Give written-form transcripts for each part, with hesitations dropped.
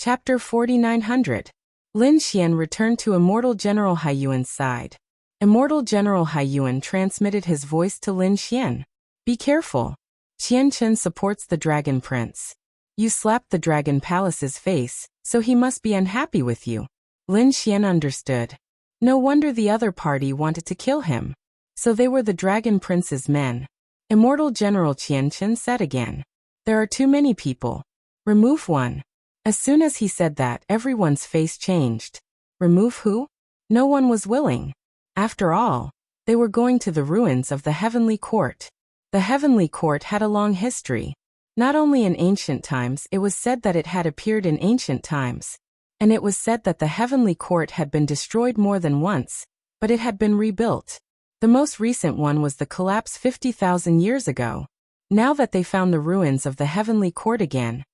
Chapter 4900. Lin Xian returned to Immortal General Haiyuan's side. Immortal General Haiyuan transmitted his voice to Lin Xian. Be careful. Qian Chen supports the Dragon Prince. You slapped the Dragon Palace's face, so he must be unhappy with you. Lin Xian understood. No wonder the other party wanted to kill him. So they were the Dragon Prince's men. Immortal General Qian Chen said again. There are too many people. Remove one. As soon as he said that, everyone's face changed. Remove who? No one was willing. After all, they were going to the ruins of the Heavenly Court. The Heavenly Court had a long history. Not only in ancient times, it was said that it had appeared in ancient times. And it was said that the Heavenly Court had been destroyed more than once, but it had been rebuilt. The most recent one was the collapse 50,000 years ago. Now that they found the ruins of the Heavenly Court again,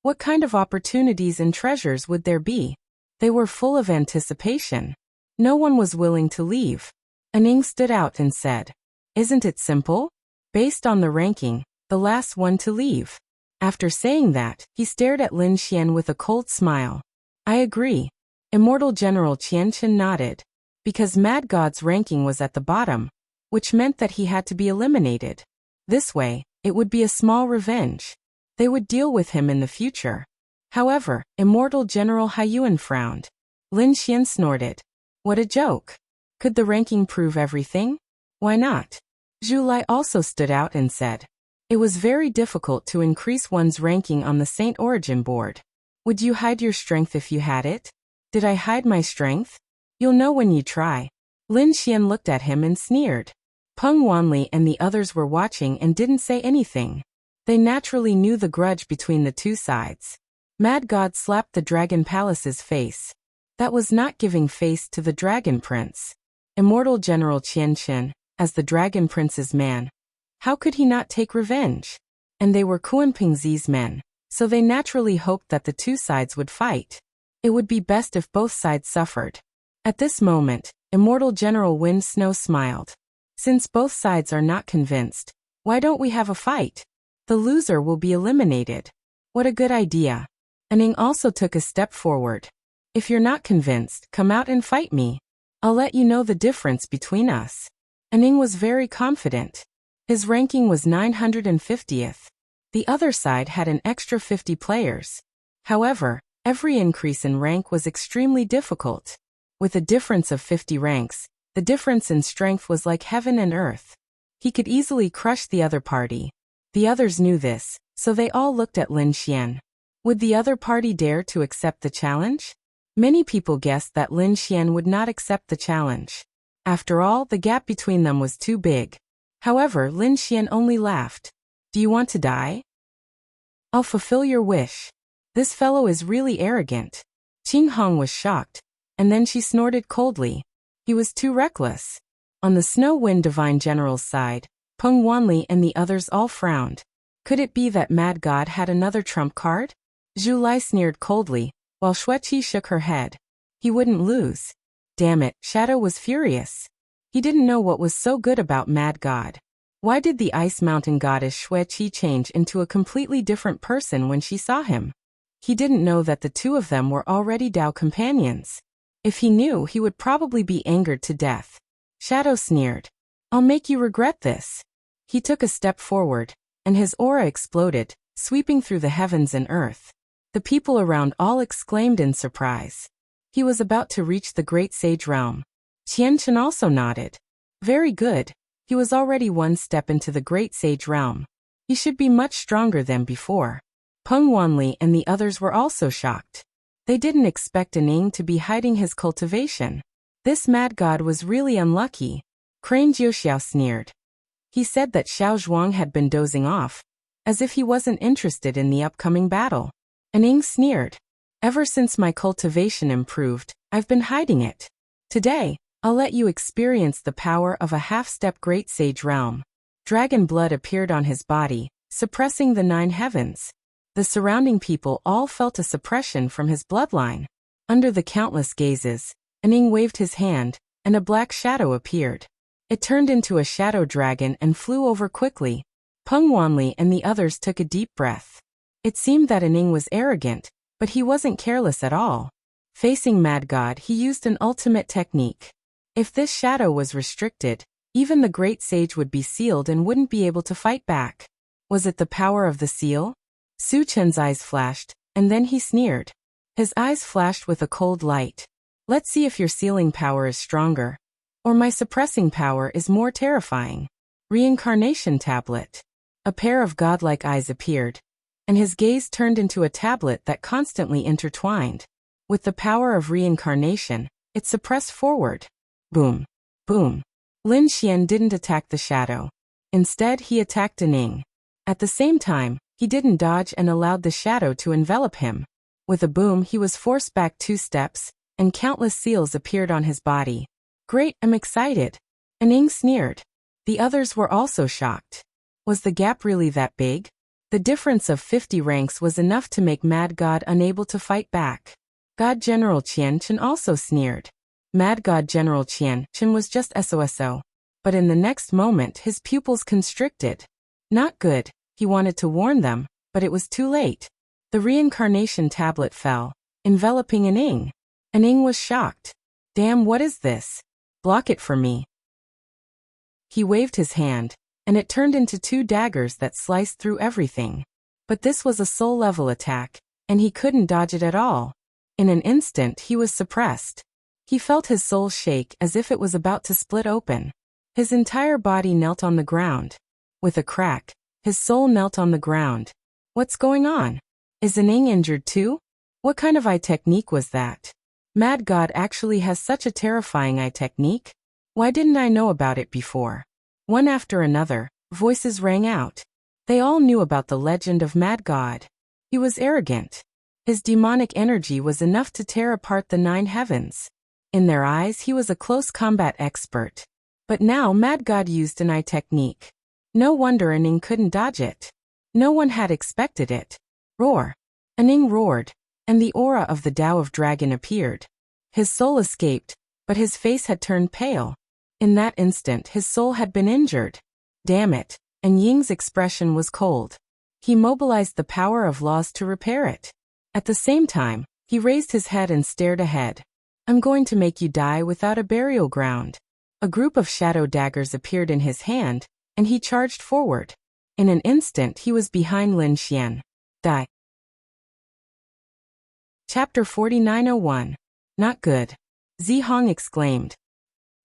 what kind of opportunities and treasures would there be? They were full of anticipation. No one was willing to leave. Aning stood out and said, Isn't it simple? Based on the ranking, the last one to leave. After saying that, he stared at Lin Xian with a cold smile. I agree. Immortal General Qian Chen nodded. Because Mad God's ranking was at the bottom, which meant that he had to be eliminated. This way, it would be a small revenge. They would deal with him in the future. However, Immortal General Haiyuan frowned. Lin Xian snorted. What a joke. Could the ranking prove everything? Why not? Zhu Lai also stood out and said. It was very difficult to increase one's ranking on the Saint Origin board. Would you hide your strength if you had it? Did I hide my strength? You'll know when you try. Lin Xian looked at him and sneered. Peng Wanli and the others were watching and didn't say anything. They naturally knew the grudge between the two sides. Mad God slapped the Dragon Palace's face. That was not giving face to the Dragon Prince. Immortal General Qian Chen, as the Dragon Prince's man. How could he not take revenge? And they were Kuan-Pingzi's men, so they naturally hoped that the two sides would fight. It would be best if both sides suffered. At this moment, Immortal General Wind Snow smiled. Since both sides are not convinced, why don't we have a fight? The loser will be eliminated. What a good idea. Aning also took a step forward. If you're not convinced, come out and fight me. I'll let you know the difference between us. Aning was very confident. His ranking was 950th. The other side had an extra 50 players. However, every increase in rank was extremely difficult. With a difference of 50 ranks, the difference in strength was like heaven and earth. He could easily crush the other party. The others knew this, so they all looked at Lin Xian. Would the other party dare to accept the challenge? Many people guessed that Lin Xian would not accept the challenge. After all, the gap between them was too big. However, Lin Xian only laughed. Do you want to die? I'll fulfill your wish. This fellow is really arrogant. Qing Hong was shocked, and then she snorted coldly. He was too reckless. On the Snow Wind Divine General's side, Peng Wanli and the others all frowned. Could it be that Mad God had another trump card? Zhu Lai sneered coldly, while Xueqi shook her head. He wouldn't lose. Damn it, Shadow was furious. He didn't know what was so good about Mad God. Why did the Ice Mountain goddess Xueqi change into a completely different person when she saw him? He didn't know that the two of them were already Dao companions. If he knew, he would probably be angered to death. Shadow sneered. I'll make you regret this. He took a step forward, and his aura exploded, sweeping through the heavens and earth. The people around all exclaimed in surprise. He was about to reach the Great Sage Realm. Qian Chen also nodded. Very good. He was already one step into the Great Sage Realm. He should be much stronger than before. Peng Wanli and the others were also shocked. They didn't expect Aning to be hiding his cultivation. This Mad God was really unlucky. Crane Jiuxiao sneered. He said that Xiao Zhuang had been dozing off, as if he wasn't interested in the upcoming battle. Aning sneered. Ever since my cultivation improved, I've been hiding it. Today, I'll let you experience the power of a half-step Great Sage Realm. Dragon blood appeared on his body, suppressing the 9 heavens. The surrounding people all felt a suppression from his bloodline. Under the countless gazes, Aning waved his hand, and a black shadow appeared. It turned into a shadow dragon and flew over quickly. Peng Wanli and the others took a deep breath. It seemed that Aning was arrogant, But he wasn't careless at all. Facing Mad God, he used an ultimate technique. If this shadow was restricted, even the great sage would be sealed and wouldn't be able to fight back. Was it the power of the seal? Su Chen's eyes flashed, and then he sneered. His eyes flashed with a cold light. Let's see if your sealing power is stronger. Or my suppressing power is more terrifying. Reincarnation tablet. A pair of godlike eyes appeared, and his gaze turned into a tablet that constantly intertwined. With the power of reincarnation, it suppressed forward. Boom. Boom. Lin Xian didn't attack the shadow. Instead, he attacked Ning. At the same time, he didn't dodge and allowed the shadow to envelop him. With a boom, he was forced back 2 steps, and countless seals appeared on his body. Great, I'm excited. Ning sneered. The others were also shocked. Was the gap really that big? The difference of 50 ranks was enough to make Mad God unable to fight back. God General Qian Chen also sneered. Mad God General Qian Chen was just SOSO. But in the next moment his pupils constricted. Not good, he wanted to warn them, but it was too late. The reincarnation tablet fell, enveloping Ning. Ning was shocked. Damn, what is this? Block it for me. He waved his hand, and it turned into 2 daggers that sliced through everything. But this was a soul-level attack, and he couldn't dodge it at all. In an instant he was suppressed. He felt his soul shake as if it was about to split open. His entire body knelt on the ground. With a crack, his soul knelt on the ground. What's going on? Is Ning injured too? What kind of eye technique was that? Mad God actually has such a terrifying eye technique? Why didn't I know about it before? One after another, voices rang out. They all knew about the legend of Mad God. He was arrogant. His demonic energy was enough to tear apart the 9 heavens. In their eyes, he was a close combat expert. But now Mad God used an eye technique. No wonder Ning couldn't dodge it. No one had expected it. Roar. Ning roared, and the aura of the Tao of Dragon appeared. His soul escaped, but his face had turned pale. In that instant his soul had been injured. Damn it, and Ying's expression was cold. He mobilized the power of laws to repair it. At the same time, he raised his head and stared ahead. I'm going to make you die without a burial ground. A group of shadow daggers appeared in his hand, and he charged forward. In an instant he was behind Lin Xian. Die. Chapter 4901. Not good. Zi Hong exclaimed.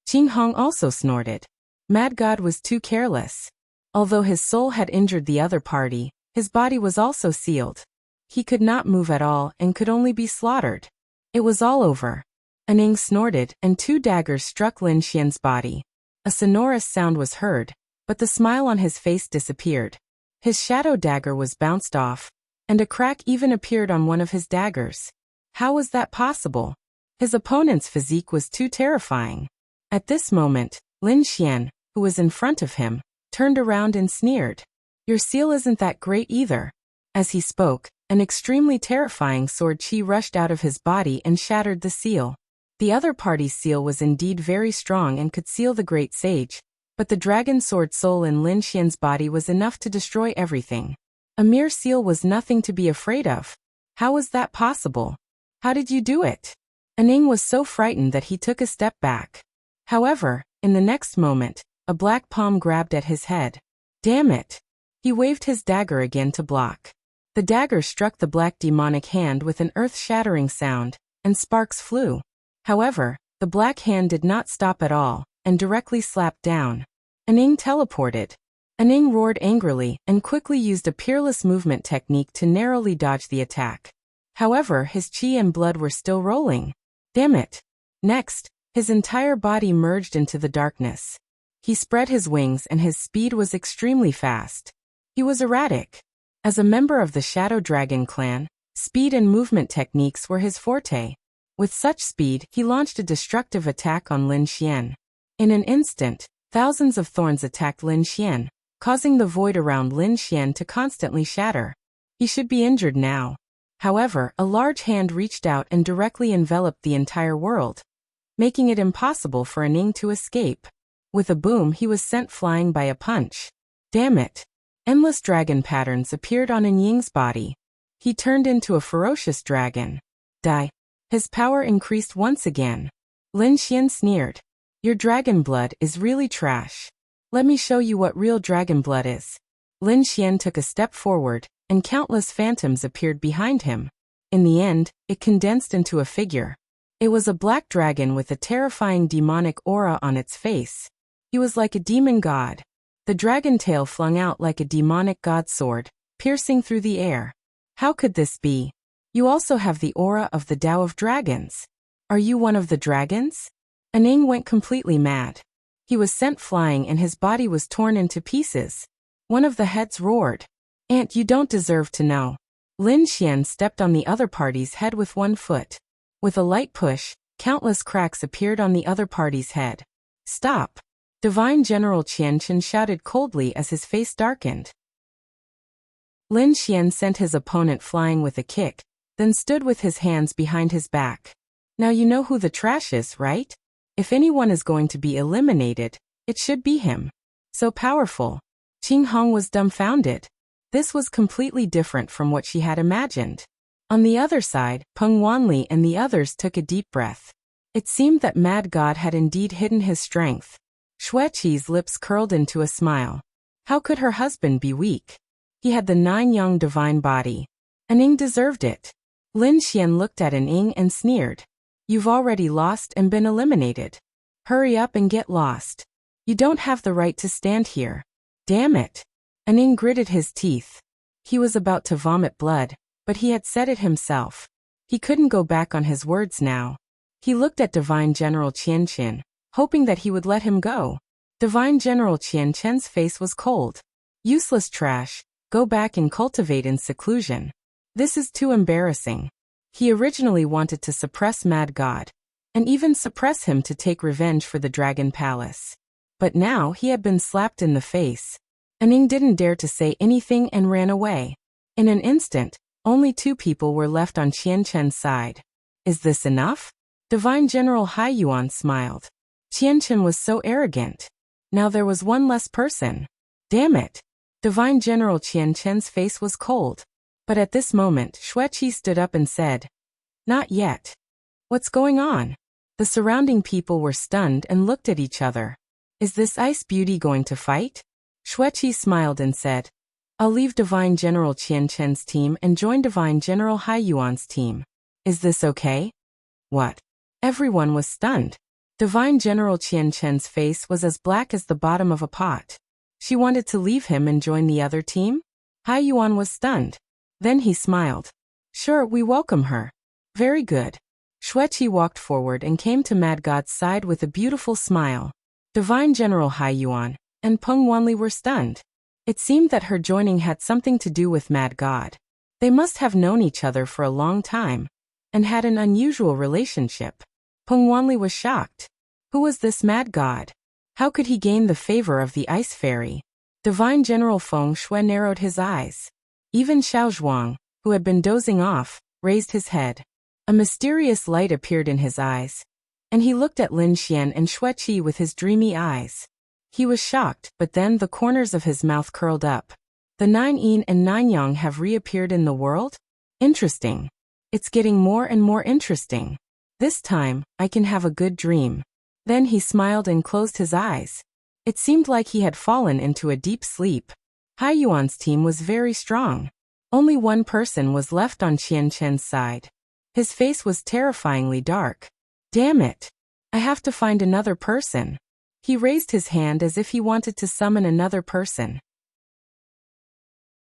Qing Hong also snorted. Mad God was too careless. Although his soul had injured the other party, his body was also sealed. He could not move at all and could only be slaughtered. It was all over. Ning snorted, and 2 daggers struck Lin Xian's body. A sonorous sound was heard, but the smile on his face disappeared. His shadow dagger was bounced off, and a crack even appeared on one of his daggers. How was that possible? His opponent's physique was too terrifying. At this moment, Lin Xian, who was in front of him, turned around and sneered. Your seal isn't that great either. As he spoke, an extremely terrifying sword chi rushed out of his body and shattered the seal. The other party's seal was indeed very strong and could seal the great sage, but the dragon sword soul in Lin Xian's body was enough to destroy everything. A mere seal was nothing to be afraid of. How was that possible? How did you do it? Ning was so frightened that he took a step back. However, in the next moment, a black palm grabbed at his head. Damn it! He waved his dagger again to block. The dagger struck the black demonic hand with an earth-shattering sound, and sparks flew. However, the black hand did not stop at all, and directly slapped down. Ning teleported. Ning roared angrily and quickly used a peerless movement technique to narrowly dodge the attack. However, his chi and blood were still rolling. Damn it! Next, his entire body merged into the darkness. He spread his wings and his speed was extremely fast. He was erratic. As a member of the Shadow Dragon clan, speed and movement techniques were his forte. With such speed, he launched a destructive attack on Lin Xian. In an instant, thousands of thorns attacked Lin Xian, causing the void around Lin Xian to constantly shatter. He should be injured now. However, a large hand reached out and directly enveloped the entire world, making it impossible for Ning to escape. With a boom, he was sent flying by a punch. Damn it! Endless dragon patterns appeared on Ying's body. He turned into a ferocious dragon. Die. His power increased once again. Lin Xian sneered. Your dragon blood is really trash. Let me show you what real dragon blood is. Lin Xian took a step forward, and countless phantoms appeared behind him. In the end, it condensed into a figure. It was a black dragon with a terrifying demonic aura on its face. He was like a demon god. The dragon tail flung out like a demonic god sword, piercing through the air. How could this be? You also have the aura of the Tao of dragons. Are you one of the dragons? Aning went completely mad. He was sent flying and his body was torn into pieces. One of the heads roared. Aunt, you don't deserve to know. Lin Xian stepped on the other party's head with one foot. With a light push, countless cracks appeared on the other party's head. Stop! Divine General Qianchen shouted coldly as his face darkened. Lin Xian sent his opponent flying with a kick, then stood with his hands behind his back. Now you know who the trash is, right? If anyone is going to be eliminated, it should be him. So powerful. Qing Hong was dumbfounded. This was completely different from what she had imagined. On the other side, Peng Wanli and the others took a deep breath. It seemed that Mad God had indeed hidden his strength. Xueqi's lips curled into a smile. How could her husband be weak? He had the 9 Yang divine body. Aning deserved it. Lin Xian looked at Aning and sneered. You've already lost and been eliminated. Hurry up and get lost. You don't have the right to stand here. Damn it. Aning gritted his teeth. He was about to vomit blood, but he had said it himself. He couldn't go back on his words now. He looked at Divine General Qianchen, hoping that he would let him go. Divine General Qianchen's face was cold. Useless trash, go back and cultivate in seclusion. This is too embarrassing. He originally wanted to suppress Mad God, and even suppress him to take revenge for the Dragon Palace. But now he had been slapped in the face. Aning didn't dare to say anything and ran away. In an instant, only 2 people were left on Qianchen's side. Is this enough? Divine General Hai Yuan smiled. Qianchen was so arrogant. Now there was one less person. Damn it. Divine General Qianchen's face was cold. But at this moment, Xueqi stood up and said, Not yet. What's going on? The surrounding people were stunned and looked at each other. Is this ice beauty going to fight? Xueqi smiled and said, I'll leave Divine General Qianchen's team and join Divine General Hai Yuan's team. Is this okay? What? Everyone was stunned. Divine General Qianchen's face was as black as the bottom of a pot. She wanted to leave him and join the other team? Hai Yuan was stunned. Then he smiled. Sure, we welcome her. Very good. Xueqi walked forward and came to Mad God's side with a beautiful smile. Divine General Hai Yuan and Peng Wanli were stunned. It seemed that her joining had something to do with Mad God. They must have known each other for a long time, and had an unusual relationship. Peng Wanli was shocked. Who was this Mad God? How could he gain the favor of the Ice Fairy? Divine General Feng Shui narrowed his eyes. Even Xiao Zhuang, who had been dozing off, raised his head. A mysterious light appeared in his eyes, and he looked at Lin Xian and Xueqi with his dreamy eyes. He was shocked, but then the corners of his mouth curled up. The 9 Yin and 9 Yang have reappeared in the world? Interesting. It's getting more and more interesting. This time, I can have a good dream. Then he smiled and closed his eyes. It seemed like he had fallen into a deep sleep. Hai Yuan's team was very strong. Only one person was left on Qianchen's side. His face was terrifyingly dark. Damn it. I have to find another person. He raised his hand as if he wanted to summon another person.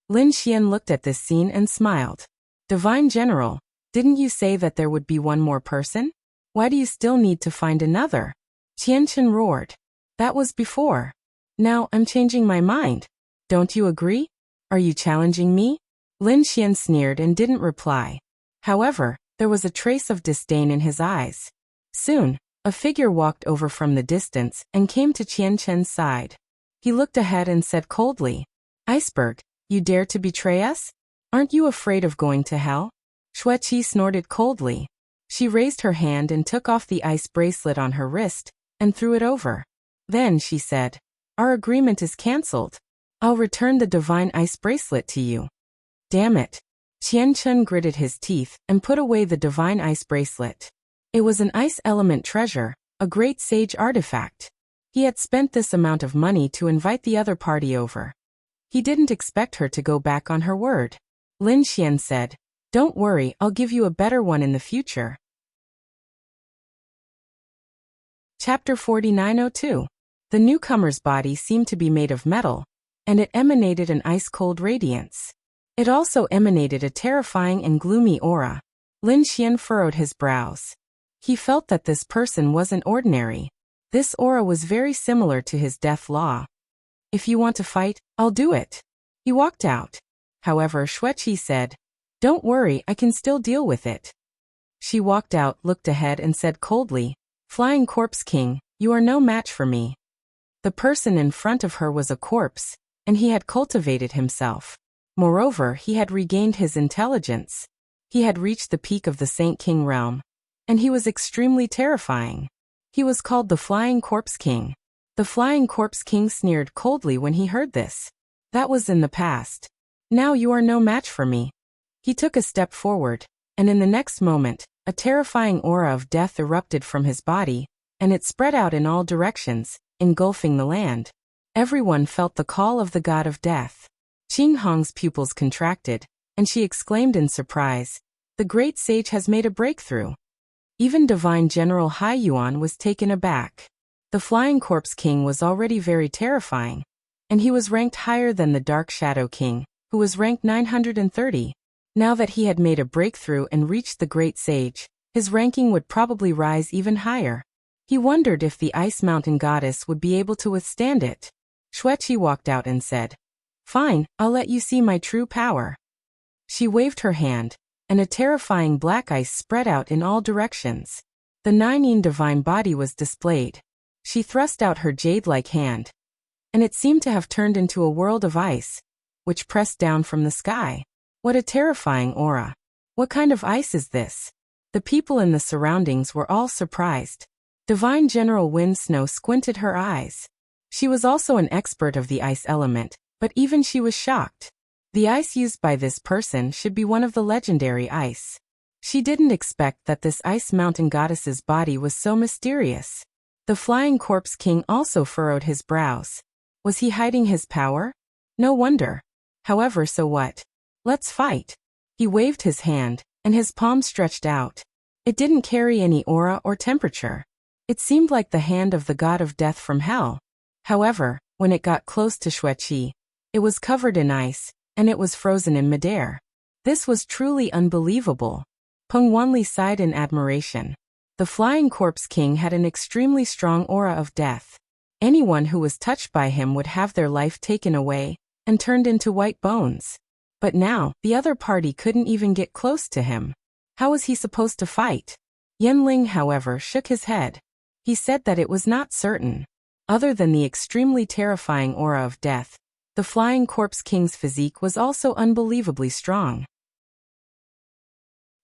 Lin Xian looked at this scene and smiled. Divine General, didn't you say that there would be one more person? Why do you still need to find another? Qianchen roared. That was before. Now I'm changing my mind. Don't you agree? Are you challenging me? Lin Xian sneered and didn't reply. However, there was a trace of disdain in his eyes. Soon, a figure walked over from the distance and came to Qianchen's side. He looked ahead and said coldly, Iceberg, you dare to betray us? Aren't you afraid of going to hell? Xueqi snorted coldly. She raised her hand and took off the ice bracelet on her wrist and threw it over. Then she said, Our agreement is cancelled. I'll return the divine ice bracelet to you. Damn it. Qian Chun gritted his teeth and put away the divine ice bracelet. It was an ice element treasure, a great sage artifact. He had spent this amount of money to invite the other party over. He didn't expect her to go back on her word. Lin Xian said, "Don't worry, I'll give you a better one in the future." Chapter 4902. The newcomer's body seemed to be made of metal, and it emanated an ice-cold radiance. It also emanated a terrifying and gloomy aura. Lin Xian furrowed his brows. He felt that this person wasn't ordinary. This aura was very similar to his death law. "If you want to fight, I'll do it." He walked out. However, Xueqi said, "Don't worry, I can still deal with it." She walked out, looked ahead and said coldly, "Flying Corpse King, you are no match for me." The person in front of her was a corpse, and he had cultivated himself. Moreover, he had regained his intelligence. He had reached the peak of the Saint King realm, and he was extremely terrifying. He was called the Flying Corpse King. The Flying Corpse King sneered coldly when he heard this. That was in the past. Now you are no match for me. He took a step forward, and in the next moment, a terrifying aura of death erupted from his body, and it spread out in all directions, engulfing the land. Everyone felt the call of the god of death. Qing Hong's pupils contracted, and she exclaimed in surprise, "The great sage has made a breakthrough." Even Divine General Hai Yuan was taken aback. The Flying Corpse King was already very terrifying, and he was ranked higher than the Dark Shadow King, who was ranked 930. Now that he had made a breakthrough and reached the great sage, his ranking would probably rise even higher. He wondered if the Ice Mountain Goddess would be able to withstand it. Xueqi walked out and said, "Fine, I'll let you see my true power." She waved her hand, and a terrifying black ice spread out in all directions. The nine-yin divine body was displayed. She thrust out her jade-like hand, and it seemed to have turned into a world of ice, which pressed down from the sky. What a terrifying aura. What kind of ice is this? The people in the surroundings were all surprised. Divine General Wind Snow squinted her eyes. She was also an expert of the ice element, but even she was shocked. The ice used by this person should be one of the legendary ice. She didn't expect that this Ice Mountain Goddess's body was so mysterious. The Flying Corpse King also furrowed his brows. Was he hiding his power? No wonder. However, so what? Let's fight. He waved his hand, and his palm stretched out. It didn't carry any aura or temperature. It seemed like the hand of the god of death from hell. However, when it got close to Xueqi, it was covered in ice, and it was frozen in midair. This was truly unbelievable. Peng Wanli sighed in admiration. The Flying Corpse King had an extremely strong aura of death. Anyone who was touched by him would have their life taken away and turned into white bones. But now, the other party couldn't even get close to him. How was he supposed to fight? Yanling, however, shook his head. He said that it was not certain. Other than the extremely terrifying aura of death, the Flying Corpse King's physique was also unbelievably strong.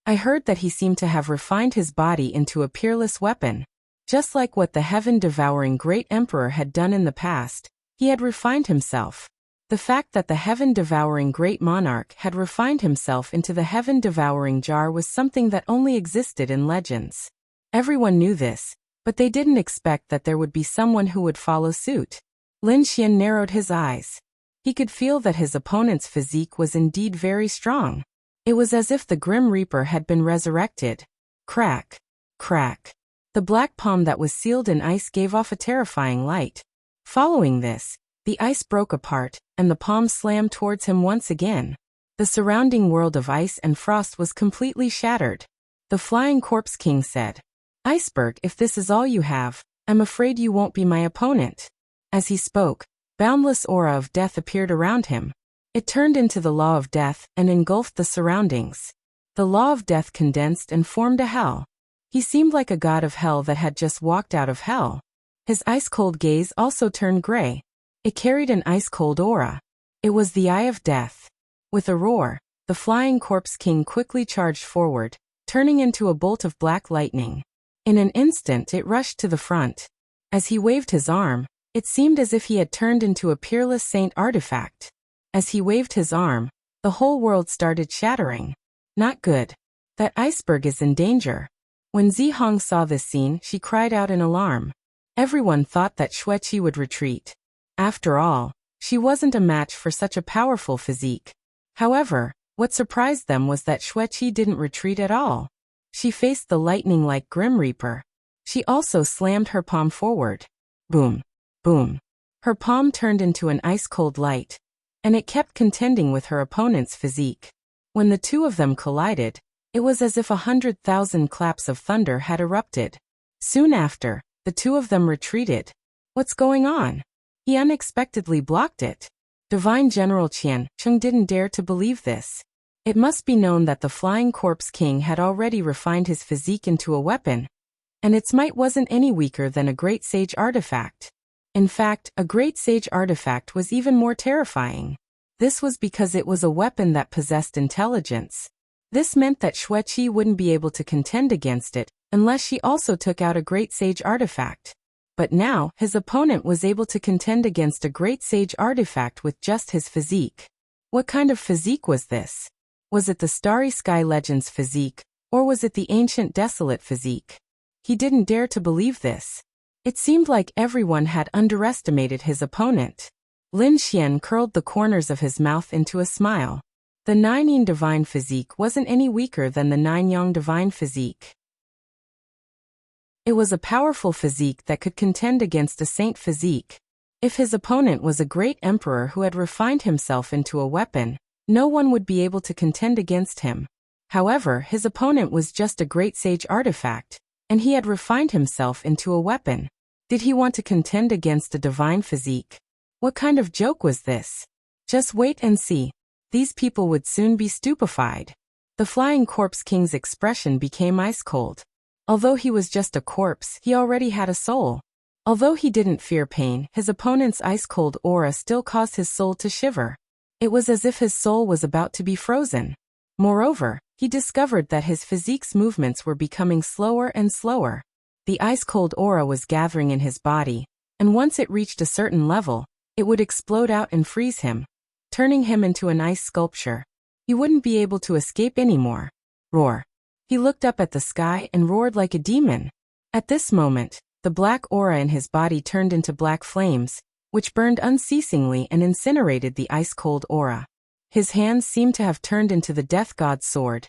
I heard that he seemed to have refined his body into a peerless weapon. Just like what the heaven-devouring great emperor had done in the past, he had refined himself. The fact that the heaven-devouring great monarch had refined himself into the heaven-devouring jar was something that only existed in legends. Everyone knew this, but they didn't expect that there would be someone who would follow suit. Lin Xian narrowed his eyes. He could feel that his opponent's physique was indeed very strong. It was as if the Grim Reaper had been resurrected. Crack, crack. The black palm that was sealed in ice gave off a terrifying light. Following this, the ice broke apart, and the palm slammed towards him once again. The surrounding world of ice and frost was completely shattered. The Flying Corpse King said, "Iceberg, if this is all you have, I'm afraid you won't be my opponent." As he spoke, boundless aura of death appeared around him. It turned into the law of death and engulfed the surroundings. The law of death condensed and formed a hell. He seemed like a god of hell that had just walked out of hell. His ice-cold gaze also turned gray. It carried an ice-cold aura. It was the eye of death. With a roar, the Flying Corpse King quickly charged forward, turning into a bolt of black lightning. In an instant it rushed to the front. As he waved his arm, it seemed as if he had turned into a peerless saint artifact. As he waved his arm, The whole world started shattering. Not good. That iceberg is in danger. When Zihong saw this scene, she cried out in alarm. Everyone thought that Xueqi would retreat. After all, she wasn't a match for such a powerful physique. However, what surprised them was that Xueqi didn't retreat at all. She faced the lightning like Grim Reaper. She also slammed her palm forward. Boom. Boom. Her palm turned into an ice-cold light, and it kept contending with her opponent's physique. When the two of them collided, it was as if 100,000 claps of thunder had erupted. Soon after, the two of them retreated. What's going on? He unexpectedly blocked it. Divine General Qian Cheng didn't dare to believe this. It must be known that the Flying Corpse King had already refined his physique into a weapon, and its might wasn't any weaker than a Great Sage artifact. In fact, a Great Sage artifact was even more terrifying. This was because it was a weapon that possessed intelligence. This meant that Xueqi wouldn't be able to contend against it unless she also took out a Great Sage artifact. But now, his opponent was able to contend against a Great Sage artifact with just his physique. What kind of physique was this? Was it the Starry Sky Legends physique, or was it the Ancient Desolate physique? He didn't dare to believe this. It seemed like everyone had underestimated his opponent. Lin Xian curled the corners of his mouth into a smile. The Nine Yin Divine physique wasn't any weaker than the Nine Yang Divine physique. It was a powerful physique that could contend against a saint physique. If his opponent was a great emperor who had refined himself into a weapon, no one would be able to contend against him. However, his opponent was just a Great Sage artifact, and he had refined himself into a weapon. Did he want to contend against a divine physique? What kind of joke was this? Just wait and see. These people would soon be stupefied. The Flying Corpse King's expression became ice-cold. Although he was just a corpse, he already had a soul. Although he didn't fear pain, his opponent's ice-cold aura still caused his soul to shiver. It was as if his soul was about to be frozen. Moreover, he discovered that his physique's movements were becoming slower and slower. The ice-cold aura was gathering in his body, and once it reached a certain level, it would explode out and freeze him, turning him into an ice sculpture. He wouldn't be able to escape anymore. Roar. He looked up at the sky and roared like a demon. At this moment, the black aura in his body turned into black flames, which burned unceasingly and incinerated the ice-cold aura. His hands seemed to have turned into the death god's sword,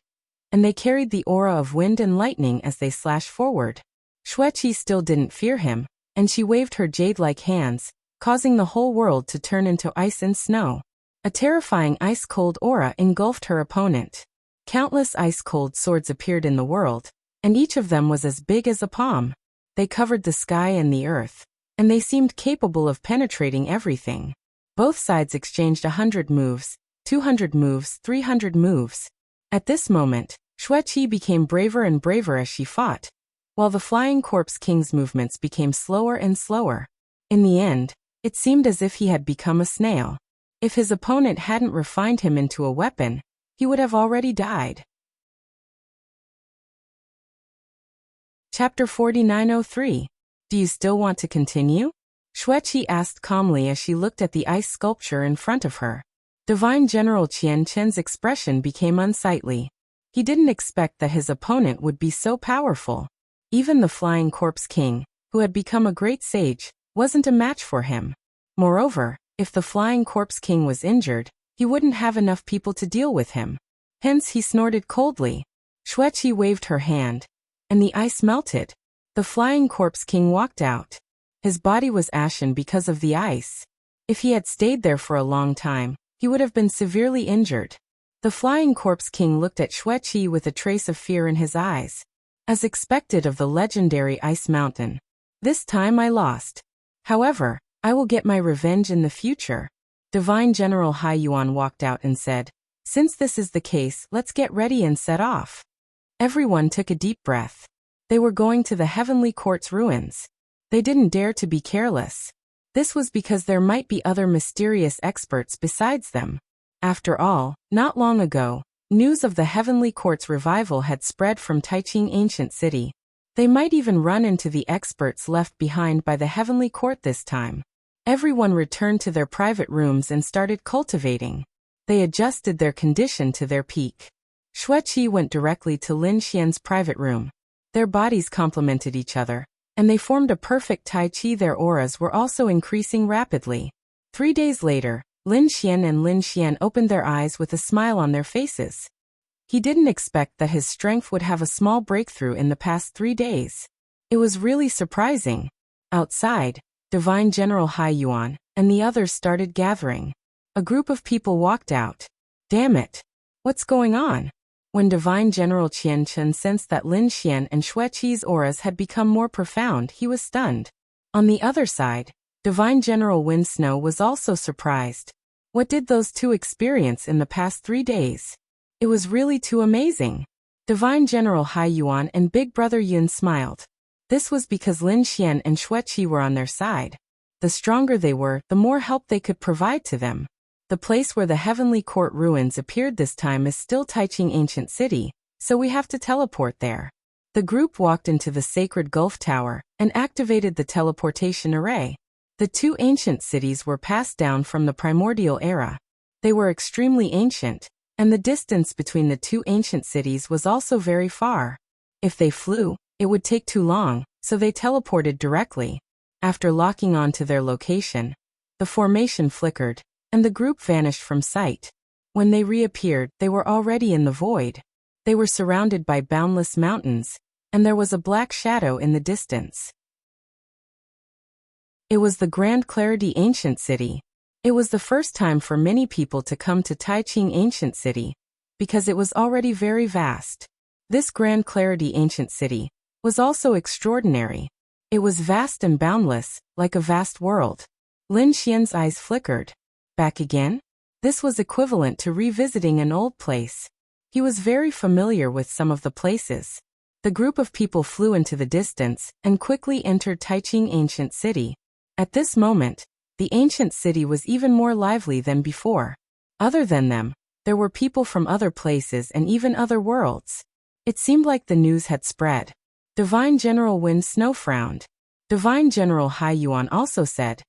and they carried the aura of wind and lightning as they slashed forward. Xueqi still didn't fear him, and she waved her jade-like hands, causing the whole world to turn into ice and snow. A terrifying ice-cold aura engulfed her opponent. Countless ice-cold swords appeared in the world, and each of them was as big as a palm. They covered the sky and the earth, and they seemed capable of penetrating everything. Both sides exchanged 100 moves, 200 moves, 300 moves. At this moment, Xueqi became braver and braver as she fought, while the Flying Corpse King's movements became slower and slower. In the end, it seemed as if he had become a snail. If his opponent hadn't refined him into a weapon, he would have already died. Chapter 4903. Do you still want to continue? Xueqi asked calmly as she looked at the ice sculpture in front of her. Divine General Qian Chen's expression became unsightly. He didn't expect that his opponent would be so powerful. Even the Flying Corpse King, who had become a great sage, wasn't a match for him. Moreover, if the Flying Corpse King was injured, he wouldn't have enough people to deal with him. Hence he snorted coldly. Xueqi waved her hand, and the ice melted. The Flying Corpse King walked out. His body was ashen because of the ice. If he had stayed there for a long time, he would have been severely injured. The Flying Corpse King looked at Xueqi with a trace of fear in his eyes. As expected of the legendary Ice Mountain. This time I lost. However, I will get my revenge in the future. Divine General Hai Yuan walked out and said, "Since this is the case, let's get ready and set off." Everyone took a deep breath. They were going to the Heavenly Court's ruins. They didn't dare to be careless. This was because there might be other mysterious experts besides them. After all, not long ago, news of the Heavenly Court's revival had spread from Taiqing Ancient City. They might even run into the experts left behind by the Heavenly Court this time. Everyone returned to their private rooms and started cultivating. They adjusted their condition to their peak. Xueqi went directly to Lin Xian's private room. Their bodies complemented each other, and they formed a perfect Tai Chi. Their auras were also increasing rapidly. 3 days later, Lin Xian and Lin Xian opened their eyes with a smile on their faces. He didn't expect that his strength would have a small breakthrough in the past 3 days. It was really surprising. Outside, Divine General Hai Yuan and the others started gathering. A group of people walked out. Damn it! What's going on? When Divine General Qian Chen sensed that Lin Xian and Xueqi's auras had become more profound, he was stunned. On the other side, Divine General Wen Snow was also surprised. What did those two experience in the past 3 days? It was really too amazing. Divine General Hai Yuan and Big Brother Yun smiled. This was because Lin Xian and Xueqi were on their side. The stronger they were, the more help they could provide to them. The place where the Heavenly Court ruins appeared this time is still Taiching Ancient City, so we have to teleport there. The group walked into the Sacred Gulf Tower and activated the teleportation array. The 2 ancient cities were passed down from the primordial era. They were extremely ancient, and the distance between the 2 ancient cities was also very far. If they flew, it would take too long, so they teleported directly. After locking on to their location, the formation flickered, and the group vanished from sight. When they reappeared, they were already in the void. They were surrounded by boundless mountains, and there was a black shadow in the distance. It was the Grand Clarity Ancient City. It was the first time for many people to come to Taiching Ancient City, because it was already very vast. This Grand Clarity Ancient City was also extraordinary. It was vast and boundless, like a vast world. Lin Xian's eyes flickered. Back again? This was equivalent to revisiting an old place. He was very familiar with some of the places. The group of people flew into the distance and quickly entered Taiching Ancient City. At this moment, the ancient city was even more lively than before. Other than them, there were people from other places and even other worlds. It seemed like the news had spread. Divine General Wen Snow frowned. Divine General Hai Yuan also said,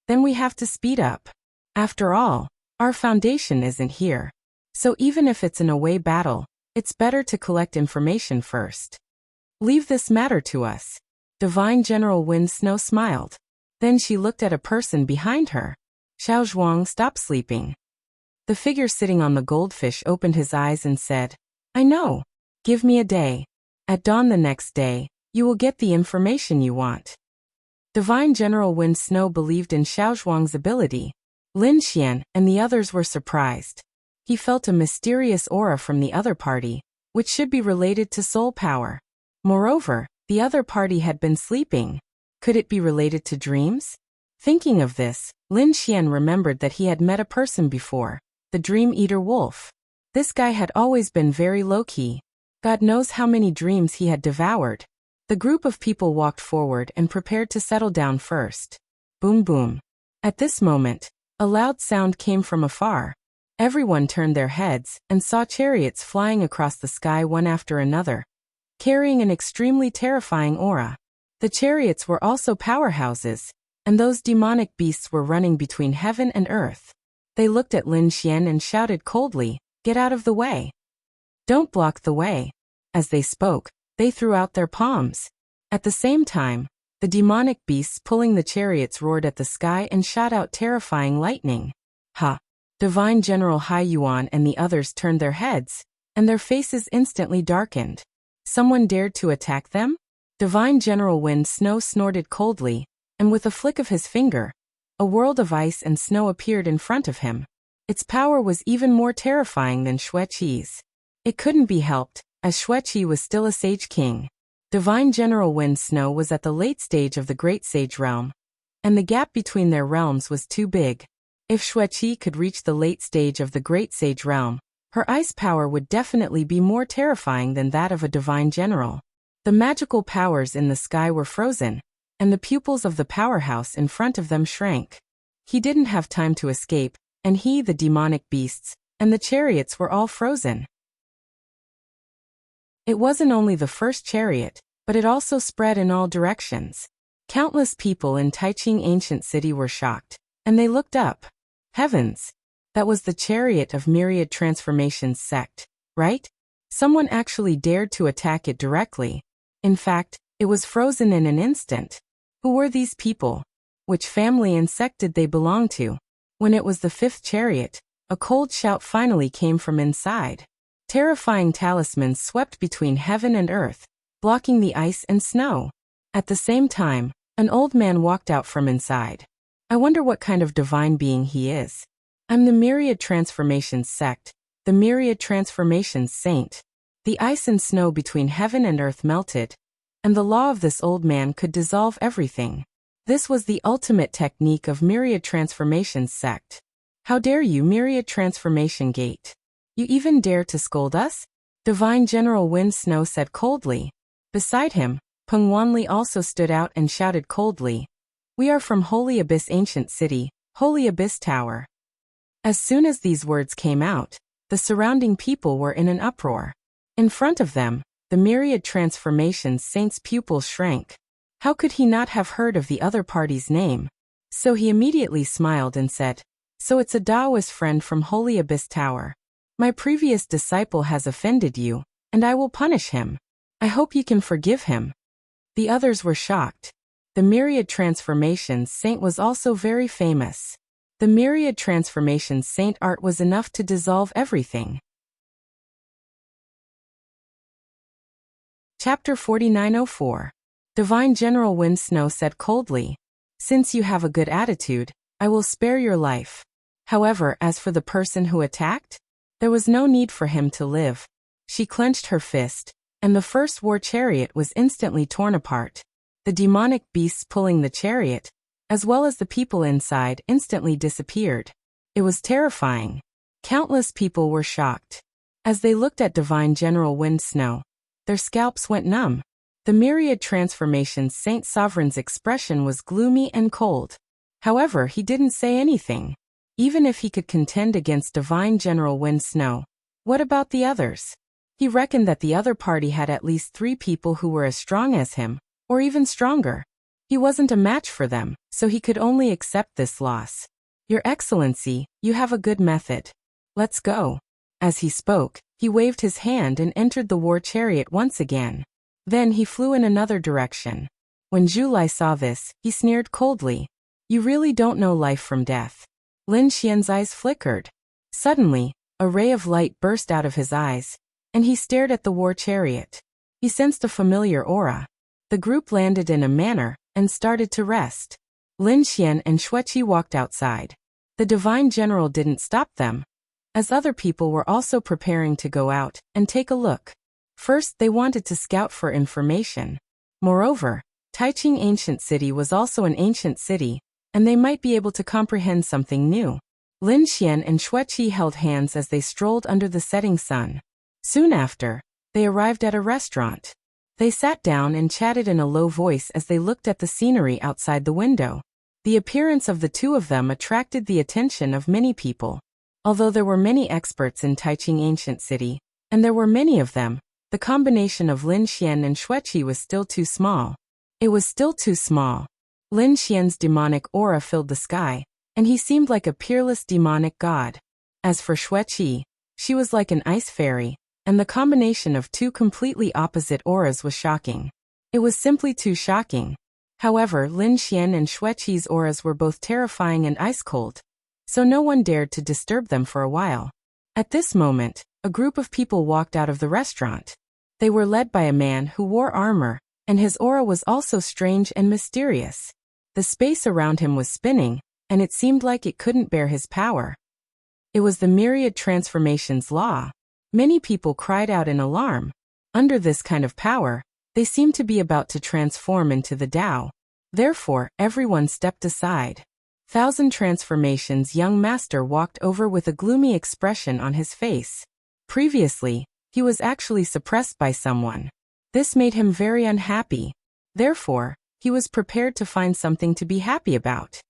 "Then we have to speed up. After all, our foundation isn't here. So even if it's an away battle, it's better to collect information first. Leave this matter to us." Divine General Wen Snow smiled. Then she looked at a person behind her. Xiao Zhuang, stop sleeping. The figure sitting on the goldfish opened his eyes and said, "I know. Give me a day. At dawn the next day, you will get the information you want." Divine General Wen Snow believed in Xiao Zhuang's ability. Lin Xian and the others were surprised. He felt a mysterious aura from the other party, which should be related to soul power. Moreover, the other party had been sleeping. Could it be related to dreams? Thinking of this, Lin Xian remembered that he had met a person before, the Dream Eater Wolf. This guy had always been very low-key. God knows how many dreams he had devoured. The group of people walked forward and prepared to settle down first. Boom boom. At this moment, a loud sound came from afar. Everyone turned their heads and saw chariots flying across the sky one after another, carrying an extremely terrifying aura. The chariots were also powerhouses, and those demonic beasts were running between heaven and earth. They looked at Lin Xian and shouted coldly, "Get out of the way. Don't block the way." As they spoke, they threw out their palms. At the same time, the demonic beasts pulling the chariots roared at the sky and shot out terrifying lightning. Ha! Divine General Hai Yuan and the others turned their heads, and their faces instantly darkened. Someone dared to attack them? Divine General Wen Snow snorted coldly, and with a flick of his finger, a world of ice and snow appeared in front of him. Its power was even more terrifying than Xueqi's. It couldn't be helped, as Xueqi was still a Sage King. Divine General Wen Snow was at the late stage of the Great Sage Realm, and the gap between their realms was too big. If Xueqi could reach the late stage of the Great Sage Realm, her ice power would definitely be more terrifying than that of a Divine General. The magical powers in the sky were frozen, and the pupils of the powerhouse in front of them shrank. He didn't have time to escape, and he, the demonic beasts, and the chariots were all frozen. It wasn't only the first chariot, but it also spread in all directions. Countless people in Taiching Ancient City were shocked, and they looked up. Heavens! That was the chariot of Myriad Transformations sect, right? Someone actually dared to attack it directly. In fact, it was frozen in an instant. Who were these people? Which family and sect did they belong to? When it was the fifth chariot, a cold shout finally came from inside. Terrifying talismans swept between heaven and earth, blocking the ice and snow. At the same time, an old man walked out from inside. I wonder what kind of divine being he is. I'm the Myriad Transformations sect, the Myriad Transformations saint. The ice and snow between heaven and earth melted, and the law of this old man could dissolve everything. This was the ultimate technique of Myriad Transformations sect. How dare you, Myriad Transformation Gate? You even dare to scold us? Divine General Wind Snow said coldly. Beside him, Peng Wanli also stood out and shouted coldly. We are from Holy Abyss Ancient City, Holy Abyss Tower. As soon as these words came out, the surrounding people were in an uproar. In front of them, the Myriad Transformations saint's pupils shrank. How could he not have heard of the other party's name? So he immediately smiled and said, So it's a Taoist friend from Holy Abyss Tower. My previous disciple has offended you, and I will punish him. I hope you can forgive him. The others were shocked. The Myriad Transformations saint was also very famous. The Myriad Transformations saint art was enough to dissolve everything. Chapter 4904. Divine General Wind Snow said coldly, Since you have a good attitude, I will spare your life. However, as for the person who attacked, there was no need for him to live. She clenched her fist, and the first war chariot was instantly torn apart. The demonic beasts pulling the chariot, as well as the people inside, instantly disappeared. It was terrifying. Countless people were shocked. As they looked at Divine General Wind Snow, their scalps went numb. The Myriad Transformations Saint Sovereign's expression was gloomy and cold. However, he didn't say anything. Even if he could contend against Divine General Wind Snow, what about the others? He reckoned that the other party had at least 3 people who were as strong as him, or even stronger. He wasn't a match for them, so he could only accept this loss. Your Excellency, you have a good method. Let's go. As he spoke, he waved his hand and entered the war chariot once again. Then he flew in another direction. When Zhu Lai saw this, he sneered coldly. You really don't know life from death. Lin Xian's eyes flickered. Suddenly, a ray of light burst out of his eyes, and he stared at the war chariot. He sensed a familiar aura. The group landed in a manner and started to rest. Lin Xian and Xueqi walked outside. The Divine General didn't stop them, as other people were also preparing to go out and take a look. First, they wanted to scout for information. Moreover, Taiqing Ancient City was also an ancient city, and they might be able to comprehend something new. Lin Xian and Xueqi held hands as they strolled under the setting sun. Soon after, they arrived at a restaurant. They sat down and chatted in a low voice as they looked at the scenery outside the window. The appearance of the two of them attracted the attention of many people. Although there were many experts in Taiqing Ancient City, and there were many of them, the combination of Lin Xian and Xueqi was still too small. It was still too small. Lin Xian's demonic aura filled the sky, and he seemed like a peerless demonic god. As for Xueqi, she was like an ice fairy, and the combination of two completely opposite auras was shocking. It was simply too shocking. However, Lin Xian and Xueqi's auras were both terrifying and ice-cold, so no one dared to disturb them for a while. At this moment, a group of people walked out of the restaurant. They were led by a man who wore armor, and his aura was also strange and mysterious. The space around him was spinning, and it seemed like it couldn't bear his power. It was the Myriad Transformations law. Many people cried out in alarm. Under this kind of power, they seemed to be about to transform into the Tao. Therefore, everyone stepped aside. Thousand Transformations' young master walked over with a gloomy expression on his face. Previously, he was actually suppressed by someone. This made him very unhappy. Therefore, he was prepared to find something to be happy about.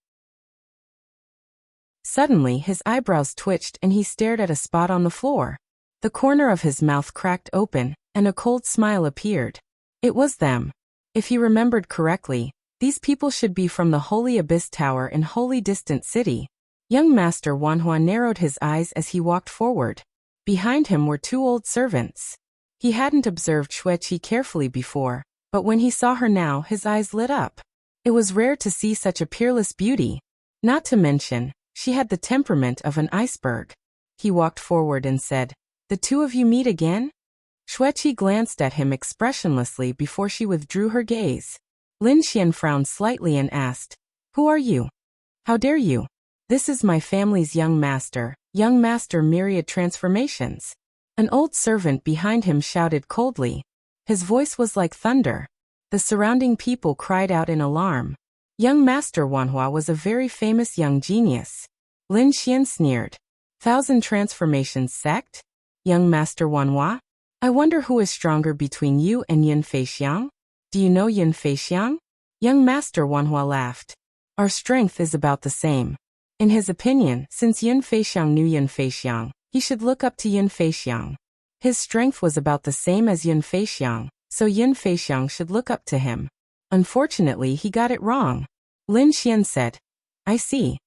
Suddenly, his eyebrows twitched and he stared at a spot on the floor. The corner of his mouth cracked open, and a cold smile appeared. It was them. If he remembered correctly, these people should be from the Holy Abyss Tower in Holy Distant City. Young Master Wanhua narrowed his eyes as he walked forward. Behind him were two old servants. He hadn't observed Xueqi carefully before, but when he saw her now, his eyes lit up. It was rare to see such a peerless beauty. Not to mention, she had the temperament of an iceberg. He walked forward and said, "The two of you meet again?" Xueqi glanced at him expressionlessly before she withdrew her gaze. Lin Xian frowned slightly and asked, "Who are you? How dare you?" "This is my family's young master myriad transformations." An old servant behind him shouted coldly. His voice was like thunder. The surrounding people cried out in alarm. Young Master Wanhua was a very famous young genius. Lin Xian sneered. "Thousand transformations sect? Young Master Wanhua? I wonder who is stronger between you and Yin Feixiang? Do you know Yin Feixiang?" Young Master Wanhua laughed. "Our strength is about the same." In his opinion, since Yin Feixiang knew Yin Feixiang, he should look up to Yin Feixiang. His strength was about the same as Yin Feixiang, so Yin Feixiang should look up to him. Unfortunately, he got it wrong. Lin Xian said, "I see.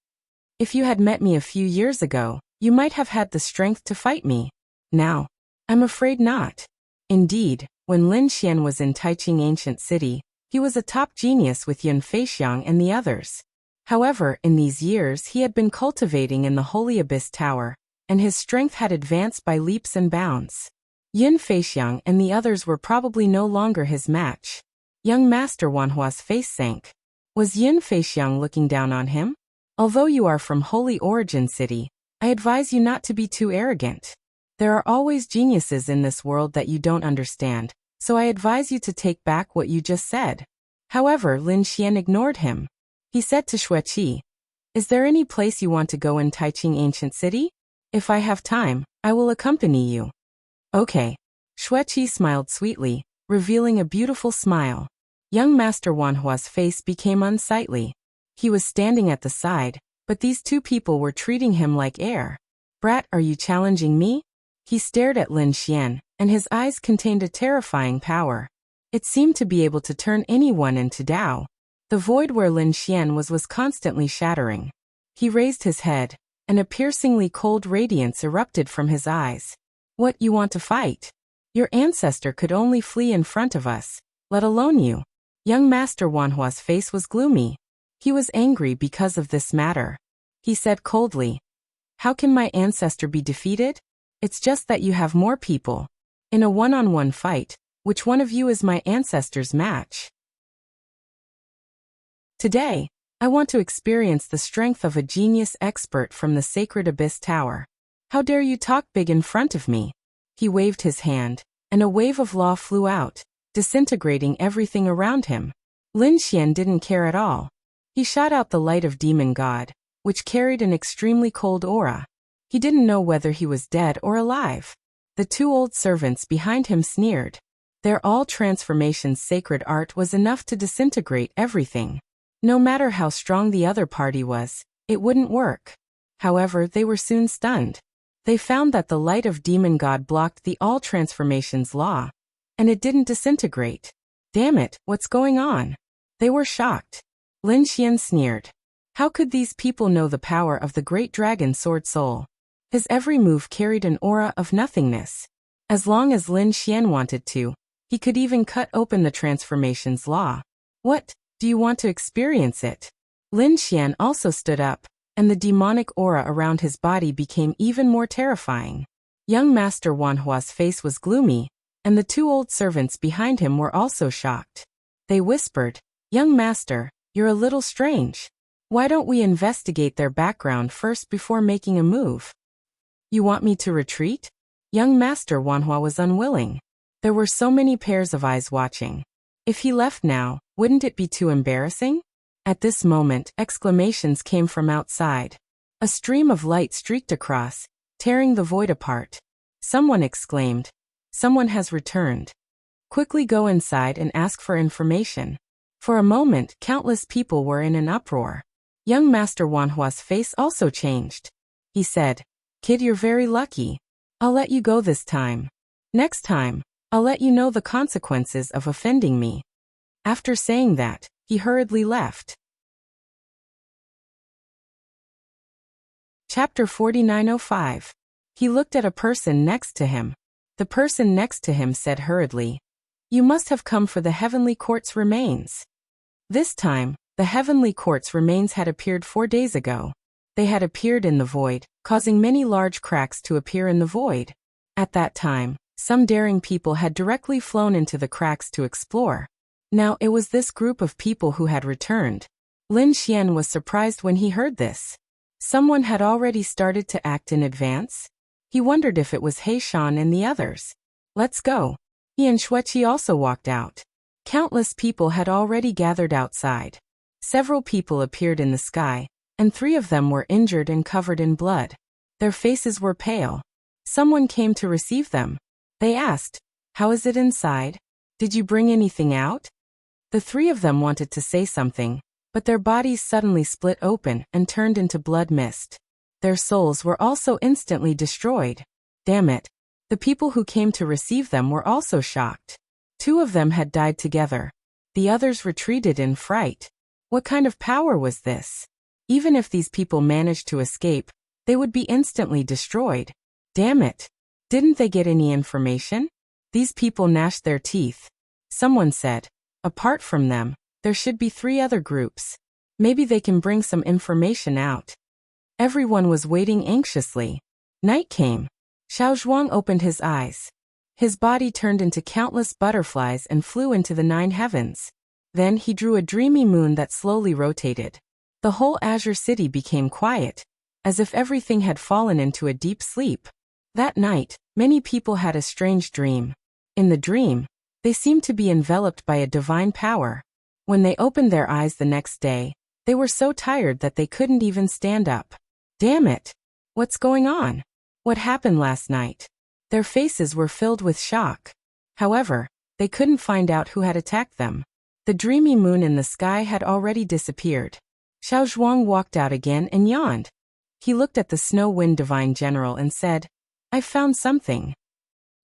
If you had met me a few years ago, you might have had the strength to fight me. Now, I'm afraid not." Indeed, when Lin Xian was in Taiqing Ancient City, he was a top genius with Yin Feixiang and the others. However, in these years he had been cultivating in the Holy Abyss Tower, and his strength had advanced by leaps and bounds. Yin Feixiang and the others were probably no longer his match. Young Master Wanhua's face sank. Was Yin Feixiang looking down on him? "Although you are from Holy Origin City, I advise you not to be too arrogant. There are always geniuses in this world that you don't understand, so I advise you to take back what you just said." However, Lin Xian ignored him. He said to Xueqi, "Is there any place you want to go in Taiqing Ancient City? If I have time, I will accompany you." "Okay." Xueqi smiled sweetly, revealing a beautiful smile. Young Master Wanhua's face became unsightly. He was standing at the side, but these two people were treating him like air. "Brat, are you challenging me?" He stared at Lin Xian, and his eyes contained a terrifying power. It seemed to be able to turn anyone into Dao. The void where Lin Xian was constantly shattering. He raised his head, and a piercingly cold radiance erupted from his eyes. "What, you want to fight? Your ancestor could only flee in front of us, let alone you." Young Master Wanhua's face was gloomy. He was angry because of this matter. He said coldly, "How can my ancestor be defeated? It's just that you have more people. In a one-on-one fight, which one of you is my ancestor's match? Today, I want to experience the strength of a genius expert from the Sacred Abyss Tower. How dare you talk big in front of me?" He waved his hand, and a wave of law flew out, disintegrating everything around him. Lin Xian didn't care at all. He shot out the light of Demon God, which carried an extremely cold aura. He didn't know whether he was dead or alive. The two old servants behind him sneered. Their all transformation's sacred art was enough to disintegrate everything. No matter how strong the other party was, it wouldn't work. However, they were soon stunned. They found that the light of Demon God blocked the all transformations law, and it didn't disintegrate. "Damn it, what's going on?" They were shocked. Lin Xian sneered. How could these people know the power of the great dragon Sword Soul? His every move carried an aura of nothingness. As long as Lin Xian wanted to, he could even cut open the transformations law. "What? Do you want to experience it?" Lin Xian also stood up, and the demonic aura around his body became even more terrifying. Young Master Wanhua's face was gloomy, and the two old servants behind him were also shocked. They whispered, "Young Master, you're a little strange. Why don't we investigate their background first before making a move?" "You want me to retreat?" Young Master Wanhua was unwilling. There were so many pairs of eyes watching. If he left now, wouldn't it be too embarrassing? At this moment, exclamations came from outside. A stream of light streaked across, tearing the void apart. Someone exclaimed, "Someone has returned. Quickly go inside and ask for information." For a moment, countless people were in an uproar. Young Master Wanhua's face also changed. He said, "Kid, you're very lucky. I'll let you go this time. Next time, I'll let you know the consequences of offending me." After saying that, he hurriedly left. Chapter 4905. He looked at a person next to him. The person next to him said hurriedly, "You must have come for the heavenly court's remains." This time, the heavenly court's remains had appeared 4 days ago. They had appeared in the void, causing many large cracks to appear in the void. At that time, some daring people had directly flown into the cracks to explore. Now it was this group of people who had returned. Lin Xian was surprised when he heard this. Someone had already started to act in advance? He wondered if it was He Shan and the others. "Let's go." He and Xueqi also walked out. Countless people had already gathered outside. Several people appeared in the sky, and 3 of them were injured and covered in blood. Their faces were pale. Someone came to receive them. They asked, "How is it inside? Did you bring anything out?" The 3 of them wanted to say something, but their bodies suddenly split open and turned into blood mist. Their souls were also instantly destroyed. Damn it. The people who came to receive them were also shocked. 2 of them had died together. The others retreated in fright. What kind of power was this? Even if these people managed to escape, they would be instantly destroyed. Damn it. Didn't they get any information? These people gnashed their teeth. Someone said, "Apart from them, there should be 3 other groups. Maybe they can bring some information out." Everyone was waiting anxiously. Night came. Xiao Zhuang opened his eyes. His body turned into countless butterflies and flew into the 9 heavens. Then he drew a dreamy moon that slowly rotated. The whole Azure City became quiet, as if everything had fallen into a deep sleep. That night, many people had a strange dream. In the dream, they seemed to be enveloped by a divine power. When they opened their eyes the next day, they were so tired that they couldn't even stand up. Damn it! What's going on? What happened last night? Their faces were filled with shock. However, they couldn't find out who had attacked them. The dreamy moon in the sky had already disappeared. Xiao Zhuang walked out again and yawned. He looked at the Snow Wind Divine General and said, "I found something."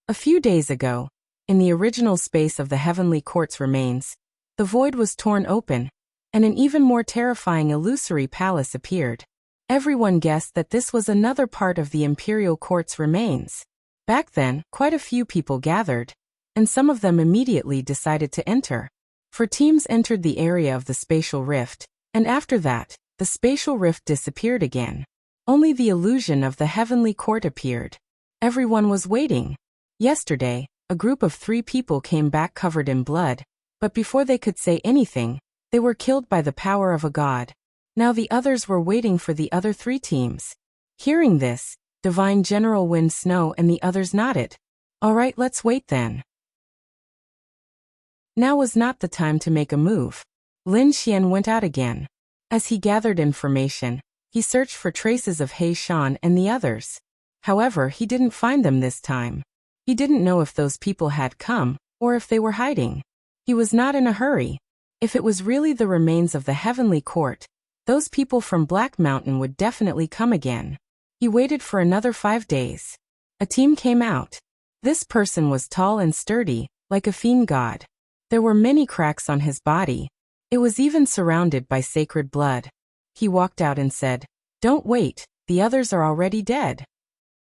A few days ago, in the original space of the Heavenly Court's remains, the void was torn open, and an even more terrifying illusory palace appeared. Everyone guessed that this was another part of the Imperial Court's remains. Back then, quite a few people gathered, and some of them immediately decided to enter. 4 teams entered the area of the spatial rift, and after that, the spatial rift disappeared again. Only the illusion of the Heavenly Court appeared. Everyone was waiting. Yesterday, a group of 3 people came back covered in blood, but before they could say anything, they were killed by the power of a god. Now the others were waiting for the other 3 teams. Hearing this, Divine General Wind Snow and the others nodded. "All right, let's wait then." Now was not the time to make a move. Lin Xian went out again. As he gathered information, he searched for traces of He Shan and the others. However, he didn't find them this time. He didn't know if those people had come, or if they were hiding. He was not in a hurry. If it was really the remains of the Heavenly Court, those people from Black Mountain would definitely come again. He waited for another 5 days. A team came out. This person was tall and sturdy, like a fiend god. There were many cracks on his body. It was even surrounded by sacred blood. He walked out and said, "Don't wait, the others are already dead."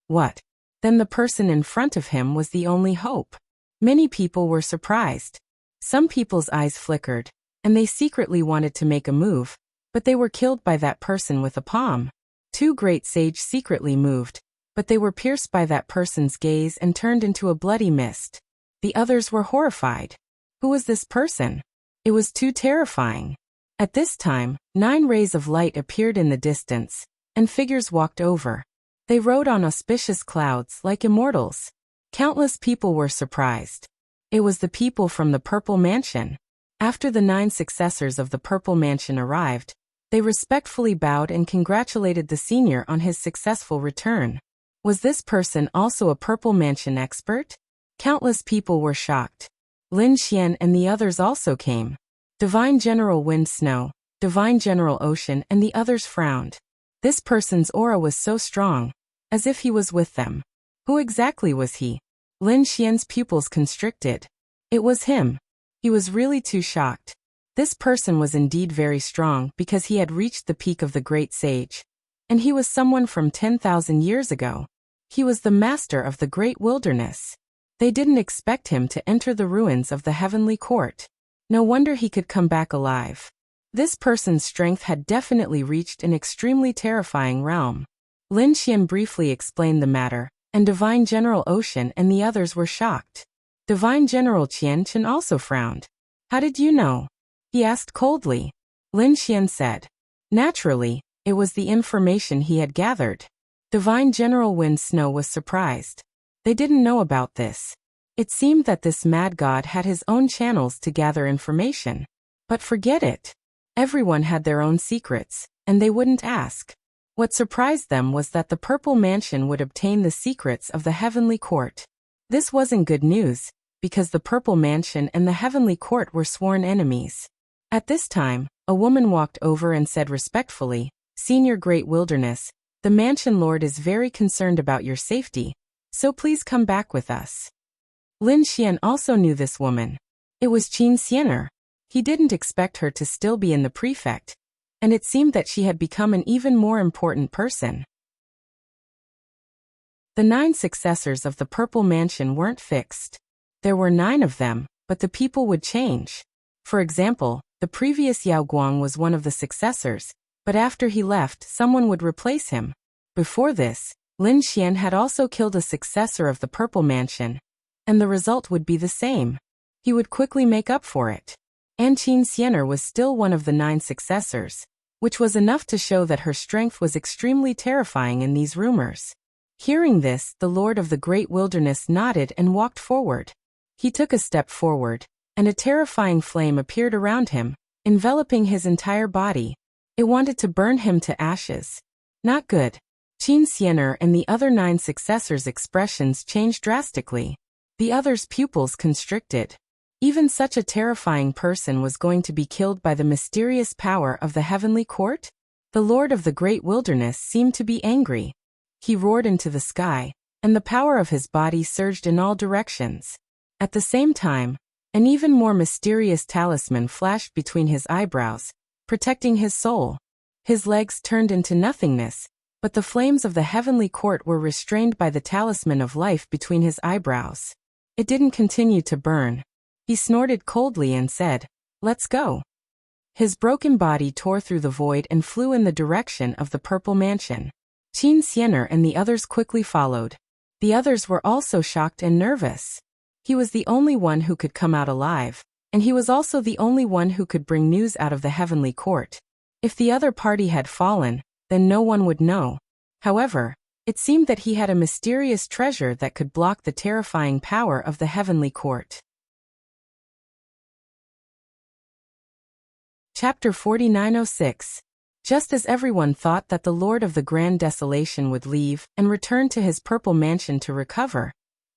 What? Then the person in front of him was the only hope. Many people were surprised. Some people's eyes flickered, and they secretly wanted to make a move, but they were killed by that person with a palm. 2 great sages secretly moved, but they were pierced by that person's gaze and turned into a bloody mist. The others were horrified. Who was this person? It was too terrifying. At this time, 9 rays of light appeared in the distance, and figures walked over. They rode on auspicious clouds like immortals. Countless people were surprised. It was the people from the Purple Mansion. After the 9 successors of the Purple Mansion arrived, they respectfully bowed and congratulated the senior on his successful return. Was this person also a Purple Mansion expert? Countless people were shocked. Lin Xian and the others also came. Divine General Wind Snow, Divine General Ocean and the others frowned. This person's aura was so strong, as if he was with them. Who exactly was he? Lin Xian's pupils constricted. It was him. He was really too shocked. This person was indeed very strong because he had reached the peak of the great sage. And he was someone from 10,000 years ago. He was the master of the great wilderness. They didn't expect him to enter the ruins of the heavenly court. No wonder he could come back alive. This person's strength had definitely reached an extremely terrifying realm. Lin Xian briefly explained the matter, and Divine General Ocean and the others were shocked. Divine General Qian Chen also frowned. How did you know? He asked coldly. Lin Xian said. Naturally, it was the information he had gathered. Divine General Wind Snow was surprised. They didn't know about this. It seemed that this mad god had his own channels to gather information. But forget it. Everyone had their own secrets, and they wouldn't ask. What surprised them was that the Purple Mansion would obtain the secrets of the Heavenly Court. This wasn't good news, because the Purple Mansion and the Heavenly Court were sworn enemies. At this time, a woman walked over and said respectfully, "Senior Great Wilderness, the Mansion Lord is very concerned about your safety, so please come back with us." Lin Xian also knew this woman. It was Qin Xiener. He didn't expect her to still be in the prefect, and it seemed that she had become an even more important person. The 9 successors of the Purple Mansion weren't fixed. There were 9 of them, but the people would change. For example, the previous Yao Guang was one of the successors, but after he left, someone would replace him. Before this, Lin Xian had also killed a successor of the Purple Mansion, and the result would be the same. He would quickly make up for it. And Qin Xiener was still one of the 9 successors, which was enough to show that her strength was extremely terrifying in these rumors. Hearing this, the Lord of the Great Wilderness nodded and walked forward. He took a step forward, and a terrifying flame appeared around him, enveloping his entire body. It wanted to burn him to ashes. Not good. Qin Xiener and the other 9 successors' expressions changed drastically. The others' pupils constricted. Even such a terrifying person was going to be killed by the mysterious power of the Heavenly Court? The Lord of the Great Wilderness seemed to be angry. He roared into the sky, and the power of his body surged in all directions. At the same time, an even more mysterious talisman flashed between his eyebrows, protecting his soul. His legs turned into nothingness, but the flames of the Heavenly Court were restrained by the talisman of life between his eyebrows. It didn't continue to burn. He snorted coldly and said, "Let's go." His broken body tore through the void and flew in the direction of the Purple Mansion. Qin Xiener and the others quickly followed. The others were also shocked and nervous. He was the only one who could come out alive, and he was also the only one who could bring news out of the Heavenly Court. If the other party had fallen, then no one would know. However, it seemed that he had a mysterious treasure that could block the terrifying power of the Heavenly Court. Chapter 4906. Just as everyone thought that the Lord of the Grand Desolation would leave and return to his Purple Mansion to recover,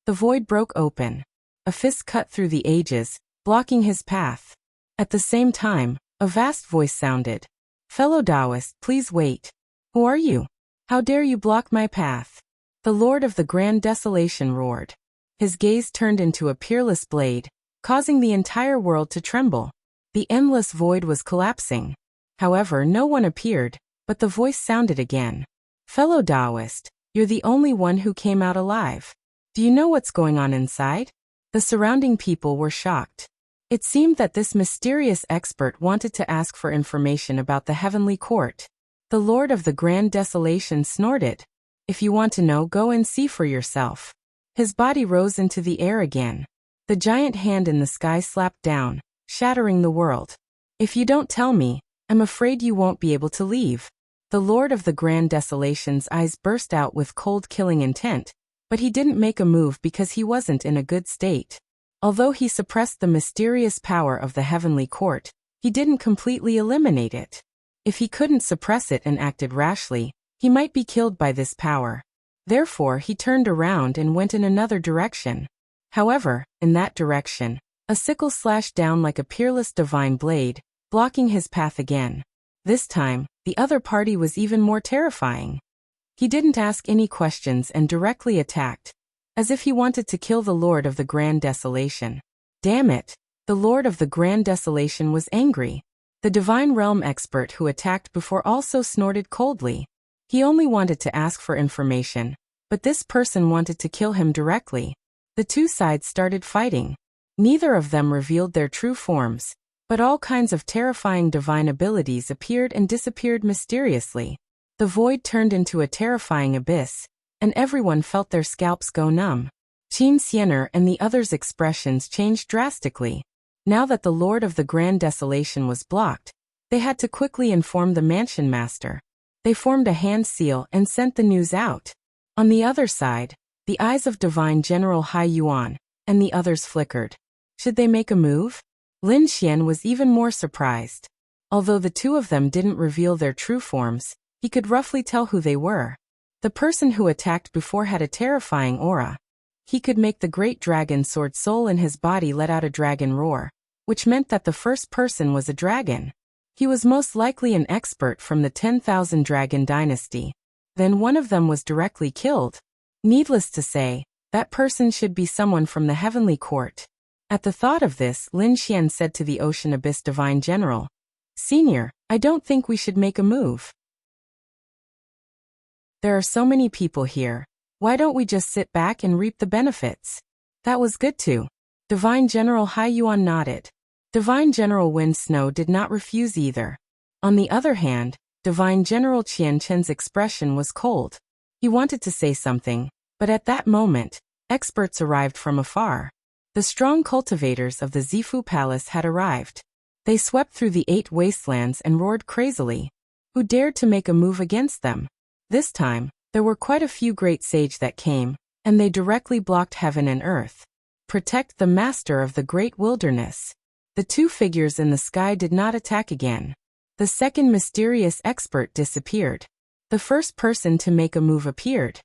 the void broke open. A fist cut through the ages, blocking his path. At the same time, a vast voice sounded. "Fellow Taoist, please wait. Who are you? How dare you block my path?" The Lord of the Grand Desolation roared. His gaze turned into a peerless blade, causing the entire world to tremble. The endless void was collapsing. However, no one appeared, but the voice sounded again. "Fellow Taoist, you're the only one who came out alive. Do you know what's going on inside?" The surrounding people were shocked. It seemed that this mysterious expert wanted to ask for information about the Heavenly Court. The Lord of the Grand Desolation snorted. "If you want to know, go and see for yourself." His body rose into the air again. The giant hand in the sky slapped down, shattering the world. "If you don't tell me, I'm afraid you won't be able to leave." The Lord of the Grand Desolation's eyes burst out with cold killing intent, but he didn't make a move because he wasn't in a good state. Although he suppressed the mysterious power of the Heavenly Court, he didn't completely eliminate it. If he couldn't suppress it and acted rashly, he might be killed by this power. Therefore, he turned around and went in another direction. However, in that direction, a sickle slashed down like a peerless divine blade, blocking his path again. This time, the other party was even more terrifying. He didn't ask any questions and directly attacked, as if he wanted to kill the Lord of the Grand Desolation. Damn it! The Lord of the Grand Desolation was angry. The Divine Realm expert who attacked before also snorted coldly. He only wanted to ask for information, but this person wanted to kill him directly. The two sides started fighting. Neither of them revealed their true forms, but all kinds of terrifying divine abilities appeared and disappeared mysteriously. The void turned into a terrifying abyss, and everyone felt their scalps go numb. Qin Xianer and the others' expressions changed drastically. Now that the Lord of the Grand Desolation was blocked, they had to quickly inform the mansion master. They formed a hand seal and sent the news out. On the other side, the eyes of Divine General Hai Yuan and the others flickered. Should they make a move? Lin Xian was even more surprised. Although the two of them didn't reveal their true forms, he could roughly tell who they were. The person who attacked before had a terrifying aura. He could make the great dragon sword soul in his body let out a dragon roar, which meant that the first person was a dragon. He was most likely an expert from the 10,000 Dragon Dynasty. Then one of them was directly killed. Needless to say, that person should be someone from the Heavenly Court. At the thought of this, Lin Xian said to the Ocean Abyss Divine General, "Senior, I don't think we should make a move. There are so many people here. Why don't we just sit back and reap the benefits?" That was good too. Divine General Hai Yuan nodded. Divine General Wind Snow did not refuse either. On the other hand, Divine General Qian Chen's expression was cold. He wanted to say something, but at that moment, experts arrived from afar. The strong cultivators of the Zifu Palace had arrived. They swept through the 8 wastelands and roared crazily. Who dared to make a move against them? This time, there were quite a few great sage that came, and they directly blocked heaven and earth. Protect the master of the great wilderness. The two figures in the sky did not attack again. The second mysterious expert disappeared. The first person to make a move appeared.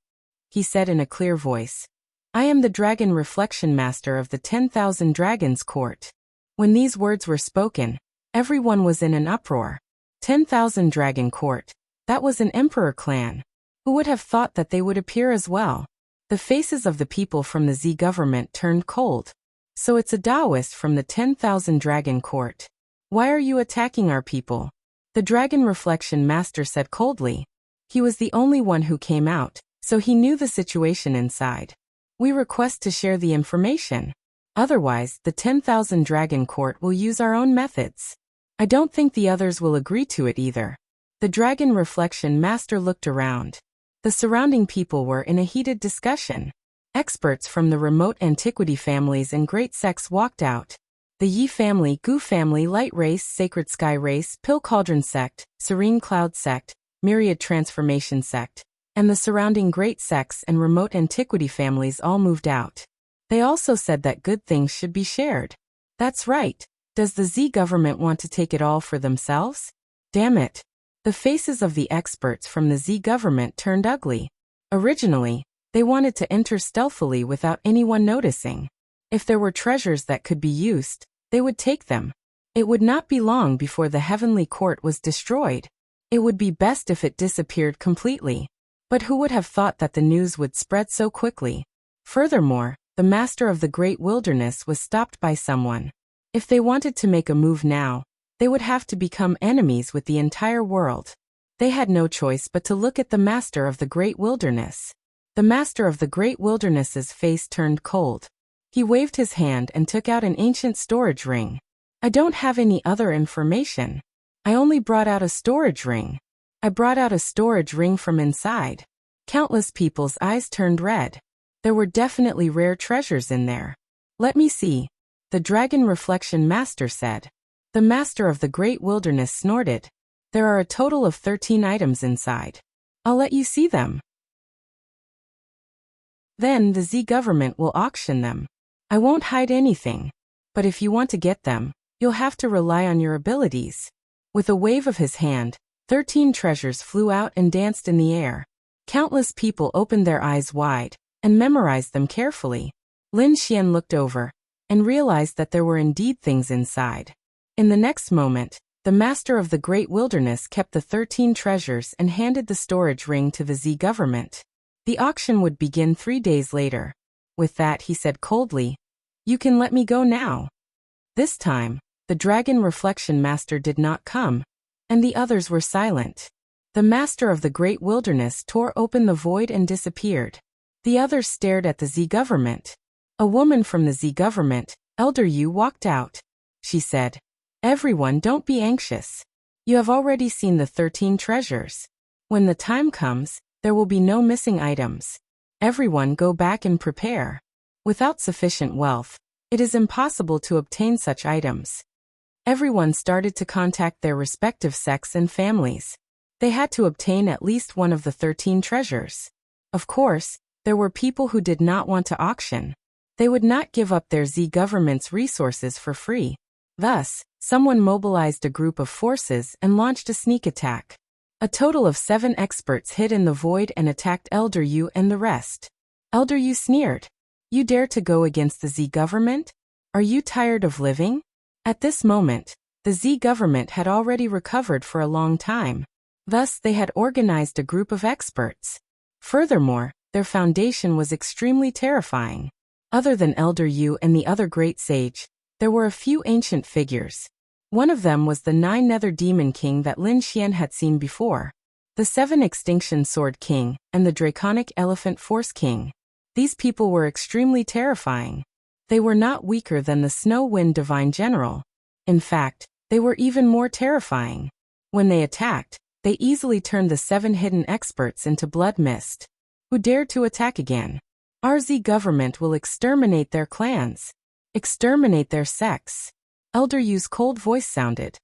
He said in a clear voice, "I am the Dragon Reflection Master of the 10,000 Dragons Court." When these words were spoken, everyone was in an uproar. 10,000 Dragon Court. That was an emperor clan. Who would have thought that they would appear as well? The faces of the people from the Z government turned cold. So it's a Taoist from the 10,000 Dragon Court. Why are you attacking our people? The Dragon Reflection Master said coldly. He was the only one who came out, so he knew the situation inside. We request to share the information. Otherwise, the 10,000 Dragon Court will use our own methods. I don't think the others will agree to it either. The Dragon Reflection Master looked around. The surrounding people were in a heated discussion. Experts from the remote antiquity families and great sects walked out. The Yi family, Gu family, Light Race, Sacred Sky Race, Pill Cauldron Sect, Serene Cloud Sect, Myriad Transformation Sect, and the surrounding great sects and remote antiquity families all moved out. They also said that good things should be shared. That's right. Does the Z government want to take it all for themselves? Damn it. The faces of the experts from the Z government turned ugly. Originally, they wanted to enter stealthily without anyone noticing. If there were treasures that could be used, they would take them. It would not be long before the Heavenly Court was destroyed. It would be best if it disappeared completely. But who would have thought that the news would spread so quickly? Furthermore, the Master of the Great Wilderness was stopped by someone. If they wanted to make a move now, they would have to become enemies with the entire world. They had no choice but to look at the Master of the Great Wilderness. The Master of the Great Wilderness's face turned cold. He waved his hand and took out an ancient storage ring. I don't have any other information. I only brought out a storage ring. I brought out a storage ring from inside. Countless people's eyes turned red. There were definitely rare treasures in there. Let me see. The Dragon Reflection Master said. The Master of the Great Wilderness snorted. There are a total of 13 items inside. I'll let you see them. Then the Z government will auction them. I won't hide anything. But if you want to get them, you'll have to rely on your abilities. With a wave of his hand, 13 treasures flew out and danced in the air. Countless people opened their eyes wide and memorized them carefully. Lin Xian looked over and realized that there were indeed things inside. In the next moment, the Master of the Great Wilderness kept the 13 treasures and handed the storage ring to the Z government. The auction would begin 3 days later. With that, he said coldly, "You can let me go now." This time, the Dragon Reflection Master did not come, and the others were silent. The master of the great wilderness tore open the void and disappeared. The others stared at the Z government. A woman from the Z government, Elder Yu, walked out. She said, "Everyone, don't be anxious. You have already seen the 13 treasures. When the time comes, there will be no missing items. Everyone go back and prepare. Without sufficient wealth, it is impossible to obtain such items." Everyone started to contact their respective sects and families. They had to obtain at least one of the 13 treasures. Of course, there were people who did not want to auction. They would not give up their Z government's resources for free. Thus, someone mobilized a group of forces and launched a sneak attack. A total of 7 experts hid in the void and attacked Elder Yu and the rest. Elder Yu sneered. "You dare to go against the Z government? Are you tired of living?" At this moment, the Z government had already recovered for a long time. Thus, they had organized a group of experts. Furthermore, their foundation was extremely terrifying. Other than Elder Yu and the other great sage, there were a few ancient figures. One of them was the 9 Nether Demon King that Lin Xian had seen before, the 7 Extinction Sword King, and the Draconic Elephant Force King. These people were extremely terrifying. They were not weaker than the Snow Wind Divine General. In fact, they were even more terrifying. When they attacked, they easily turned the 7 hidden experts into blood mist. Who dared to attack again? Our Z government will exterminate their clans. Exterminate their sects. Elder Yu's cold voice sounded.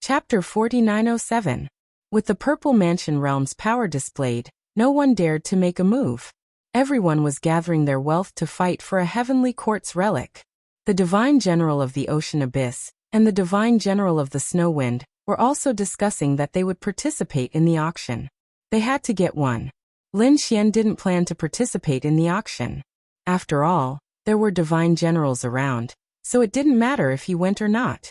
Chapter 4907. With the Purple Mansion Realm's power displayed, no one dared to make a move. Everyone was gathering their wealth to fight for a Heavenly Court's relic. The Divine General of the Ocean Abyss and the Divine General of the Snow Wind were also discussing that they would participate in the auction. They had to get one. Lin Xian didn't plan to participate in the auction. After all, there were divine generals around, so it didn't matter if he went or not.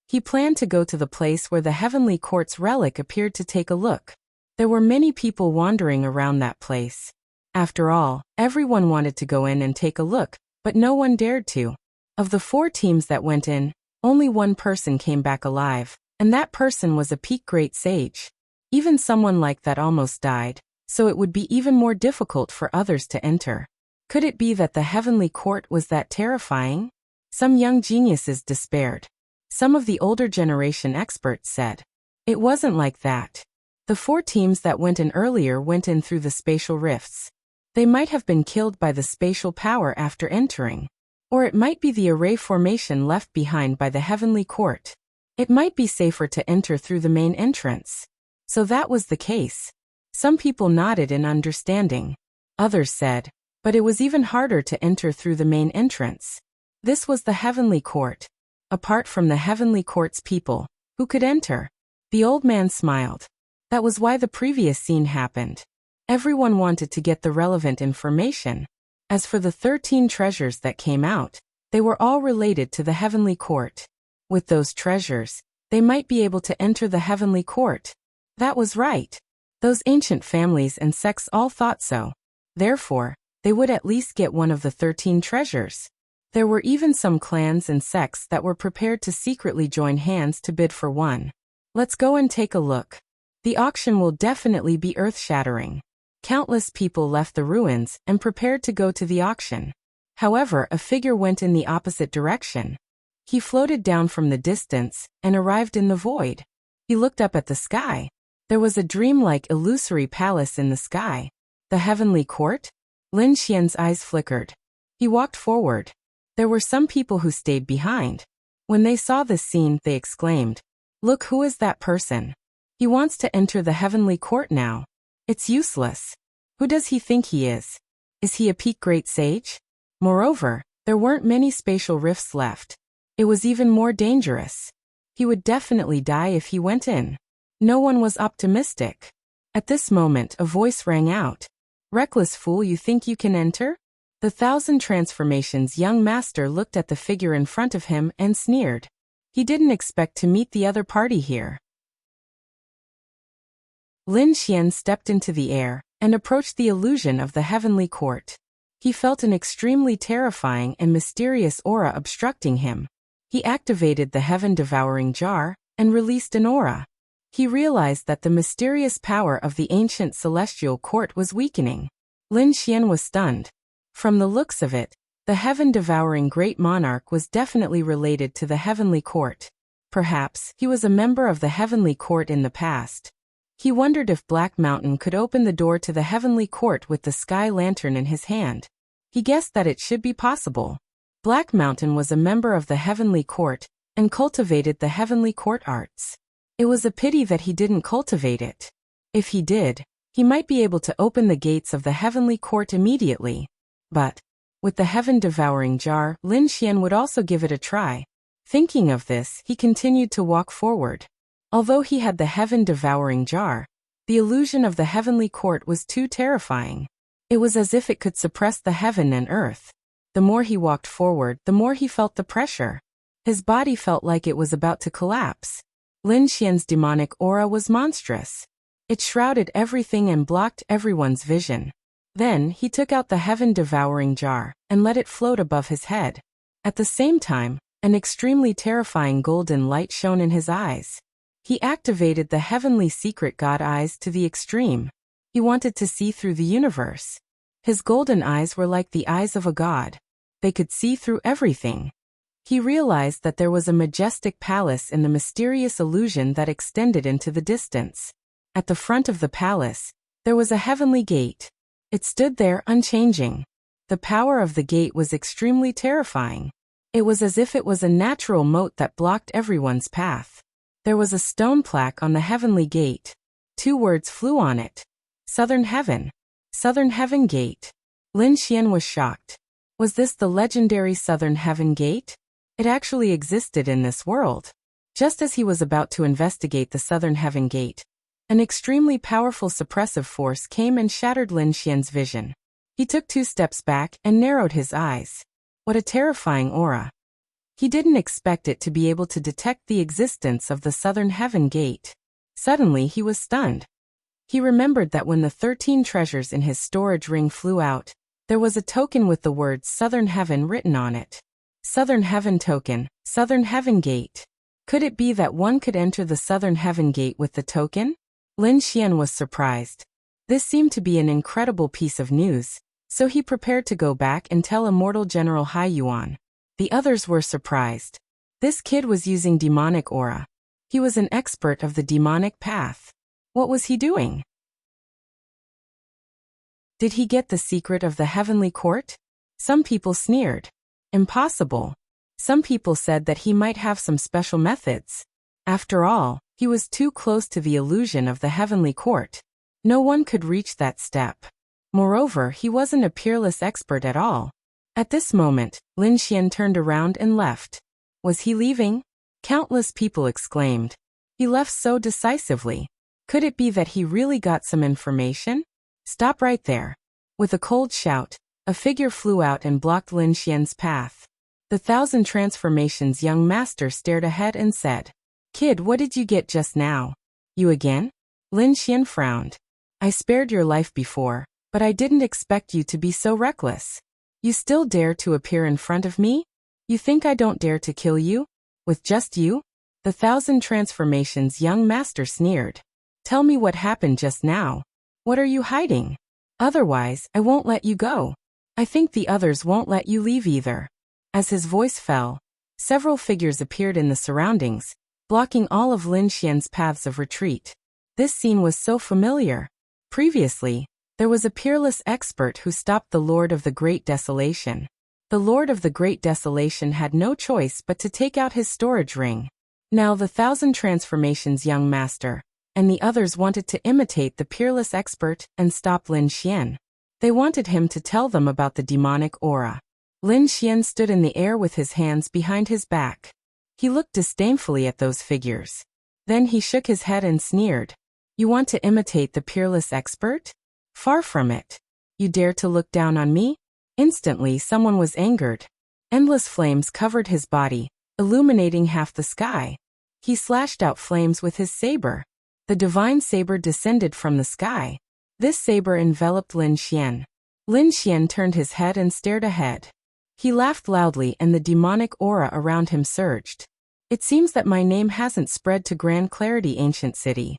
He planned to go to the place where the Heavenly Court's relic appeared to take a look. There were many people wandering around that place. After all, everyone wanted to go in and take a look, but no one dared to. Of the 4 teams that went in, only one person came back alive, and that person was a peak great sage. Even someone like that almost died, so it would be even more difficult for others to enter. Could it be that the Heavenly Court was that terrifying? Some young geniuses despaired. Some of the older generation experts said, "It wasn't like that." The 4 teams that went in earlier went in through the spatial rifts. They might have been killed by the spatial power after entering. Or it might be the array formation left behind by the Heavenly Court. It might be safer to enter through the main entrance. So that was the case. Some people nodded in understanding. Others said, but it was even harder to enter through the main entrance. This was the Heavenly Court. Apart from the Heavenly Court's people, who could enter? The old man smiled. That was why the previous scene happened. Everyone wanted to get the relevant information. As for the 13 treasures that came out, they were all related to the Heavenly Court. With those treasures, they might be able to enter the Heavenly Court. That was right. Those ancient families and sects all thought so. Therefore, they would at least get one of the 13 treasures. There were even some clans and sects that were prepared to secretly join hands to bid for one. Let's go and take a look. The auction will definitely be earth-shattering. Countless people left the ruins and prepared to go to the auction. However, a figure went in the opposite direction. He floated down from the distance and arrived in the void. He looked up at the sky. There was a dreamlike illusory palace in the sky. The Heavenly Court? Lin Xian's eyes flickered. He walked forward. There were some people who stayed behind. When they saw this scene, they exclaimed, "Look, who is that person? He wants to enter the Heavenly Court now. It's useless. Who does he think he is? Is he a peak great sage?" Moreover, there weren't many spatial rifts left. It was even more dangerous. He would definitely die if he went in. No one was optimistic. At this moment, a voice rang out. "Reckless fool, you think you can enter?" The 1,000 Transformations young master looked at the figure in front of him and sneered. He didn't expect to meet the other party here. Lin Xian stepped into the air and approached the illusion of the Heavenly Court. He felt an extremely terrifying and mysterious aura obstructing him. He activated the heaven-devouring jar and released an aura. He realized that the mysterious power of the ancient celestial court was weakening. Lin Xian was stunned. From the looks of it, the heaven-devouring great monarch was definitely related to the heavenly court. Perhaps he was a member of the heavenly court in the past. He wondered if Black Mountain could open the door to the heavenly court with the sky lantern in his hand. He guessed that it should be possible. Black Mountain was a member of the heavenly court and cultivated the heavenly court arts. It was a pity that he didn't cultivate it. If he did, he might be able to open the gates of the heavenly court immediately. But with the heaven-devouring jar, Lin Xian would also give it a try. Thinking of this, he continued to walk forward. Although he had the heaven-devouring jar, the illusion of the heavenly court was too terrifying. It was as if it could suppress the heaven and earth. The more he walked forward, the more he felt the pressure. His body felt like it was about to collapse. Lin Xian's demonic aura was monstrous. It shrouded everything and blocked everyone's vision. Then, he took out the heaven-devouring jar and let it float above his head. At the same time, an extremely terrifying golden light shone in his eyes. He activated the heavenly secret god eyes to the extreme. He wanted to see through the universe. His golden eyes were like the eyes of a god. They could see through everything. He realized that there was a majestic palace in the mysterious illusion that extended into the distance. At the front of the palace, there was a heavenly gate. It stood there unchanging. The power of the gate was extremely terrifying. It was as if it was a natural moat that blocked everyone's path. There was a stone plaque on the heavenly gate. 2 words flew on it. Southern Heaven. Southern Heaven Gate. Lin Xian was shocked. Was this the legendary Southern Heaven Gate? It actually existed in this world. Just as he was about to investigate the Southern Heaven Gate, an extremely powerful suppressive force came and shattered Lin Xian's vision. He took 2 steps back and narrowed his eyes. What a terrifying aura. He didn't expect it to be able to detect the existence of the Southern Heaven Gate. Suddenly he was stunned. He remembered that when the 13 treasures in his storage ring flew out, there was a token with the words Southern Heaven written on it. Southern Heaven token, Southern Heaven Gate. Could it be that one could enter the Southern Heaven Gate with the token? Lin Xian was surprised. This seemed to be an incredible piece of news, so he prepared to go back and tell Immortal General Hai Yuan. The others were surprised. This kid was using demonic aura. He was an expert of the demonic path. What was he doing? Did he get the secret of the heavenly court? Some people sneered. Impossible. Some people said that he might have some special methods. After all, he was too close to the illusion of the heavenly court. No one could reach that step. Moreover, he wasn't a peerless expert at all. At this moment, Lin Xian turned around and left. Was he leaving? Countless people exclaimed. He left so decisively. Could it be that he really got some information? Stop right there. With a cold shout, a figure flew out and blocked Lin Xian's path. The 1,000 transformations young master stared ahead and said, "Kid, what did you get just now? You again?" Lin Xian frowned. "I spared your life before, but I didn't expect you to be so reckless. You still dare to appear in front of me? You think I don't dare to kill you? With just you?" The 1,000 transformations young master sneered. "Tell me what happened just now. What are you hiding? Otherwise, I won't let you go. I think the others won't let you leave either." As his voice fell, several figures appeared in the surroundings, blocking all of Lin Xian's paths of retreat. This scene was so familiar. Previously, there was a peerless expert who stopped the Lord of the Great Desolation. The Lord of the Great Desolation had no choice but to take out his storage ring. Now the 1,000 transformations young master and the others wanted to imitate the peerless expert and stop Lin Xian. They wanted him to tell them about the demonic aura. Lin Xian stood in the air with his hands behind his back. He looked disdainfully at those figures. Then he shook his head and sneered. "You want to imitate the peerless expert? Far from it. You dare to look down on me?" Instantly someone was angered. Endless flames covered his body, illuminating half the sky. He slashed out flames with his saber. The divine saber descended from the sky. This saber enveloped Lin Xian. Lin Xian turned his head and stared ahead. He laughed loudly and the demonic aura around him surged. It seems that my name hasn't spread to Grand Clarity Ancient City.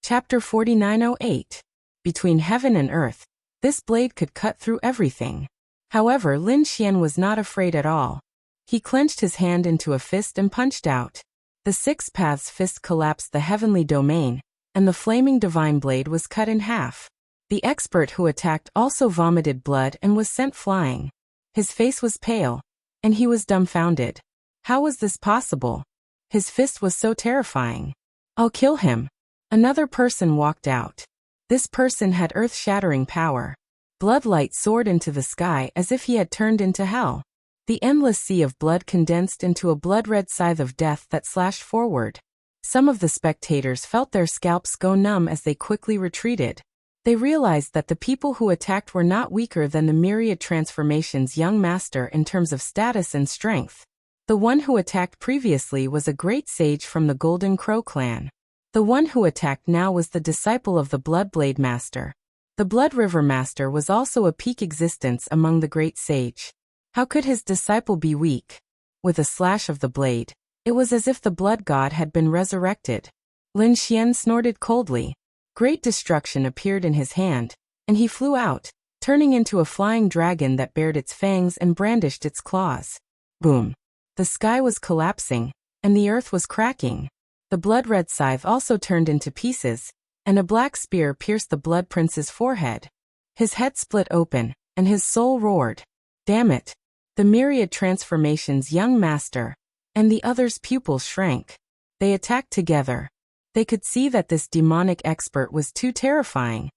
Chapter 4908. Between heaven and earth. This blade could cut through everything. However, Lin Xian was not afraid at all. He clenched his hand into a fist and punched out. The Six Paths fist collapsed the heavenly domain, and the flaming divine blade was cut in half. The expert who attacked also vomited blood and was sent flying. His face was pale, and he was dumbfounded. How was this possible? His fist was so terrifying. I'll kill him. Another person walked out. This person had earth-shattering power. Bloodlight soared into the sky as if he had turned into hell. The endless sea of blood condensed into a blood-red scythe of death that slashed forward. Some of the spectators felt their scalps go numb as they quickly retreated. They realized that the people who attacked were not weaker than the myriad transformations young master in terms of status and strength. The one who attacked previously was a great sage from the Golden Crow clan. The one who attacked now was the disciple of the Bloodblade Master. The Blood River Master was also a peak existence among the great sage. How could his disciple be weak? With a slash of the blade, it was as if the blood god had been resurrected. Lin Xian snorted coldly. Great destruction appeared in his hand, and he flew out, turning into a flying dragon that bared its fangs and brandished its claws. Boom! The sky was collapsing, and the earth was cracking. The blood-red scythe also turned into pieces, and a black spear pierced the Blood Prince's forehead. His head split open, and his soul roared. Damn it! The myriad transformations young master, and the other's pupils shrank. They attacked together. They could see that this demonic expert was too terrifying,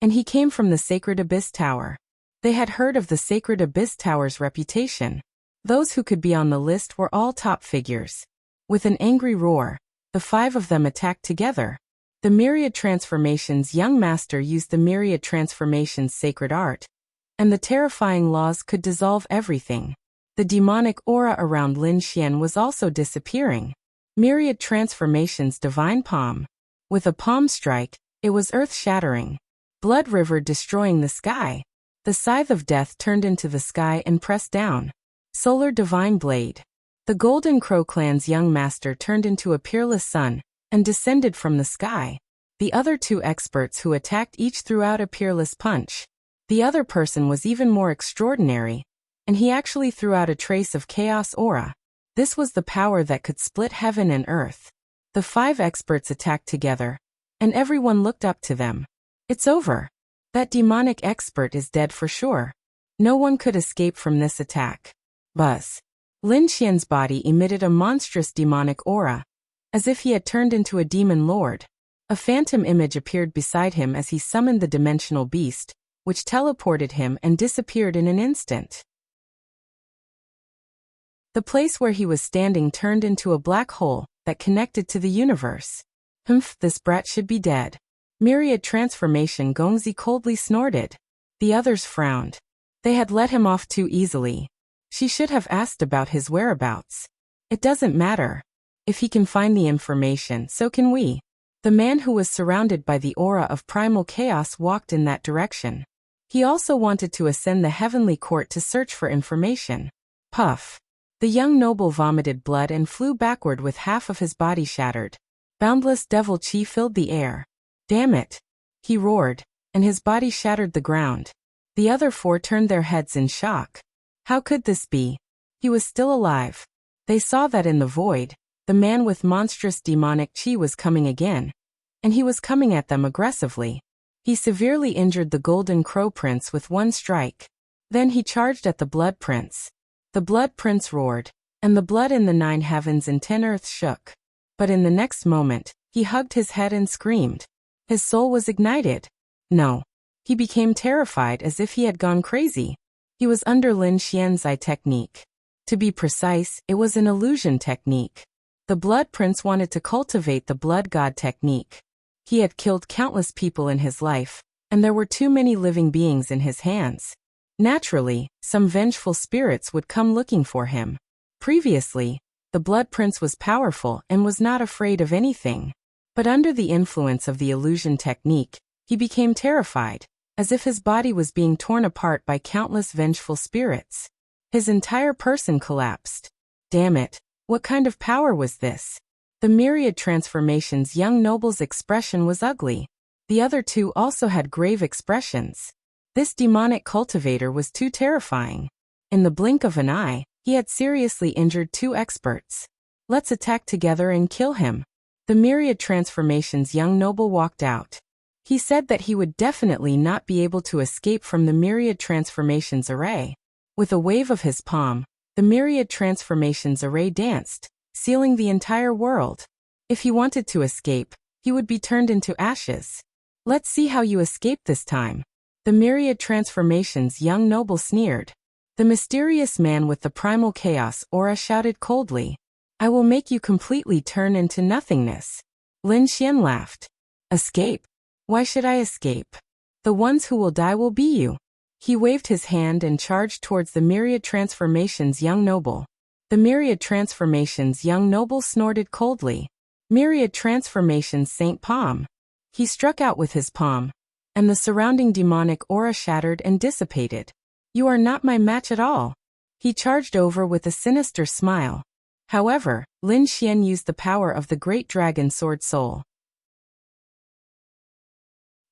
and he came from the Sacred Abyss Tower. They had heard of the Sacred Abyss Tower's reputation. Those who could be on the list were all top figures. With an angry roar, the five of them attacked together. The myriad transformations young master used the myriad transformations sacred art, and the terrifying laws could dissolve everything. The demonic aura around Lin Xian was also disappearing. Myriad transformations divine palm. With a palm strike, it was earth-shattering. Blood river destroying the sky. The scythe of death turned into the sky and pressed down. Solar divine blade. The Golden Crow clan's young master turned into a peerless sun, and descended from the sky. The other two experts who attacked each threw out a peerless punch. The other person was even more extraordinary, and he actually threw out a trace of chaos aura. This was the power that could split heaven and earth. The five experts attacked together, and everyone looked up to them. It's over. That demonic expert is dead for sure. No one could escape from this attack. Buzz. Lin Xian's body emitted a monstrous demonic aura, as if he had turned into a demon lord. A phantom image appeared beside him as he summoned the dimensional beast, which teleported him and disappeared in an instant. The place where he was standing turned into a black hole that connected to the universe. Humph, this brat should be dead. Myriad transformation Gongzi coldly snorted. The others frowned. They had let him off too easily. She should have asked about his whereabouts. It doesn't matter. If he can find the information, so can we. The man who was surrounded by the aura of primal chaos walked in that direction. He also wanted to ascend the heavenly court to search for information. Puff. The young noble vomited blood and flew backward with half of his body shattered. Boundless devil chi filled the air. Damn it! He roared, and his body shattered the ground. The other four turned their heads in shock. How could this be? He was still alive. They saw that in the void, the man with monstrous demonic chi was coming again, and he was coming at them aggressively. He severely injured the Golden Crow Prince with one strike. Then he charged at the Blood Prince. The Blood Prince roared, and the blood in the 9 heavens and 10 earths shook. But in the next moment, he hugged his head and screamed. His soul was ignited. No. He became terrified as if he had gone crazy. He was under Lin Xian's eye technique. To be precise, it was an illusion technique. The Blood Prince wanted to cultivate the Blood God technique. He had killed countless people in his life, and there were too many living beings in his hands. Naturally, some vengeful spirits would come looking for him. Previously, the Blood Prince was powerful and was not afraid of anything. But under the influence of the illusion technique, he became terrified, as if his body was being torn apart by countless vengeful spirits. His entire person collapsed. Damn it, what kind of power was this? The myriad transformations young noble's expression was ugly. The other two also had grave expressions. This demonic cultivator was too terrifying. In the blink of an eye, he had seriously injured two experts. Let's attack together and kill him. The myriad transformations young noble walked out. He said that he would definitely not be able to escape from the myriad transformations array. With a wave of his palm, the myriad transformations array danced, sealing the entire world. If he wanted to escape, he would be turned into ashes. Let's see how you escape this time. The myriad transformations young noble sneered. The mysterious man with the primal chaos aura shouted coldly, I will make you completely turn into nothingness. Lin Xian laughed. Escape? Why should I escape? The ones who will die will be you. He waved his hand and charged towards the myriad transformations young noble. The myriad transformations young noble snorted coldly. Myriad transformations Saint Palm. He struck out with his palm, and the surrounding demonic aura shattered and dissipated. You are not my match at all. He charged over with a sinister smile. However, Lin Xian used the power of the great dragon sword soul.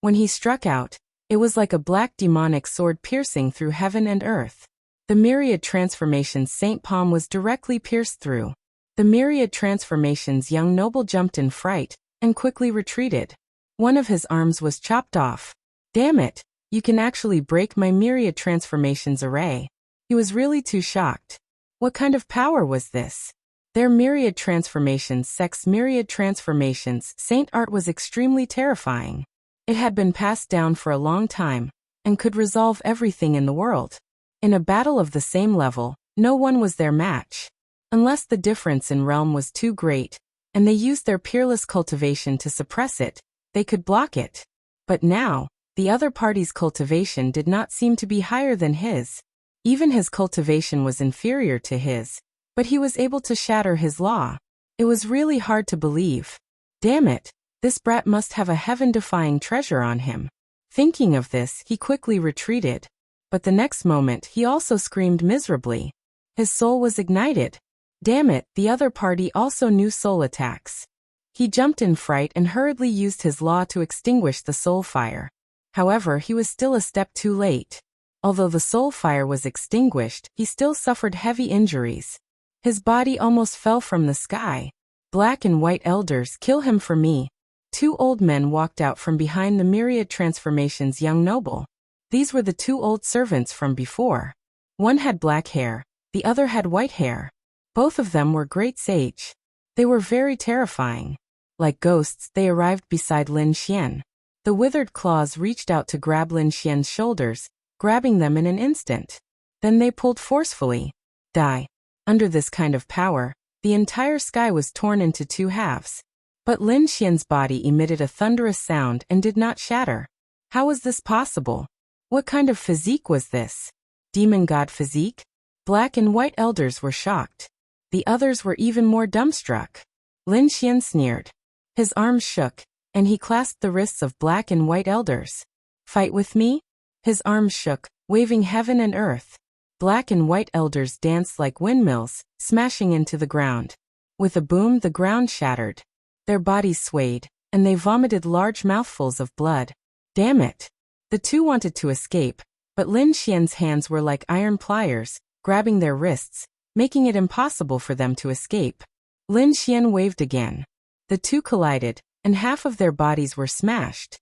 When he struck out, it was like a black demonic sword piercing through heaven and earth. The myriad transformations Saint Palm was directly pierced through. The myriad transformations young noble jumped in fright, and quickly retreated. One of his arms was chopped off. Damn it, you can actually break my myriad transformations array. He was really too shocked. What kind of power was this? Their myriad transformations sex myriad transformations Saint art was extremely terrifying. It had been passed down for a long time, and could resolve everything in the world. In a battle of the same level, no one was their match. Unless the difference in realm was too great, and they used their peerless cultivation to suppress it, they could block it. But now, the other party's cultivation did not seem to be higher than his. Even his cultivation was inferior to his, but he was able to shatter his law. It was really hard to believe. Damn it, this brat must have a heaven-defying treasure on him. Thinking of this, he quickly retreated. But the next moment he also screamed miserably. His soul was ignited. Damn it, the other party also knew soul attacks. He jumped in fright and hurriedly used his law to extinguish the soul fire. However, he was still a step too late. Although the soul fire was extinguished, he still suffered heavy injuries. His body almost fell from the sky. Black and white elders, kill him for me. Two old men walked out from behind the myriad transformations young noble. These were the two old servants from before. One had black hair, the other had white hair. Both of them were great sage. They were very terrifying. Like ghosts, they arrived beside Lin Xian. The withered claws reached out to grab Lin Xian's shoulders, grabbing them in an instant. Then they pulled forcefully. Die. Under this kind of power, the entire sky was torn into two halves. But Lin Xian's body emitted a thunderous sound and did not shatter. How was this possible? What kind of physique was this? Demon god physique? Black and white elders were shocked. The others were even more dumbstruck. Lin Xian sneered. His arms shook, and he clasped the wrists of black and white elders. Fight with me? His arms shook, waving heaven and earth. Black and white elders danced like windmills, smashing into the ground. With a boom, the ground shattered. Their bodies swayed, and they vomited large mouthfuls of blood. Damn it! The two wanted to escape, but Lin Xian's hands were like iron pliers, grabbing their wrists, making it impossible for them to escape. Lin Xian waved again. The two collided, and half of their bodies were smashed.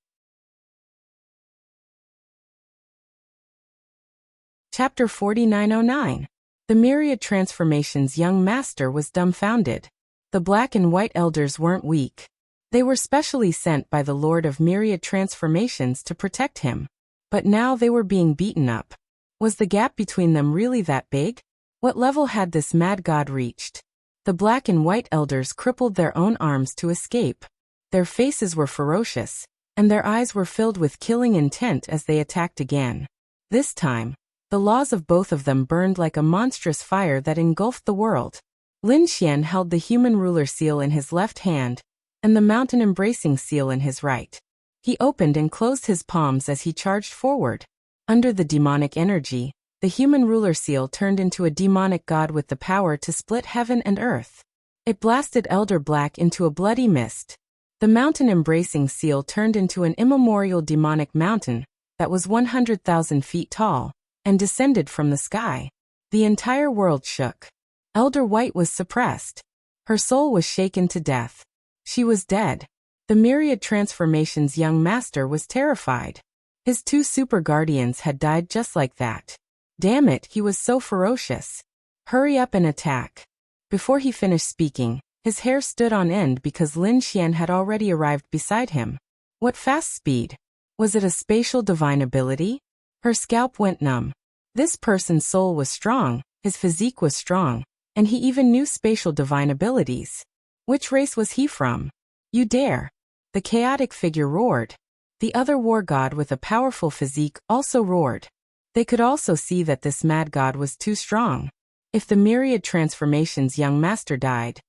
Chapter 4909. The myriad transformations young master was dumbfounded. The black and white elders weren't weak. They were specially sent by the Lord of Myriad Transformations to protect him. But now they were being beaten up. Was the gap between them really that big? What level had this mad god reached? The black and white elders crippled their own arms to escape. Their faces were ferocious, and their eyes were filled with killing intent as they attacked again. This time, the laws of both of them burned like a monstrous fire that engulfed the world. Lin Xian held the human ruler seal in his left hand, and the mountain embracing seal in his right. He opened and closed his palms as he charged forward. Under the demonic energy, the human ruler seal turned into a demonic god with the power to split heaven and earth. It blasted Elder Black into a bloody mist. The mountain-embracing seal turned into an immemorial demonic mountain that was 100,000 feet tall and descended from the sky. The entire world shook. Elder White was suppressed. Her soul was shaken to death. She was dead. The myriad transformations young master was terrified. His 2 super guardians had died just like that. Damn it, he was so ferocious. Hurry up and attack. Before he finished speaking, his hair stood on end because Lin Xian had already arrived beside him. What fast speed? Was it a spatial divine ability? Her scalp went numb. This person's soul was strong, his physique was strong, and he even knew spatial divine abilities. Which race was he from? You dare! The chaotic figure roared. The other war god with a powerful physique also roared. They could also see that this mad god was too strong. If the myriad transformations young master died,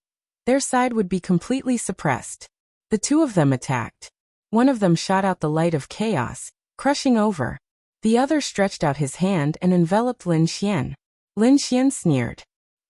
their side would be completely suppressed. The 2 of them attacked. One of them shot out the light of chaos, crushing over. The other stretched out his hand and enveloped Lin Xian. Lin Xian sneered.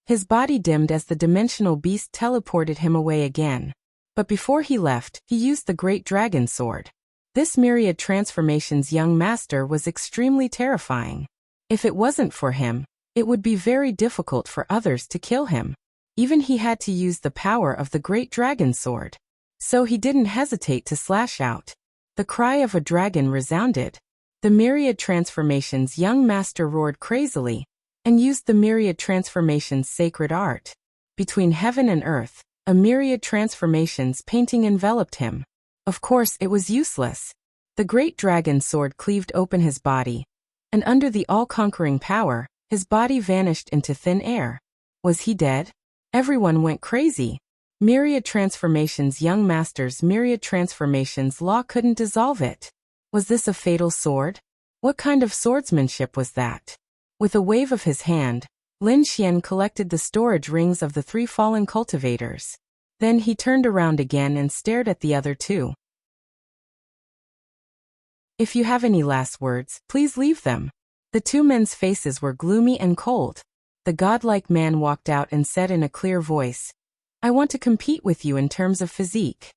His body dimmed as the dimensional beast teleported him away again. But before he left, he used the great dragon sword. This myriad transformations young master was extremely terrifying. If it wasn't for him, it would be very difficult for others to kill him. Even he had to use the power of the great dragon sword. So he didn't hesitate to slash out. The cry of a dragon resounded. The myriad transformations young master roared crazily, and used the myriad transformations sacred art. Between heaven and earth, a myriad transformations painting enveloped him. Of course it was useless. The great dragon sword cleaved open his body, and under the all-conquering power, his body vanished into thin air. Was he dead? Everyone went crazy. Myriad transformations young master's myriad transformations law couldn't dissolve it. Was this a fatal sword? What kind of swordsmanship was that? With a wave of his hand, Lin Xian collected the storage rings of the 3 fallen cultivators. Then he turned around again and stared at the other 2. If you have any last words, please leave them. The 2 men's faces were gloomy and cold. The godlike man walked out and said in a clear voice, I want to compete with you in terms of physique.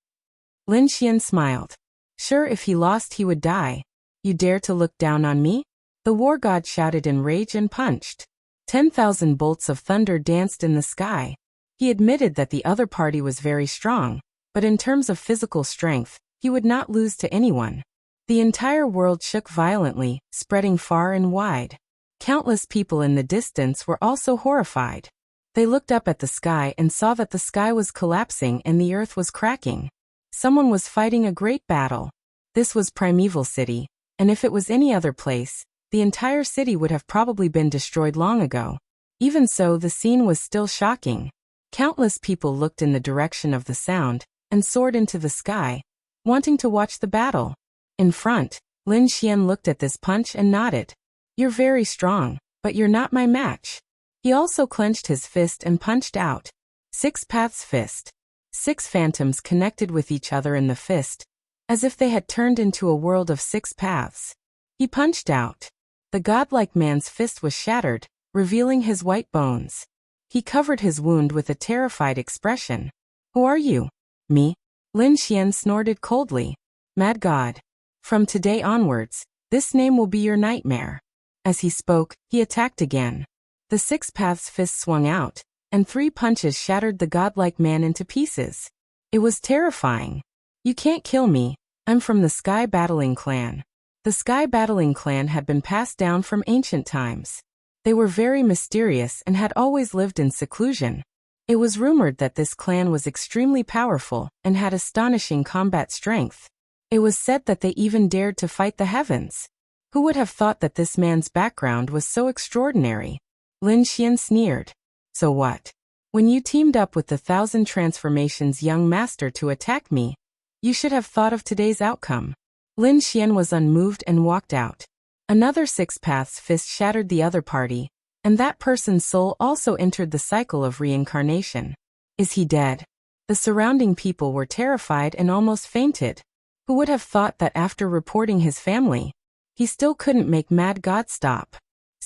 Lin Xian smiled. Sure, if he lost he would die. You dare to look down on me? The war god shouted in rage and punched. 10,000 bolts of thunder danced in the sky. He admitted that the other party was very strong, but in terms of physical strength, he would not lose to anyone. The entire world shook violently, spreading far and wide. Countless people in the distance were also horrified. They looked up at the sky and saw that the sky was collapsing and the earth was cracking. Someone was fighting a great battle. This was Primeval City, and if it was any other place, the entire city would have probably been destroyed long ago. Even so, the scene was still shocking. Countless people looked in the direction of the sound and soared into the sky, wanting to watch the battle. In front, Lin Xian looked at this punch and nodded. You're very strong, but you're not my match. He also clenched his fist and punched out. 6 paths fist. 6 phantoms connected with each other in the fist, as if they had turned into a world of 6 paths. He punched out. The godlike man's fist was shattered, revealing his white bones. He covered his wound with a terrified expression. Who are you? Me? Lin Xian snorted coldly. Mad God. From today onwards, this name will be your nightmare. As he spoke, he attacked again. The 6 paths fist swung out, and 3 punches shattered the godlike man into pieces. It was terrifying. You can't kill me. I'm from the Sky Battling Clan. The Sky Battling Clan had been passed down from ancient times. They were very mysterious and had always lived in seclusion. It was rumored that this clan was extremely powerful and had astonishing combat strength. It was said that they even dared to fight the heavens. Who would have thought that this man's background was so extraordinary? Lin Xian sneered. So what? When you teamed up with the 1,000 transformations young master to attack me, you should have thought of today's outcome. Lin Xian was unmoved and walked out. Another 6 paths fist shattered the other party, and that person's soul also entered the cycle of reincarnation. Is he dead? The surrounding people were terrified and almost fainted. Who would have thought that after reporting his family, he still couldn't make Mad God stop?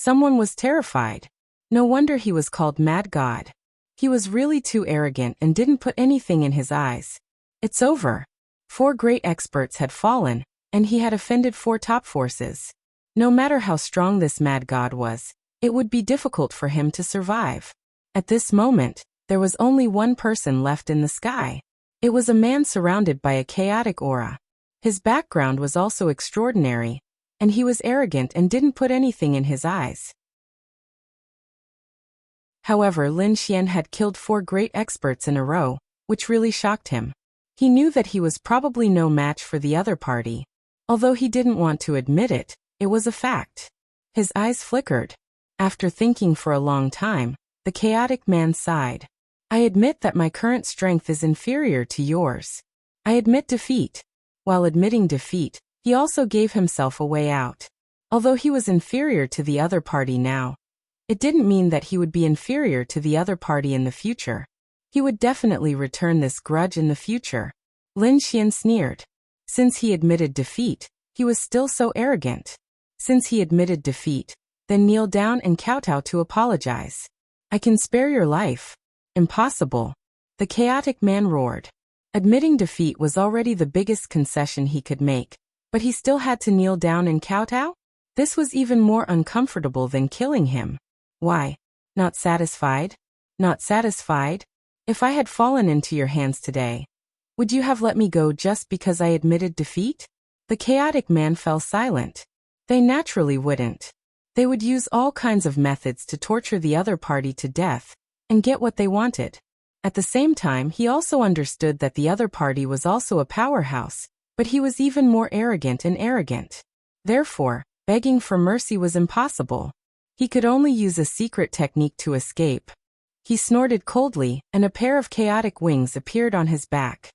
Someone was terrified. No wonder he was called Mad God. He was really too arrogant and didn't put anything in his eyes. It's over. 4 great experts had fallen, and he had offended 4 top forces. No matter how strong this Mad God was, it would be difficult for him to survive. At this moment, there was only one person left in the sky. It was a man surrounded by a chaotic aura. His background was also extraordinary, and he was arrogant and didn't put anything in his eyes. However, Lin Xian had killed 4 great experts in a row, which really shocked him. He knew that he was probably no match for the other party. Although he didn't want to admit it, it was a fact. His eyes flickered. After thinking for a long time, the chaotic man sighed. I admit that my current strength is inferior to yours. I admit defeat. While admitting defeat, he also gave himself a way out. Although he was inferior to the other party now, it didn't mean that he would be inferior to the other party in the future. He would definitely return this grudge in the future. Lin Xian sneered. Since he admitted defeat, he was still so arrogant. Since he admitted defeat, then kneel down and kowtow to apologize. I can spare your life. Impossible. The chaotic man roared. Admitting defeat was already the biggest concession he could make, but he still had to kneel down and kowtow? This was even more uncomfortable than killing him. Why? Not satisfied? Not satisfied? If I had fallen into your hands today, would you have let me go just because I admitted defeat? The chaotic man fell silent. They naturally wouldn't. They would use all kinds of methods to torture the other party to death and get what they wanted. At the same time, he also understood that the other party was also a powerhouse, but he was even more arrogant and arrogant. Therefore, begging for mercy was impossible. He could only use a secret technique to escape. He snorted coldly, and a pair of chaotic wings appeared on his back.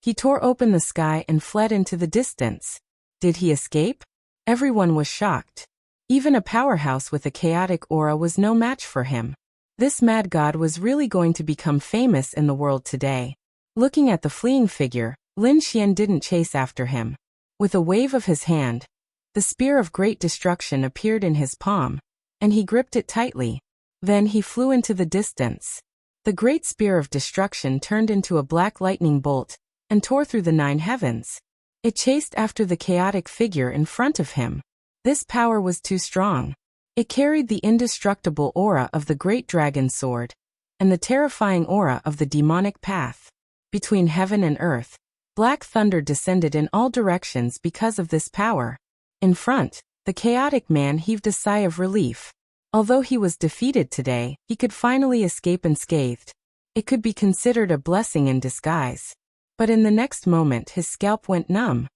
He tore open the sky and fled into the distance. Did he escape? Everyone was shocked. Even a powerhouse with a chaotic aura was no match for him. This mad god was really going to become famous in the world today. Looking at the fleeing figure, Lin Xian didn't chase after him. With a wave of his hand, the spear of great destruction appeared in his palm, and he gripped it tightly. Then he flew into the distance. The great spear of destruction turned into a black lightning bolt and tore through the 9 heavens. It chased after the chaotic figure in front of him. This power was too strong. It carried the indestructible aura of the great dragon sword and the terrifying aura of the demonic path. Between heaven and earth, black thunder descended in all directions because of this power. In front, the chaotic man heaved a sigh of relief. Although he was defeated today, he could finally escape unscathed. It could be considered a blessing in disguise. But in the next moment his scalp went numb.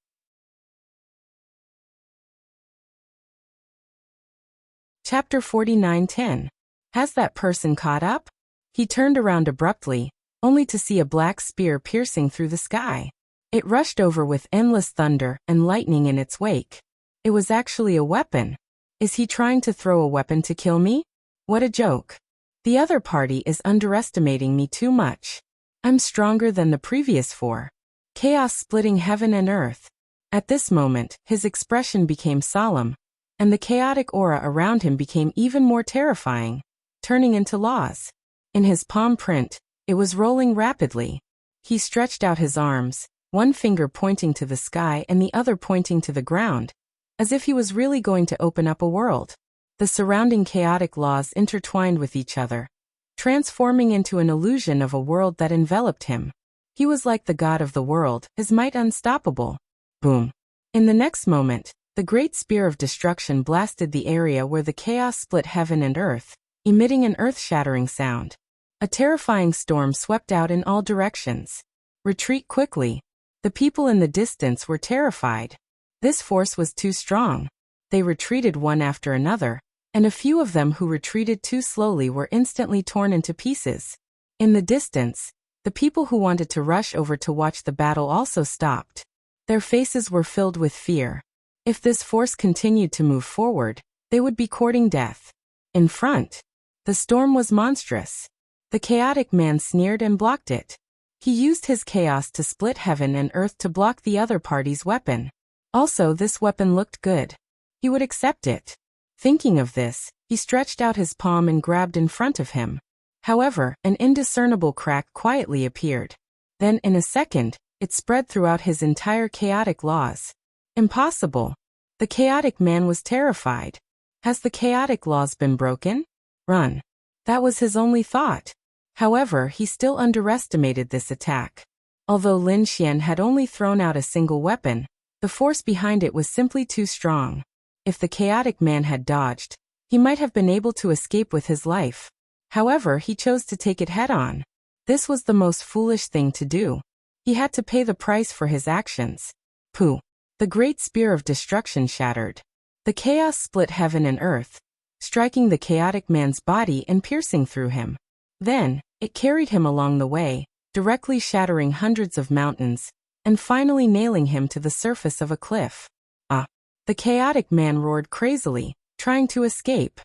Chapter 49:10. Has that person caught up? He turned around abruptly, only to see a black spear piercing through the sky. It rushed over with endless thunder and lightning in its wake. It was actually a weapon. Is he trying to throw a weapon to kill me? What a joke. The other party is underestimating me too much. I'm stronger than the previous 4. Chaos splitting heaven and earth. At this moment, his expression became solemn, and the chaotic aura around him became even more terrifying, turning into laws. In his palm print, it was rolling rapidly. He stretched out his arms, one finger pointing to the sky and the other pointing to the ground, as if he was really going to open up a world. The surrounding chaotic laws intertwined with each other, transforming into an illusion of a world that enveloped him. He was like the god of the world, his might unstoppable. Boom. In the next moment, the great spear of destruction blasted the area where the chaos split heaven and earth, emitting an earth-shattering sound. A terrifying storm swept out in all directions. Retreat quickly. The people in the distance were terrified. This force was too strong. They retreated one after another, and a few of them who retreated too slowly were instantly torn into pieces. In the distance, the people who wanted to rush over to watch the battle also stopped. Their faces were filled with fear. If this force continued to move forward, they would be courting death. In front, the storm was monstrous. The chaotic man sneered and blocked it. He used his chaos to split heaven and earth to block the other party's weapon. Also, this weapon looked good. He would accept it. Thinking of this, He stretched out his palm and grabbed in front of him. However, an indiscernible crack quietly appeared. Then, in a second, it spread throughout his entire chaotic laws. Impossible. The chaotic man was terrified. Has the chaotic laws been broken? Run. That was his only thought. However, he still underestimated this attack. Although Lin Xian had only thrown out a single weapon, the force behind it was simply too strong. If the chaotic man had dodged, he might have been able to escape with his life. However, he chose to take it head-on. This was the most foolish thing to do. He had to pay the price for his actions. Pooh! The great spear of destruction shattered. The chaos split heaven and earth, striking the chaotic man's body and piercing through him. Then, it carried him along the way, directly shattering hundreds of mountains, and finally nailing him to the surface of a cliff. Ah! The chaotic man roared crazily, trying to escape.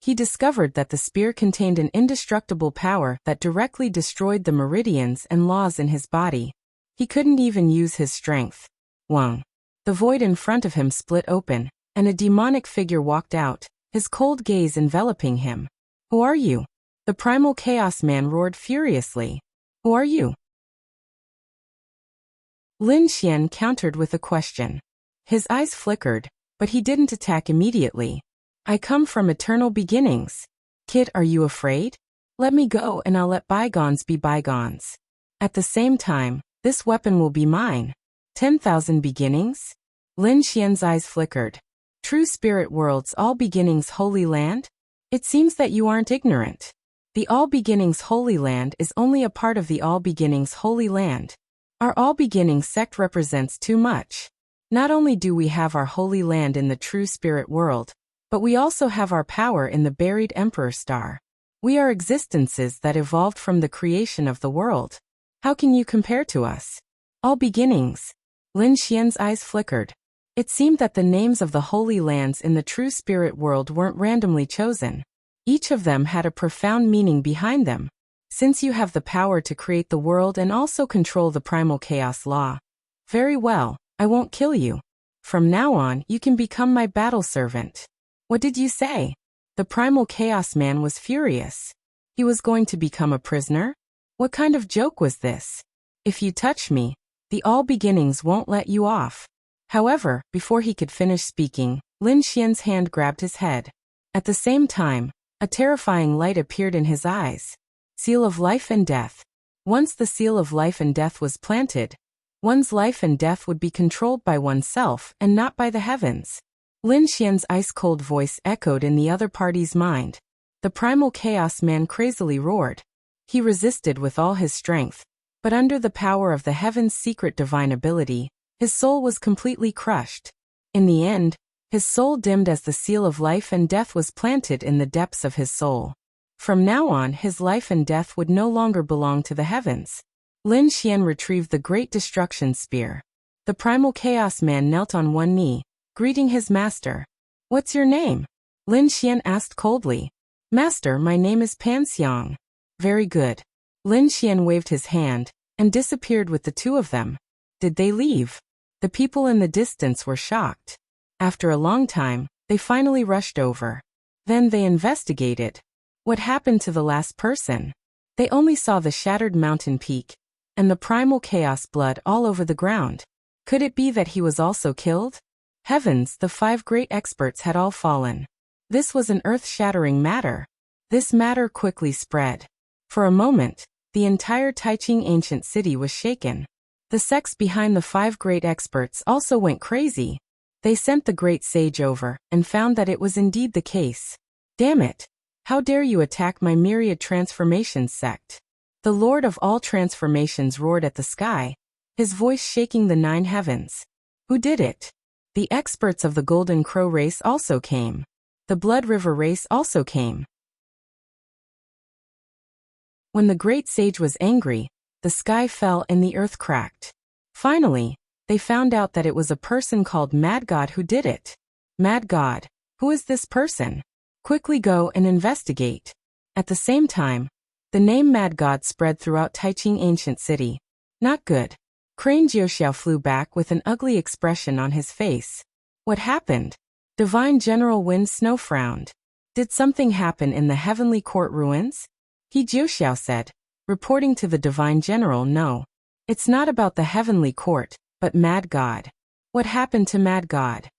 He discovered that the spear contained an indestructible power that directly destroyed the meridians and laws in his body. He couldn't even use his strength. Wang. The void in front of him split open, and a demonic figure walked out, his cold gaze enveloping him. Who are you? The primal chaos man roared furiously. Who are you? Lin Xian countered with a question. His eyes flickered, but he didn't attack immediately. I come from eternal beginnings. Kid, are you afraid? Let me go and I'll let bygones be bygones. At the same time, this weapon will be mine. 10,000 beginnings? Lin Xian's eyes flickered. True spirit world's all beginnings holy land? It seems that you aren't ignorant. The all beginnings holy land is only a part of the all beginnings holy land. Our all beginnings sect represents too much. Not only do we have our holy land in the true spirit world, but we also have our power in the buried Emperor Star. We are existences that evolved from the creation of the world. How can you compare to us? All beginnings. Lin Xian's eyes flickered. It seemed that the names of the holy lands in the true spirit world weren't randomly chosen. Each of them had a profound meaning behind them. Since you have the power to create the world and also control the primal chaos law. Very well, I won't kill you. From now on, you can become my battle servant. What did you say? The primal chaos man was furious. He was going to become a prisoner? What kind of joke was this? If you touch me, the all beginnings won't let you off. However, before he could finish speaking, Lin Xian's hand grabbed his head. At the same time, a terrifying light appeared in his eyes. Seal of life and death. Once the seal of life and death was planted, one's life and death would be controlled by oneself and not by the heavens. Lin Xian's ice-cold voice echoed in the other party's mind. The primal chaos man crazily roared. He resisted with all his strength, but under the power of the heaven's secret divine ability, his soul was completely crushed. In the end, his soul dimmed as the seal of life and death was planted in the depths of his soul. From now on, his life and death would no longer belong to the heavens. Lin Xian retrieved the great destruction spear. The primal chaos man knelt on one knee, greeting his master. What's your name? Lin Xian asked coldly. Master, my name is Pan Xiang. Very good. Lin Xian waved his hand, and disappeared with the two of them. Did they leave? The people in the distance were shocked. After a long time, they finally rushed over. Then they investigated. What happened to the last person? They only saw the shattered mountain peak, and the primal chaos blood all over the ground. Could it be that he was also killed? Heavens, the 5 great experts had all fallen. This was an earth-shattering matter. This matter quickly spread. For a moment, the entire Taiching ancient city was shaken. The sects behind the 5 great experts also went crazy. They sent the great sage over, and found that it was indeed the case. Damn it! How dare you attack my myriad transformations sect? The Lord of all transformations roared at the sky, his voice shaking the 9 heavens. Who did it? The experts of the Golden Crow race also came. The Blood River race also came. When the great sage was angry, the sky fell and the earth cracked. Finally, they found out that it was a person called Mad God who did it. Mad God, who is this person? Quickly go and investigate. At the same time, the name Mad God spread throughout Taiching ancient city. Not good. Crane Jiuxiao flew back with an ugly expression on his face. What happened? Divine General Wind Snow frowned. Did something happen in the heavenly court ruins? He Jiuxiao said, reporting to the divine general. No. It's not about the heavenly court, but Mad God. What happened to Mad God?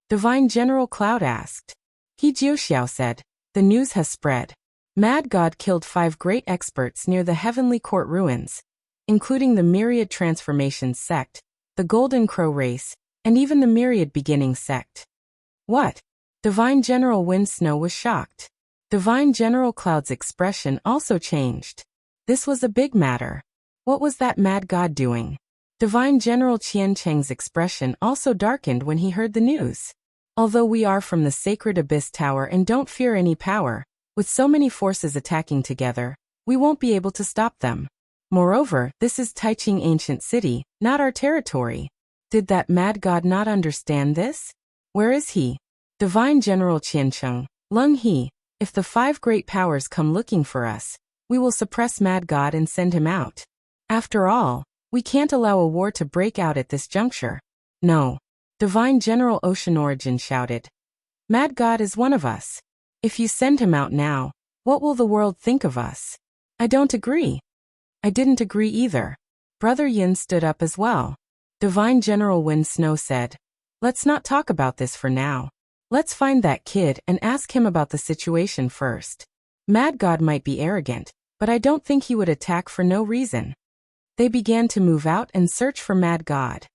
Divine General Cloud asked. He Jiuxiao said, the news has spread. Mad God killed 5 great experts near the heavenly court ruins, including the Myriad Transformations sect, the Golden Crow race, and even the Myriad Beginnings sect. What? Divine General Wind Snow was shocked. Divine General Cloud's expression also changed. This was a big matter. What was that Mad God doing? Divine General Qian Cheng's expression also darkened when he heard the news. Although we are from the Sacred Abyss Tower and don't fear any power, with so many forces attacking together, we won't be able to stop them. Moreover, this is Taiching Ancient City, not our territory. Did that Mad God not understand this? Where is he? Divine General Qiancheng, Lung He, if the 5 great powers come looking for us, we will suppress Mad God and send him out. After all, we can't allow a war to break out at this juncture. No. Divine General Ocean Origin shouted. Mad God is one of us. If you send him out now, what will the world think of us? I don't agree. I didn't agree either. Brother Yin stood up as well. Divine General Wind Snow said, let's not talk about this for now. Let's find that kid and ask him about the situation first. Mad God might be arrogant, but I don't think he would attack for no reason. They began to move out and search for Mad God.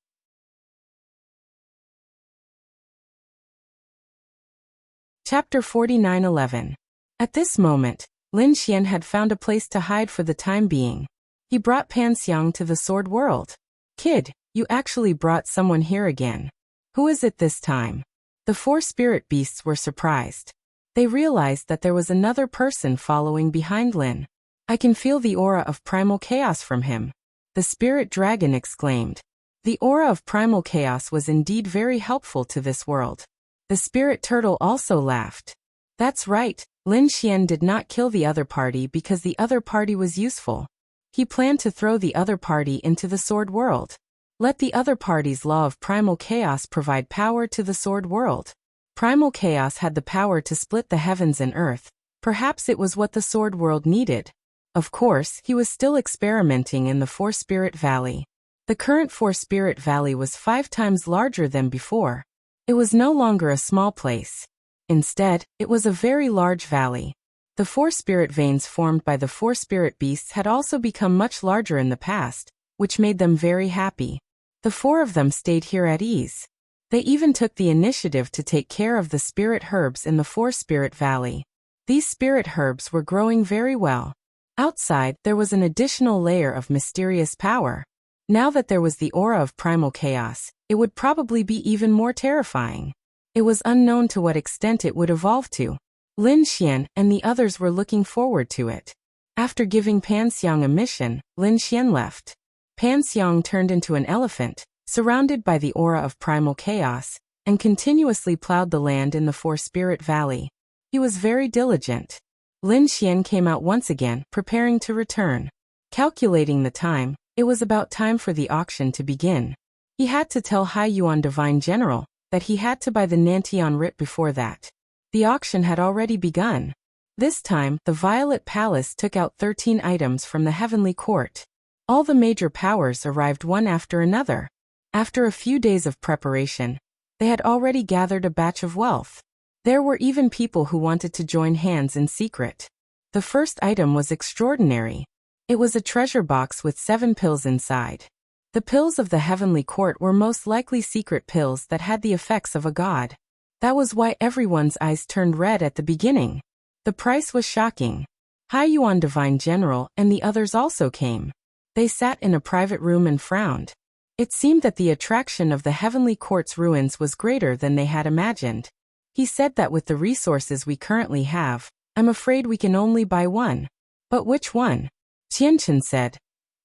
Chapter 49:11. At this moment, Lin Xian had found a place to hide for the time being. He brought Pan Xiang to the Sword World. Kid, you actually brought someone here again. Who is it this time? The 4 spirit beasts were surprised. They realized that there was another person following behind Lin. I can feel the aura of primal chaos from him. The spirit dragon exclaimed. The aura of primal chaos was indeed very helpful to this world. The spirit turtle also laughed. That's right, Lin Xian did not kill the other party because the other party was useful. He planned to throw the other party into the sword world. Let the other party's law of primal chaos provide power to the sword world. Primal chaos had the power to split the heavens and earth. Perhaps it was what the sword world needed. Of course, he was still experimenting in the 4-spirit valley. The current 4-spirit valley was 5 times larger than before. It was no longer a small place. Instead, it was a very large valley. The 4 spirit veins formed by the 4 spirit beasts had also become much larger in the past, which made them very happy. The 4 of them stayed here at ease. They even took the initiative to take care of the spirit herbs in the 4 spirit valley. These spirit herbs were growing very well. Outside, there was an additional layer of mysterious power. Now that there was the aura of primal chaos, it would probably be even more terrifying. It was unknown to what extent it would evolve to. Lin Xian and the others were looking forward to it. After giving Pan Xiang a mission, Lin Xian left. Pan Xiang turned into an elephant, surrounded by the aura of primal chaos, and continuously plowed the land in the 4-spirit valley. He was very diligent. Lin Xian came out once again, preparing to return. Calculating the time, it was about time for the auction to begin. He had to tell Hai Yuan Divine General that he had to buy the Nantian writ before that. The auction had already begun. This time, the Violet Palace took out 13 items from the Heavenly Court. All the major powers arrived one after another. After a few days of preparation, they had already gathered a batch of wealth. There were even people who wanted to join hands in secret. The first item was extraordinary. It was a treasure box with 7 pills inside. The pills of the Heavenly Court were most likely secret pills that had the effects of a god. That was why everyone's eyes turned red at the beginning. The price was shocking. Hai Yuan Divine General and the others also came. They sat in a private room and frowned. It seemed that the attraction of the Heavenly Court's ruins was greater than they had imagined. He said that with the resources we currently have, I'm afraid we can only buy one. But which one? Qianchen said.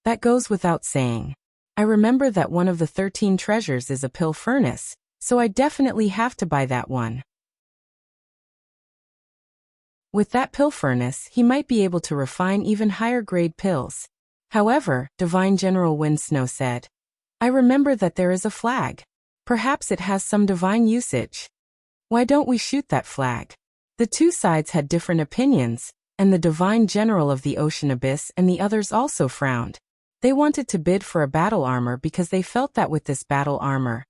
That goes without saying. I remember that one of the 13 treasures is a pill furnace, so I definitely have to buy that one. With that pill furnace, he might be able to refine even higher grade pills. However, Divine General Wind Snow said, I remember that there is a flag. Perhaps it has some divine usage. Why don't we shoot that flag? The two sides had different opinions, and the divine general of the ocean abyss and the others also frowned. They wanted to bid for a battle armor because they felt that with this battle armor,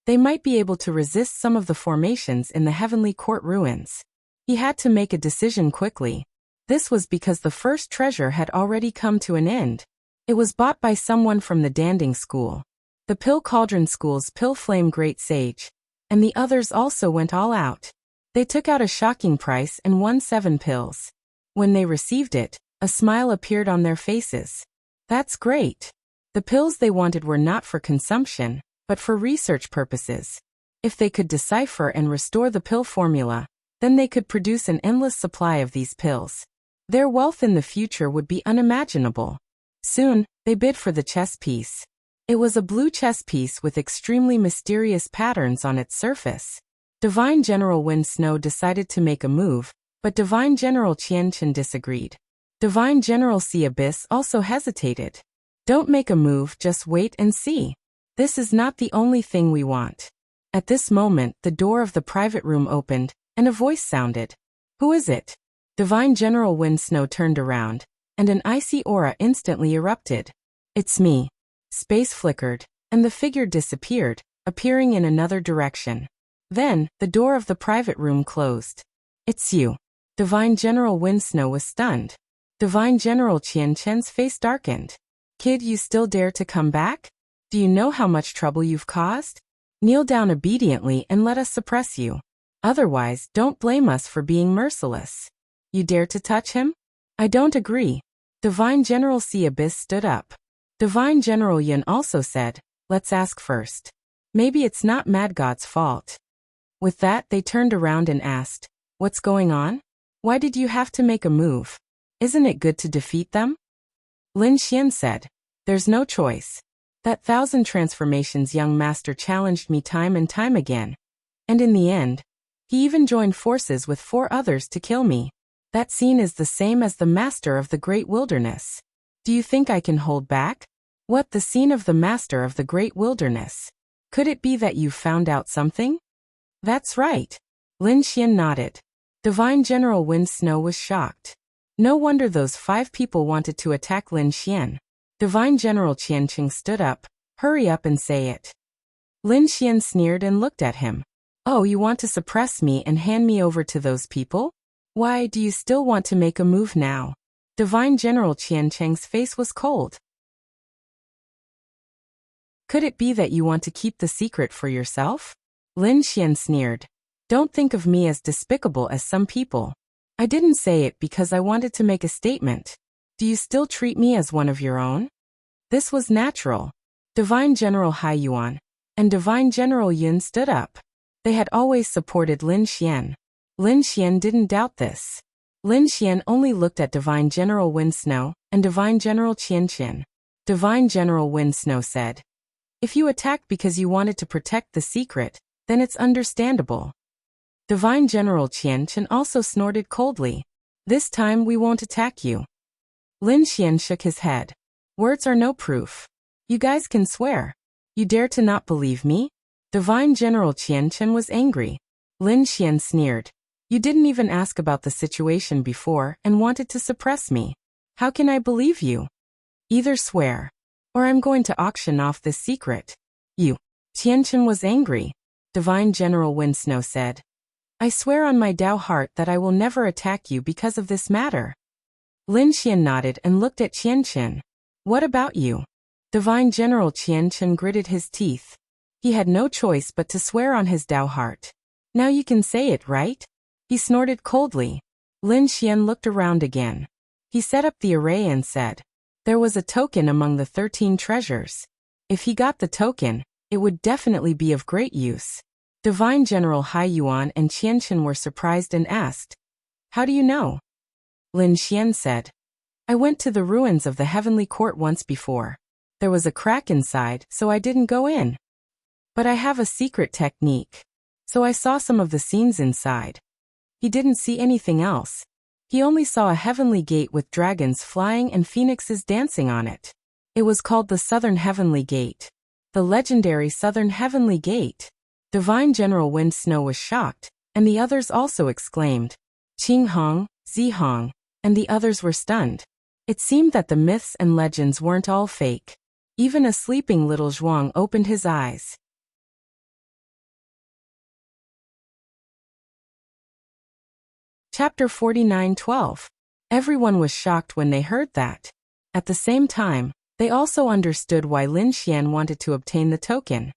they might be able to resist some of the formations in the heavenly court ruins. He had to make a decision quickly. This was because the first treasure had already come to an end. It was bought by someone from the Danding School. The Pill Cauldron School's Pill Flame Great Sage. And the others also went all out. They took out a shocking price and won 7 pills. When they received it, a smile appeared on their faces. That's great. The pills they wanted were not for consumption, but for research purposes. If they could decipher and restore the pill formula, then they could produce an endless supply of these pills. Their wealth in the future would be unimaginable. Soon, they bid for the chess piece. It was a blue chess piece with extremely mysterious patterns on its surface. Divine General Wind Snow decided to make a move, but Divine General Qian Chen disagreed. Divine General Sea Abyss also hesitated. Don't make a move, just wait and see. This is not the only thing we want. At this moment, the door of the private room opened, and a voice sounded. Who is it? Divine General Wind Snow turned around, and an icy aura instantly erupted. It's me. Space flickered, and the figure disappeared, appearing in another direction. Then, the door of the private room closed. It's you. Divine General Wind Snow was stunned. Divine General Qian Chen's face darkened. Kid, you still dare to come back? Do you know how much trouble you've caused? Kneel down obediently and let us suppress you. Otherwise, don't blame us for being merciless. You dare to touch him? I don't agree. Divine General Sea Abyss stood up. Divine General Yin also said, let's ask first. Maybe it's not Mad God's fault. With that, they turned around and asked, what's going on? Why did you have to make a move? Isn't it good to defeat them? Lin Xian said, there's no choice. That 1,000 transformations young master challenged me time and time again. And in the end, he even joined forces with 4 others to kill me. That scene is the same as the master of the great wilderness. Do you think I can hold back? What, the scene of the master of the great wilderness? Could it be that you found out something? That's right. Lin Xian nodded. Divine General Wind Snow was shocked. No wonder those 5 people wanted to attack Lin Xian. Divine General Qian Qing stood up. Hurry up and say it. Lin Xian sneered and looked at him. Oh, you want to suppress me and hand me over to those people? Why, do you still want to make a move now? Divine General Qian Cheng's face was cold. Could it be that you want to keep the secret for yourself? Lin Xian sneered. Don't think of me as despicable as some people. I didn't say it because I wanted to make a statement. Do you still treat me as one of your own? This was natural. Divine General Hai Yuan and Divine General Yun stood up. They had always supported Lin Xian. Lin Xian didn't doubt this. Lin Xian only looked at Divine General Wind Snow and Divine General Qian Qin. Divine General Wind Snow said, if you attacked because you wanted to protect the secret, then it's understandable. Divine General Qian Qin also snorted coldly. This time we won't attack you. Lin Xian shook his head. Words are no proof. You guys can swear. You dare to not believe me? Divine General Qian Qin was angry. Lin Xian sneered. You didn't even ask about the situation before and wanted to suppress me. How can I believe you? Either swear, or I'm going to auction off this secret. You. Qian Qin was angry. Divine General Wind Snow said, I swear on my Dao heart that I will never attack you because of this matter. Lin Xian nodded and looked at Qian Qin. What about you? Divine General Qian Qin gritted his teeth. He had no choice but to swear on his Dao heart. Now you can say it, right? He snorted coldly. Lin Xian looked around again. He set up the array and said, there was a token among the 13 treasures. If he got the token, it would definitely be of great use. Divine General Hai Yuan and Qian Qin were surprised and asked, how do you know? Lin Xian said, I went to the ruins of the heavenly court once before. There was a crack inside, so I didn't go in. But I have a secret technique. So I saw some of the scenes inside. He didn't see anything else. He only saw a heavenly gate with dragons flying and phoenixes dancing on it. It was called the Southern Heavenly Gate. The legendary Southern Heavenly Gate. Divine General Wind Snow was shocked, and the others also exclaimed, Qing Hong, Zi Hong, and the others were stunned. It seemed that the myths and legends weren't all fake. Even a sleeping little Zhuang opened his eyes. Chapter 49:12. Everyone was shocked when they heard that. At the same time, they also understood why Lin Xian wanted to obtain the token.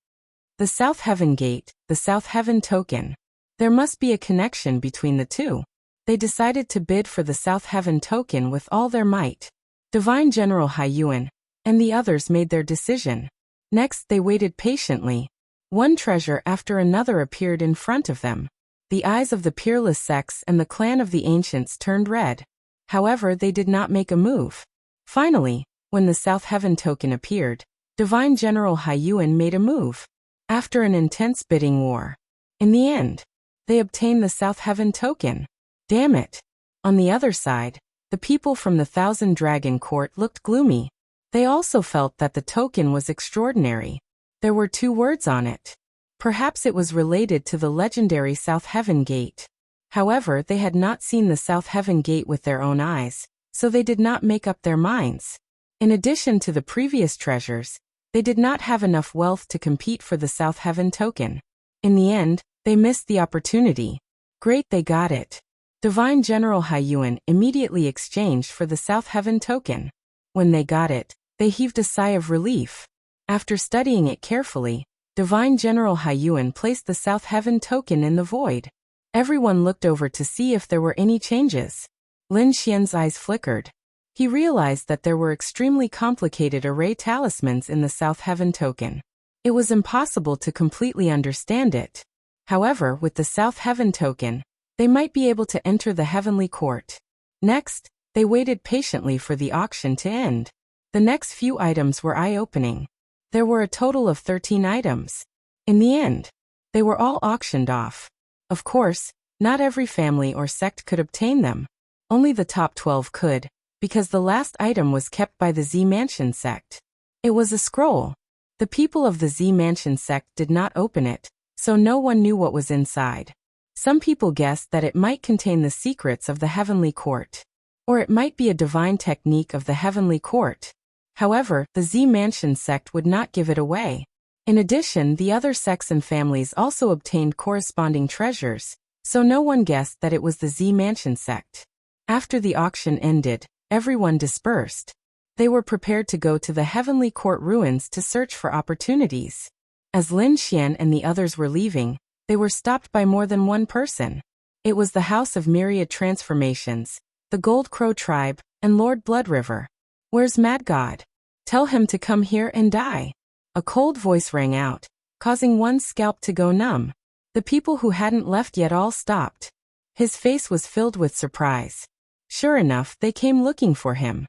The South Heaven Gate, the South Heaven Token. There must be a connection between the two. They decided to bid for the South Heaven Token with all their might. Divine General Haiyuan and the others made their decision. Next, they waited patiently. One treasure after another appeared in front of them. The eyes of the peerless sects and the clan of the ancients turned red. However, they did not make a move. Finally, when the South Heaven Token appeared, Divine General Haiyuan made a move. After an intense bidding war, in the end, they obtained the South Heaven Token. Damn it! On the other side, the people from the Thousand Dragon Court looked gloomy. They also felt that the token was extraordinary. There were 2 words on it. Perhaps it was related to the legendary South Heaven Gate. However, they had not seen the South Heaven Gate with their own eyes, so they did not make up their minds. In addition to the previous treasures, they did not have enough wealth to compete for the South Heaven Token. In the end, they missed the opportunity. Great, they got it. Divine General Haiyuan immediately exchanged for the South Heaven Token. When they got it, they heaved a sigh of relief. After studying it carefully, Divine General Haiyuan placed the South Heaven Token in the void. Everyone looked over to see if there were any changes. Lin Xian's eyes flickered. He realized that there were extremely complicated array talismans in the South Heaven Token. It was impossible to completely understand it. However, with the South Heaven Token, they might be able to enter the Heavenly Court. Next, they waited patiently for the auction to end. The next few items were eye-opening. There were a total of 13 items. In the end, they were all auctioned off. Of course, not every family or sect could obtain them. Only the top 12 could, because the last item was kept by the Z Mansion sect. It was a scroll. The people of the Z Mansion sect did not open it, so no one knew what was inside. Some people guessed that it might contain the secrets of the Heavenly Court. Or it might be a divine technique of the Heavenly Court. However, the Z Mansion sect would not give it away. In addition, the other sects and families also obtained corresponding treasures, so no one guessed that it was the Z Mansion sect. After the auction ended, everyone dispersed. They were prepared to go to the Heavenly Court ruins to search for opportunities. As Lin Xian and the others were leaving, they were stopped by more than one person. It was the House of Myriad Transformations, the Gold Crow Tribe, and Lord Blood River. "Where's Mad God? Tell him to come here and die." A cold voice rang out, causing one's scalp to go numb. The people who hadn't left yet all stopped. His face was filled with surprise. Sure enough, they came looking for him.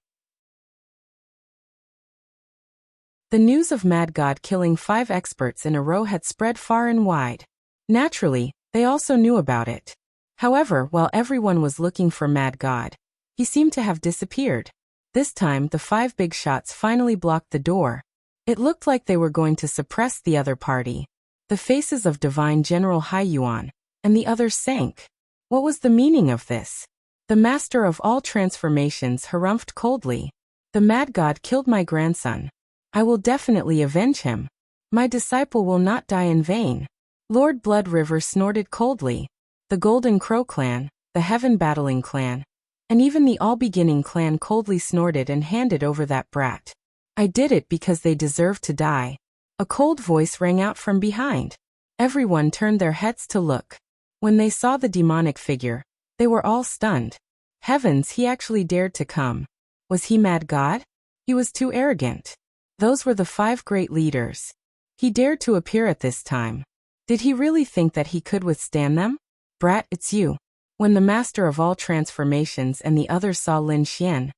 The news of Mad God killing 5 experts in a row had spread far and wide. Naturally, they also knew about it. However, while everyone was looking for Mad God, he seemed to have disappeared. This time, the 5 big shots finally blocked the door. It looked like they were going to suppress the other party. The faces of Divine General Haiyuan and the others sank. What was the meaning of this? The master of all transformations harumphed coldly. "The Mad God killed my grandson. I will definitely avenge him. My disciple will not die in vain." Lord Blood River snorted coldly. The Golden Crow clan, the Heaven Battling clan, and even the All-Beginning clan coldly snorted and handed over that brat. "I did it because they deserve to die." A cold voice rang out from behind. Everyone turned their heads to look. When they saw the demonic figure, they were all stunned. Heavens, he actually dared to come. Was he Mad God? He was too arrogant. Those were the 5 great leaders. He dared to appear at this time. Did he really think that he could withstand them? "Brat, it's you." When the master of all transformations and the others saw Lin Xian,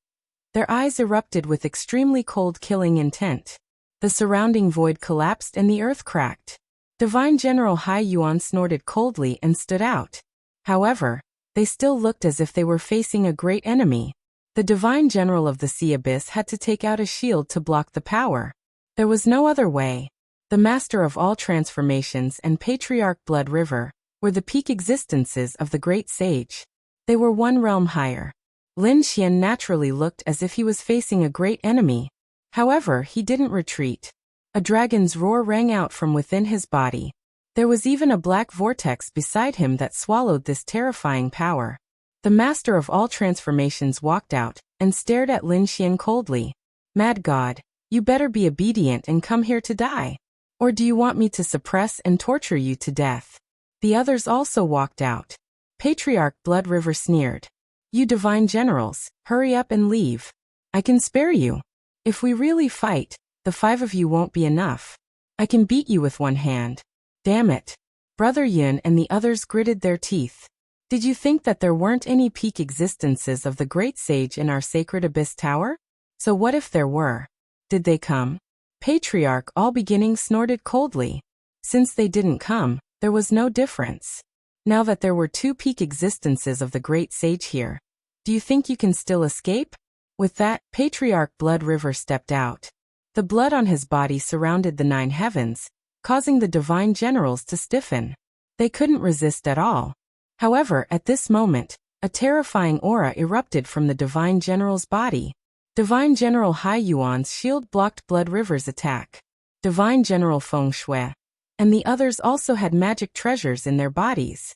their eyes erupted with extremely cold killing intent. The surrounding void collapsed and the earth cracked. Divine General Haiyuan snorted coldly and stood out. However, they still looked as if they were facing a great enemy. The Divine General of the Sea Abyss had to take out a shield to block the power. There was no other way. The Master of all transformations and Patriarch Blood River were the peak existences of the Great Sage. They were one realm higher. Lin Xian naturally looked as if he was facing a great enemy. However, he didn't retreat. A dragon's roar rang out from within his body. There was even a black vortex beside him that swallowed this terrifying power. The master of all transformations walked out and stared at Lin Xian coldly. Mad God, you better be obedient and come here to die. Or do you want me to suppress and torture you to death? The others also walked out. Patriarch Blood River sneered. You divine generals, hurry up and leave. I can spare you. If we really fight, the 5 of you won't be enough. I can beat you with one hand. Damn it. Brother Yun and the others gritted their teeth. Did you think that there weren't any peak existences of the great sage in our sacred abyss tower? So what if there were? Did they come? Patriarch All Beginning snorted coldly. Since they didn't come, there was no difference. Now that there were 2 peak existences of the great sage here, do you think you can still escape? With that, Patriarch Blood River stepped out. The blood on his body surrounded the 9 heavens, causing the divine generals to stiffen. They couldn't resist at all. However, at this moment, a terrifying aura erupted from the divine general's body. Divine General Hai Yuan's shield blocked Blood River's attack. Divine General Feng Shui and the others also had magic treasures in their bodies.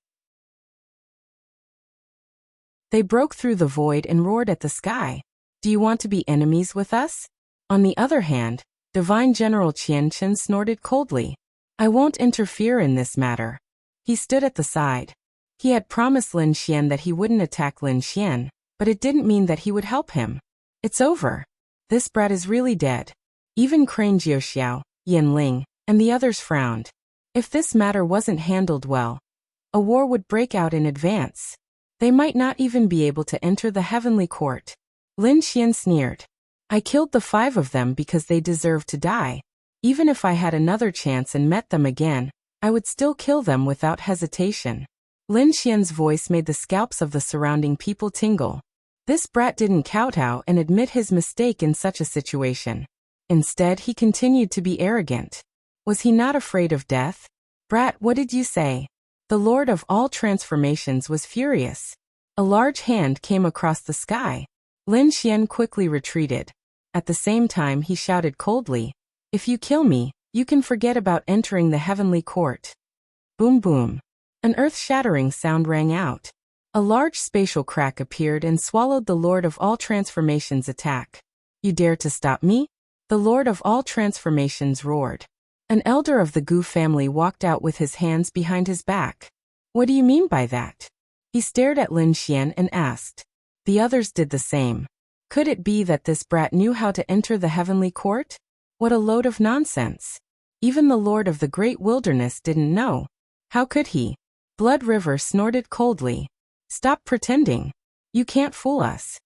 They broke through the void and roared at the sky. Do you want to be enemies with us? On the other hand, Divine General Qian Chen snorted coldly. I won't interfere in this matter. He stood at the side. He had promised Lin Xian that he wouldn't attack Lin Xian, but it didn't mean that he would help him. It's over. This brat is really dead. Even Crane Jiuxiao, Yin Ling, and the others frowned. If this matter wasn't handled well, a war would break out in advance. They might not even be able to enter the heavenly court. Lin Xian sneered. I killed the 5 of them because they deserved to die. Even if I had another chance and met them again, I would still kill them without hesitation. Lin Xian's voice made the scalps of the surrounding people tingle. This brat didn't kowtow and admit his mistake in such a situation. Instead, he continued to be arrogant. Was he not afraid of death? Brat, what did you say? The Lord of all transformations was furious. A large hand came across the sky. Lin Xian quickly retreated. At the same time, he shouted coldly, if you kill me, you can forget about entering the heavenly court. Boom boom. An earth-shattering sound rang out. A large spatial crack appeared and swallowed the Lord of all transformations' attack. You dare to stop me? The Lord of all transformations roared. An elder of the Gu family walked out with his hands behind his back. What do you mean by that? He stared at Lin Xian and asked. The others did the same. Could it be that this brat knew how to enter the heavenly court? What a load of nonsense. Even the Lord of the Great Wilderness didn't know. How could he? Blood River snorted coldly. Stop pretending. You can't fool us.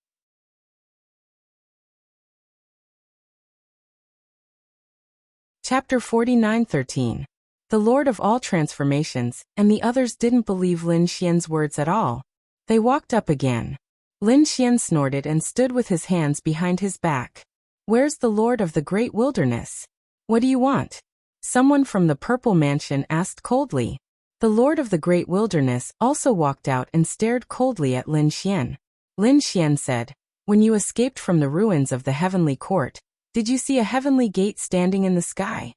Chapter 49:13. The Lord of all transformations and the others didn't believe Lin Xian's words at all. They walked up again. Lin Xian snorted and stood with his hands behind his back. Where's the Lord of the Great Wilderness? What do you want? Someone from the Purple Mansion asked coldly. The Lord of the Great Wilderness also walked out and stared coldly at Lin Xian. Lin Xian said, when you escaped from the ruins of the heavenly court, did you see a heavenly gate standing in the sky?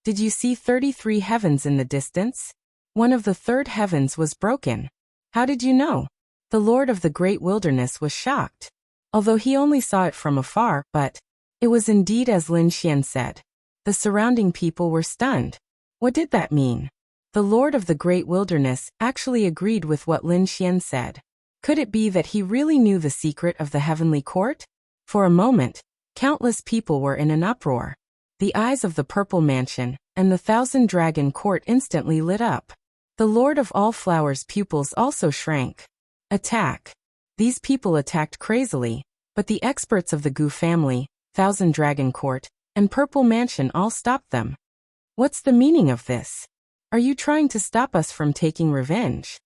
Did you see 33 heavens in the distance? One of the 3rd heavens was broken. How did you know? The Lord of the Great Wilderness was shocked. Although he only saw it from afar, but it was indeed as Lin Xian said. The surrounding people were stunned. What did that mean? The Lord of the Great Wilderness actually agreed with what Lin Xian said. Could it be that he really knew the secret of the heavenly court? For a moment, countless people were in an uproar. The eyes of the Purple Mansion and the 1,000-dragon court instantly lit up. The Lord of all Flowers' pupils also shrank. Attack. These people attacked crazily, but the experts of the Gu family, 1,000-dragon court, and Purple Mansion all stopped them. What's the meaning of this? Are you trying to stop us from taking revenge?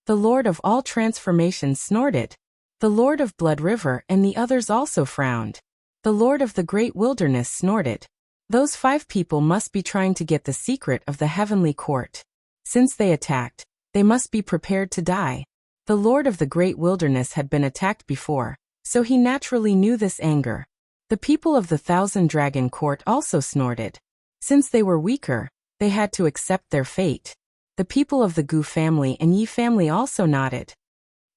The Lord of all transformations snorted. The Lord of Blood River and the others also frowned. The Lord of the Great Wilderness snorted. Those 5 people must be trying to get the secret of the heavenly court. Since they attacked, they must be prepared to die. The Lord of the Great Wilderness had been attacked before, so he naturally knew this anger. The people of the Thousand Dragon Court also snorted. Since they were weaker, they had to accept their fate. The people of the Gu family and Yi family also nodded.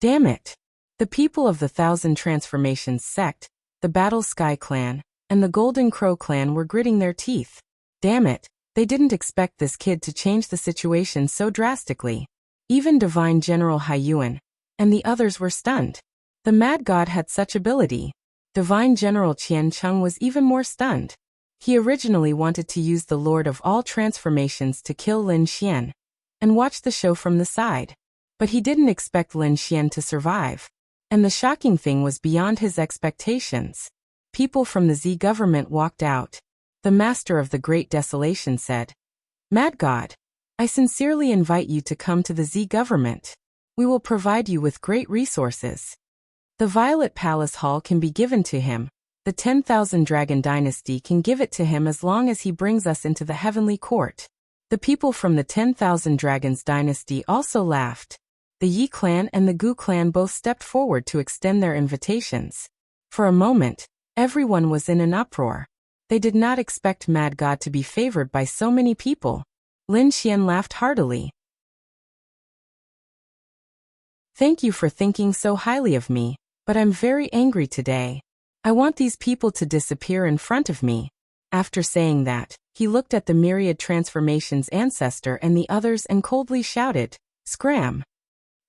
Damn it! The people of the Thousand Transformations sect, the Battle Sky clan, and the Golden Crow clan were gritting their teeth. Damn it, they didn't expect this kid to change the situation so drastically. Even Divine General Haiyuan and the others were stunned. The Mad God had such ability. Divine General Qian Chung was even more stunned. He originally wanted to use the Lord of all Transformations to kill Lin Xian and watch the show from the side. But he didn't expect Lin Xian to survive. And the shocking thing was beyond his expectations. People from the Z government walked out. The Master of the Great Desolation said, Mad God, I sincerely invite you to come to the Z government. We will provide you with great resources. The Violet Palace Hall can be given to him. The 10,000 Dragon Dynasty can give it to him as long as he brings us into the Heavenly Court. The people from the 10,000 Dragons Dynasty also laughed. The Yi clan and the Gu clan both stepped forward to extend their invitations. For a moment, everyone was in an uproar. They did not expect Mad God to be favored by so many people. Lin Xian laughed heartily. Thank you for thinking so highly of me, but I'm very angry today. I want these people to disappear in front of me. After saying that, he looked at the Myriad Transformations ancestor and the others and coldly shouted, Scram!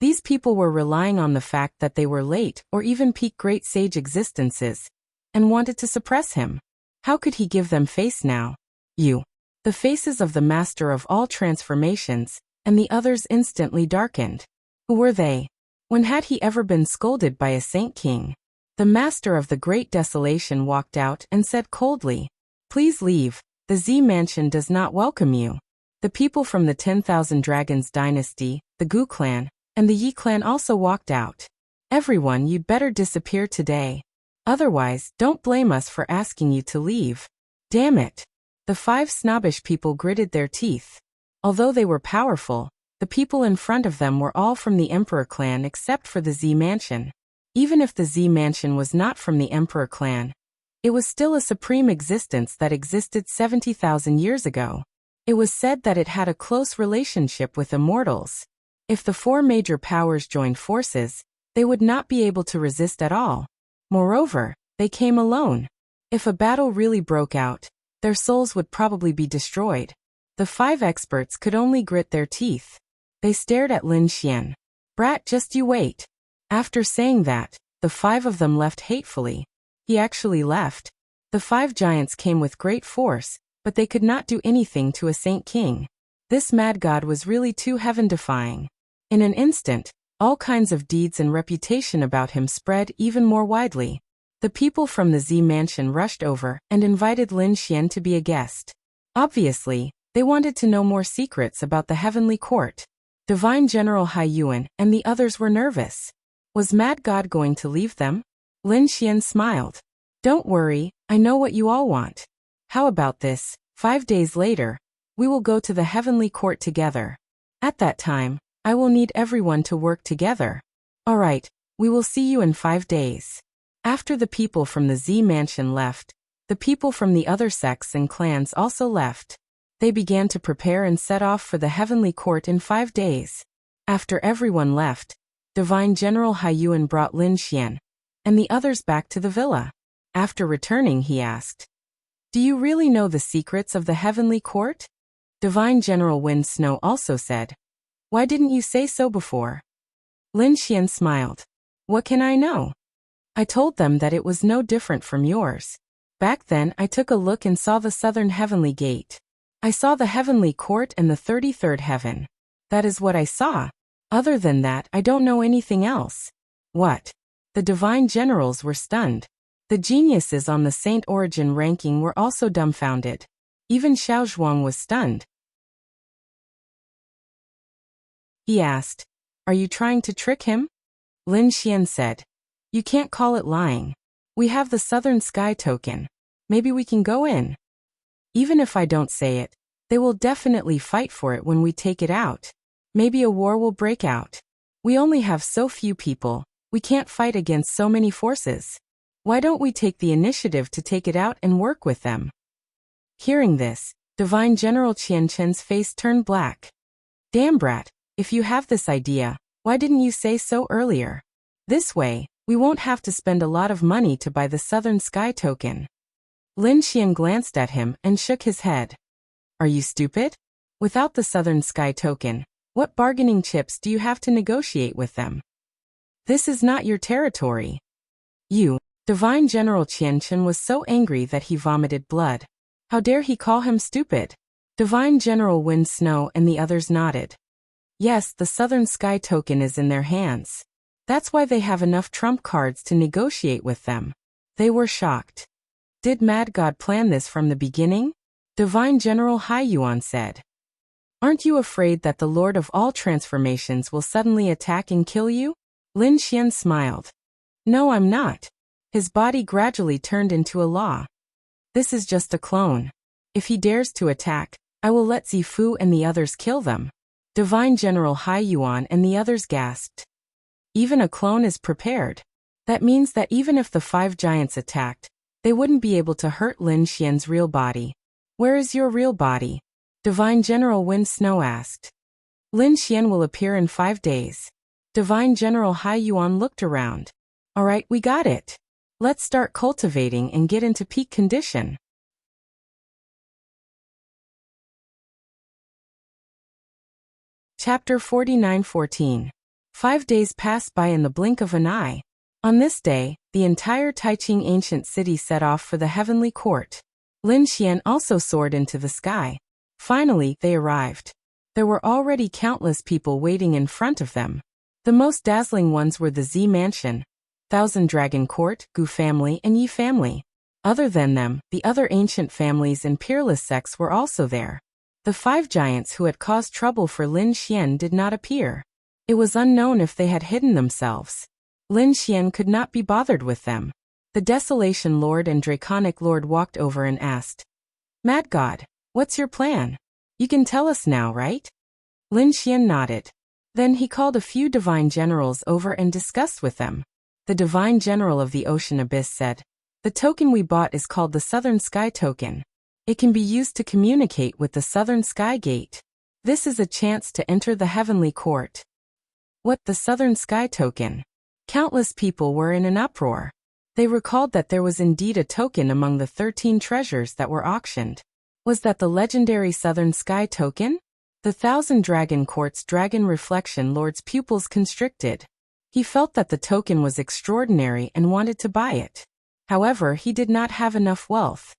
These people were relying on the fact that they were late or even peak great sage existences, and wanted to suppress him. How could he give them face now? You. The faces of the Master of all Transformations, and the others instantly darkened. Who were they? When had he ever been scolded by a Saint King? The Master of the Great Desolation walked out and said coldly, Please leave, the Z Mansion does not welcome you. The people from the 10,000 Dragons Dynasty, the Gu clan, and the Yi clan also walked out. Everyone, you'd better disappear today. Otherwise, don't blame us for asking you to leave. Damn it. The 5 snobbish people gritted their teeth. Although they were powerful, the people in front of them were all from the Emperor clan except for the Z Mansion. Even if the Z Mansion was not from the Emperor clan, it was still a supreme existence that existed 70,000 years ago. It was said that it had a close relationship with immortals. If the 4 major powers joined forces, they would not be able to resist at all. Moreover, they came alone. If a battle really broke out, their souls would probably be destroyed. The 5 experts could only grit their teeth. They stared at Lin Xian. Brat, just you wait. After saying that, the 5 of them left hatefully. He actually left. The 5 giants came with great force, but they could not do anything to a Saint King. This Mad God was really too heaven-defying. In an instant, all kinds of deeds and reputation about him spread even more widely. The people from the Z Mansion rushed over and invited Lin Xian to be a guest. Obviously, they wanted to know more secrets about the Heavenly Court. Divine General Haiyuan and the others were nervous. Was Mad God going to leave them? Lin Xian smiled. Don't worry, I know what you all want. How about this? 5 days later, we will go to the Heavenly Court together. At that time, I will need everyone to work together. Alright, we will see you in 5 days. After the people from the Z Mansion left, the people from the other sects and clans also left. They began to prepare and set off for the Heavenly Court in 5 days. After everyone left, Divine General Haiyuan brought Lin Xian and the others back to the villa. After returning, he asked, Do you really know the secrets of the Heavenly Court? Divine General Wind Snow also said, Why didn't you say so before? Lin Xian smiled. What can I know? I told them that it was no different from yours. Back then I took a look and saw the southern heavenly gate. I saw the Heavenly Court and the 33rd heaven. That is what I saw. Other than that, I don't know anything else. What? The divine generals were stunned. The geniuses on the Saint Origin ranking were also dumbfounded. Even Xiao Zhuang was stunned. He asked, Are you trying to trick him? Lin Xian said, You can't call it lying. We have the Southern Sky token. Maybe we can go in. Even if I don't say it, they will definitely fight for it when we take it out. Maybe a war will break out. We only have so few people, we can't fight against so many forces. Why don't we take the initiative to take it out and work with them? Hearing this, Divine General Qian Chen's face turned black. Damn brat, if you have this idea, why didn't you say so earlier? This way, we won't have to spend a lot of money to buy the Southern Sky token. Lin Xian glanced at him and shook his head. Are you stupid? Without the Southern Sky token, what bargaining chips do you have to negotiate with them? This is not your territory. You, Divine General Qian Chen was so angry that he vomited blood. How dare he call him stupid? Divine General Wind Snow and the others nodded. Yes, the Southern Sky token is in their hands. That's why they have enough trump cards to negotiate with them. They were shocked. Did Mad God plan this from the beginning? Divine General Hai Yuan said. Aren't you afraid that the Lord of all transformations will suddenly attack and kill you? Lin Xian smiled. No, I'm not. His body gradually turned into a law. This is just a clone. If he dares to attack, I will let Zifu and the others kill them. Divine General Hai Yuan and the others gasped. Even a clone is prepared. That means that even if the 5 giants attacked, they wouldn't be able to hurt Lin Xian's real body. Where is your real body? Divine General Wind Snow asked. Lin Xian will appear in 5 days. Divine General Hai Yuan looked around. Alright, we got it. Let's start cultivating and get into peak condition. Chapter 49-14. 5 days passed by in the blink of an eye. On this day, the entire Taiqing ancient city set off for the heavenly court. Lin Xian also soared into the sky. Finally, they arrived. There were already countless people waiting in front of them. The most dazzling ones were the Z Mansion, Thousand Dragon Court, Gu family and Yi family. Other than them, the other ancient families and peerless sects were also there. The 5 giants who had caused trouble for Lin Xian did not appear. It was unknown if they had hidden themselves. Lin Xian could not be bothered with them. The Desolation Lord and Draconic Lord walked over and asked, Mad God, what's your plan? You can tell us now, right? Lin Xian nodded. Then he called a few divine generals over and discussed with them. The divine general of the Ocean Abyss said, the token we bought is called the Southern Sky token. It can be used to communicate with the Southern Sky Gate. This is a chance to enter the heavenly court. What, the Southern Sky token? Countless people were in an uproar. They recalled that there was indeed a token among the 13 treasures that were auctioned. Was that the legendary Southern Sky token? The Thousand Dragon Court's Dragon Reflection Lord's pupils constricted. He felt that the token was extraordinary and wanted to buy it. However, he did not have enough wealth.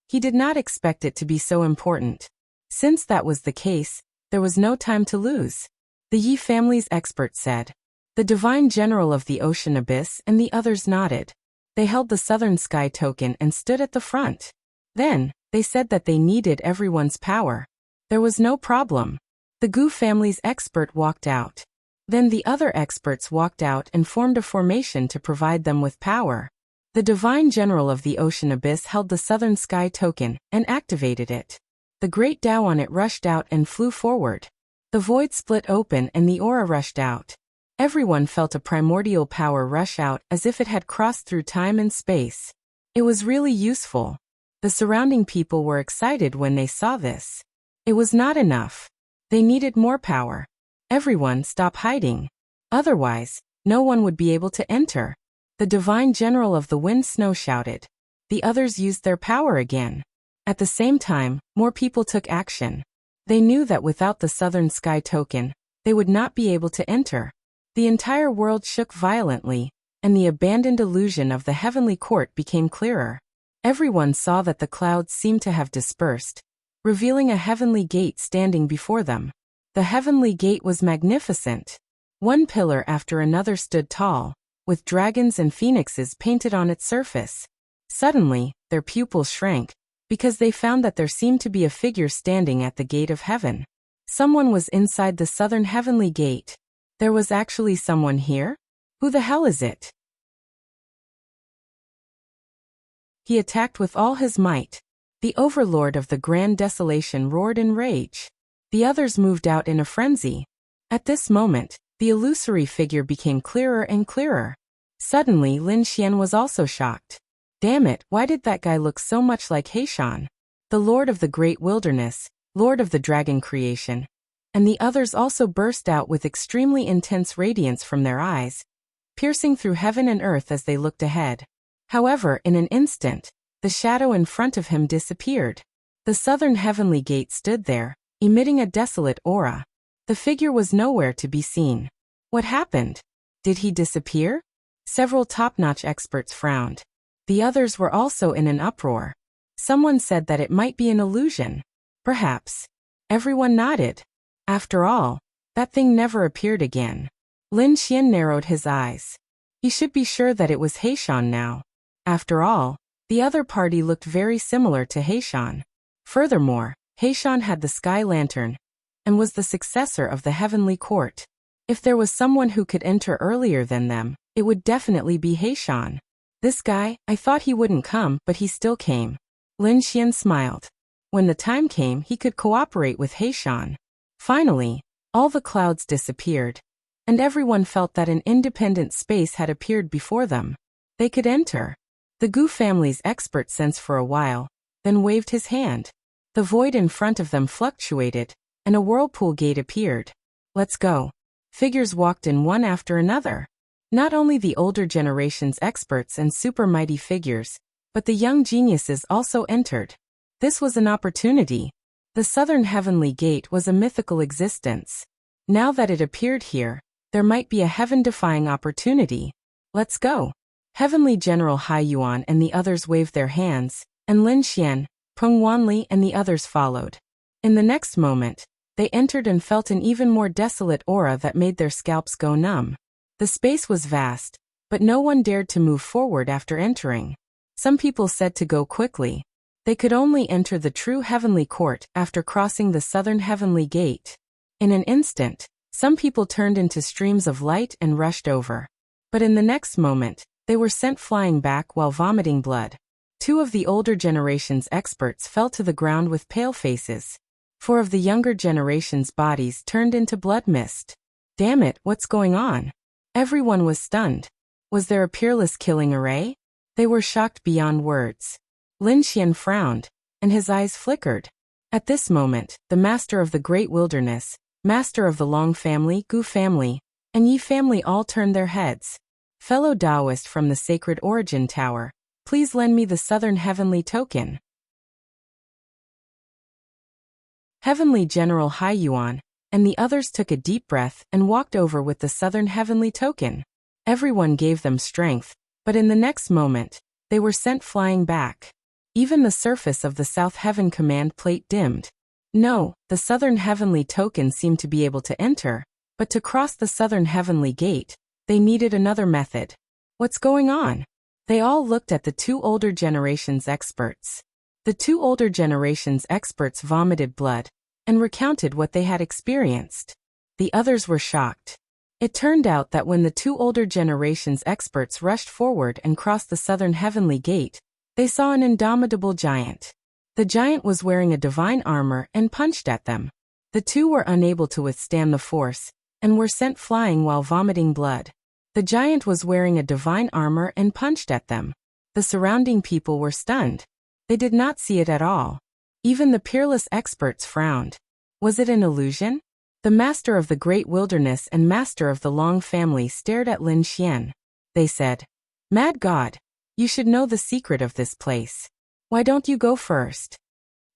He did not expect it to be so important. Since that was the case, there was no time to lose. The Yi family's expert said. The divine general of the Ocean Abyss and the others nodded. They held the Southern Sky token and stood at the front. Then, they said that they needed everyone's power. There was no problem. The Gu family's expert walked out. Then the other experts walked out and formed a formation to provide them with power. The divine general of the Ocean Abyss held the Southern Sky token and activated it. The great Tao on it rushed out and flew forward. The void split open and the aura rushed out. Everyone felt a primordial power rush out as if it had crossed through time and space. It was really useful. The surrounding people were excited when they saw this. It was not enough. They needed more power. Everyone stop hiding. Otherwise, no one would be able to enter. The divine general of the Wind Snow shouted. The others used their power again. At the same time, more people took action. They knew that without the Southern Sky token, they would not be able to enter. The entire world shook violently, and the abandoned illusion of the heavenly court became clearer. Everyone saw that the clouds seemed to have dispersed, revealing a heavenly gate standing before them. The heavenly gate was magnificent. One pillar after another stood tall, with dragons and phoenixes painted on its surface. Suddenly, their pupils shrank, because they found that there seemed to be a figure standing at the gate of heaven. Someone was inside the southern heavenly gate. There was actually someone here? Who the hell is it? He attacked with all his might. The overlord of the Grand Desolation roared in rage. The others moved out in a frenzy. At this moment, The illusory figure became clearer and clearer. Suddenly Lin Xian was also shocked. Damn it, why did that guy look so much like Heishan? The Lord of the Great Wilderness, Lord of the Dragon Creation. And the others also burst out with extremely intense radiance from their eyes, piercing through heaven and earth as they looked ahead. However, in an instant, the shadow in front of him disappeared. The southern heavenly gate stood there, emitting a desolate aura. The figure was nowhere to be seen. What happened? Did he disappear? Several top-notch experts frowned. The others were also in an uproar. Someone said that it might be an illusion. Perhaps. Everyone nodded. After all, that thing never appeared again. Lin Xian narrowed his eyes. He should be sure that it was Heishan now. After all, the other party looked very similar to Heishan. Furthermore, Heishan had the sky lantern and was the successor of the heavenly court. If there was someone who could enter earlier than them, it would definitely be Heishan. This guy, I thought he wouldn't come, but he still came. Lin Xian smiled. When the time came, he could cooperate with Heishan. Finally, all the clouds disappeared, and everyone felt that an independent space had appeared before them. They could enter. The Gu family's expert sensed for a while, then waved his hand. The void in front of them fluctuated, and a whirlpool gate appeared. Let's go. Figures walked in one after another. Not only the older generation's experts and super mighty figures, but the young geniuses also entered. This was an opportunity. The southern heavenly gate was a mythical existence. Now that it appeared here, there might be a heaven-defying opportunity. Let's go. Heavenly General Hai Yuan and the others waved their hands, and Lin Xian, Peng Wanli and the others followed. In the next moment, they entered and felt an even more desolate aura that made their scalps go numb. The space was vast, but no one dared to move forward after entering. Some people said to go quickly. They could only enter the true heavenly court after crossing the southern heavenly gate. In an instant, some people turned into streams of light and rushed over. But in the next moment, they were sent flying back while vomiting blood. 2 of the older generation's experts fell to the ground with pale faces. 4 of the younger generation's bodies turned into blood mist. Damn it, what's going on? Everyone was stunned. Was there a peerless killing array? They were shocked beyond words. Lin Xian frowned, and his eyes flickered. At this moment, the master of the Great Wilderness, master of the Long family, Gu family, and Yi family all turned their heads. Fellow Taoist from the Sacred Origin Tower, please lend me the Southern Heavenly Token. Heavenly General Hai Yuan and the others took a deep breath and walked over with the Southern Heavenly Token. Everyone gave them strength, but in the next moment, they were sent flying back. Even the surface of the South Heaven command plate dimmed. No, the Southern Heavenly Token seemed to be able to enter, but to cross the Southern Heavenly Gate, they needed another method. What's going on? They all looked at the 2 older generations' experts. The 2 older generations' experts vomited blood and recounted what they had experienced. The others were shocked. It turned out that when the 2 older generations' experts rushed forward and crossed the Southern Heavenly Gate, they saw an indomitable giant. The giant was wearing a divine armor and punched at them. The 2 were unable to withstand the force and were sent flying while vomiting blood. The giant was wearing a divine armor and punched at them. The surrounding people were stunned. They did not see it at all. Even the peerless experts frowned. Was it an illusion? The master of the Great Wilderness and master of the Long family stared at Lin Xian. They said, "Mad God, you should know the secret of this place. Why don't you go first?"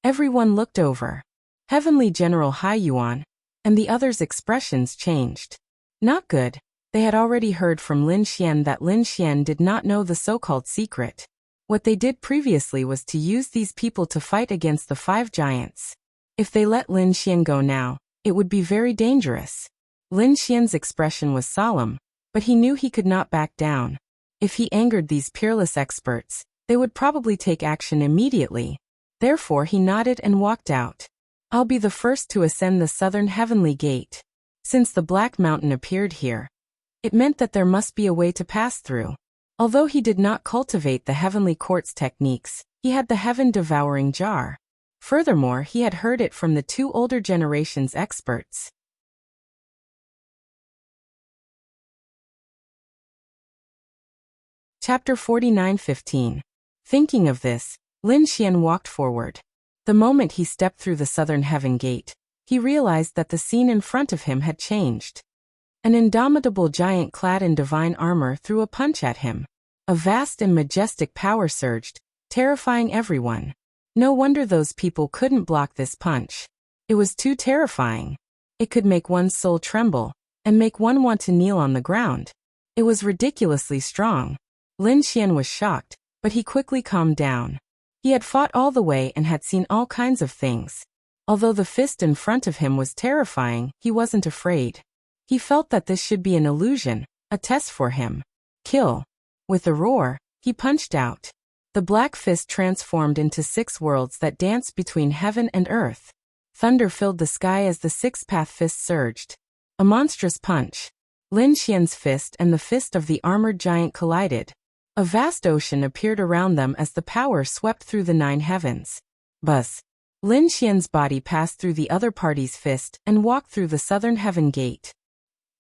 Everyone looked over. Heavenly General Hai Yuan and the others' expressions changed. Not good. They had already heard from Lin Xian that Lin Xian did not know the so-called secret. What they did previously was to use these people to fight against the 5 giants. If they let Lin Xian go now, it would be very dangerous. Lin Xian's expression was solemn, but he knew he could not back down. If he angered these peerless experts, they would probably take action immediately. Therefore he nodded and walked out. I'll be the first to ascend the Southern Heavenly Gate. Since the Black Mountain appeared here, it meant that there must be a way to pass through. Although he did not cultivate the Heavenly Court's techniques, he had the heaven-devouring jar. Furthermore, he had heard it from the 2 older generations' experts. Chapter 49:15. Thinking of this, Lin Xian walked forward. The moment he stepped through the southern heaven gate, he realized that the scene in front of him had changed. An indomitable giant clad in divine armor threw a punch at him. A vast and majestic power surged, terrifying everyone. No wonder those people couldn't block this punch. It was too terrifying. It could make one's soul tremble, and make one want to kneel on the ground. It was ridiculously strong. Lin Xian was shocked, but he quickly calmed down. He had fought all the way and had seen all kinds of things. Although the fist in front of him was terrifying, he wasn't afraid. He felt that this should be an illusion, a test for him. Kill. With a roar, he punched out. The black fist transformed into 6 worlds that danced between heaven and earth. Thunder filled the sky as the 6-path fist surged. A monstrous punch. Lin Xian's fist and the fist of the armored giant collided. A vast ocean appeared around them as the power swept through the 9 heavens. Buzz. Lin Xian's body passed through the other party's fist and walked through the southern heaven gate.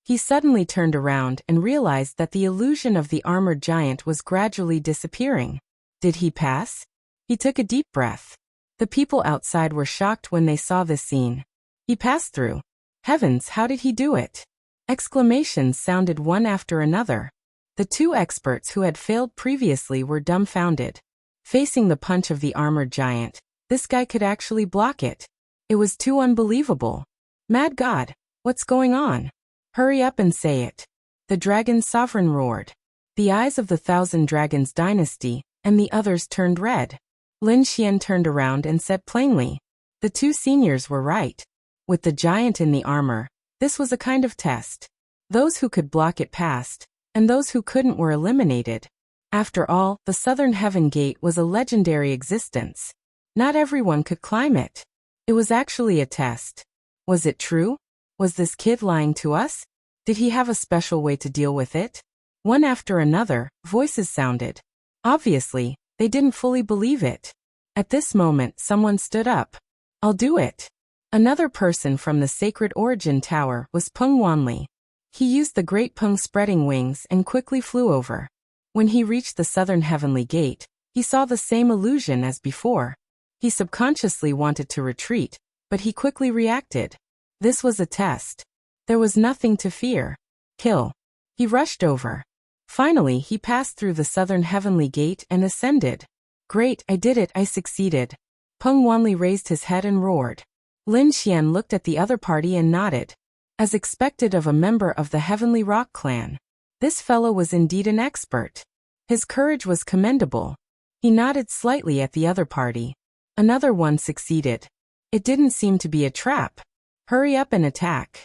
He suddenly turned around and realized that the illusion of the armored giant was gradually disappearing. Did he pass? He took a deep breath. The people outside were shocked when they saw this scene. He passed through. Heavens, how did he do it? Exclamations sounded one after another. The 2 experts who had failed previously were dumbfounded. Facing the punch of the armored giant, this guy could actually block it. It was too unbelievable. Mad God, what's going on? Hurry up and say it. The dragon sovereign roared. The eyes of the 1,000 Dragons dynasty and the others turned red. Lin Xian turned around and said plainly, the 2 seniors were right. With the giant in the armor, this was a kind of test. Those who could block it passed, and those who couldn't were eliminated. After all, the Southern Heaven Gate was a legendary existence. Not everyone could climb it. It was actually a test. Was it true? Was this kid lying to us? Did he have a special way to deal with it? One after another, voices sounded. Obviously, they didn't fully believe it. At this moment, someone stood up. I'll do it. Another person from the Sacred Origin Tower was Peng Wanli. He used the Great Peng spreading wings and quickly flew over. When he reached the Southern Heavenly Gate, he saw the same illusion as before. He subconsciously wanted to retreat, but he quickly reacted. This was a test. There was nothing to fear. Kill. He rushed over. Finally, he passed through the Southern Heavenly Gate and ascended. Great, I did it, I succeeded. Peng Wanli raised his head and roared. Lin Xian looked at the other party and nodded. As expected of a member of the Heavenly Rock clan, this fellow was indeed an expert. His courage was commendable. He nodded slightly at the other party. Another one succeeded. It didn't seem to be a trap. Hurry up and attack.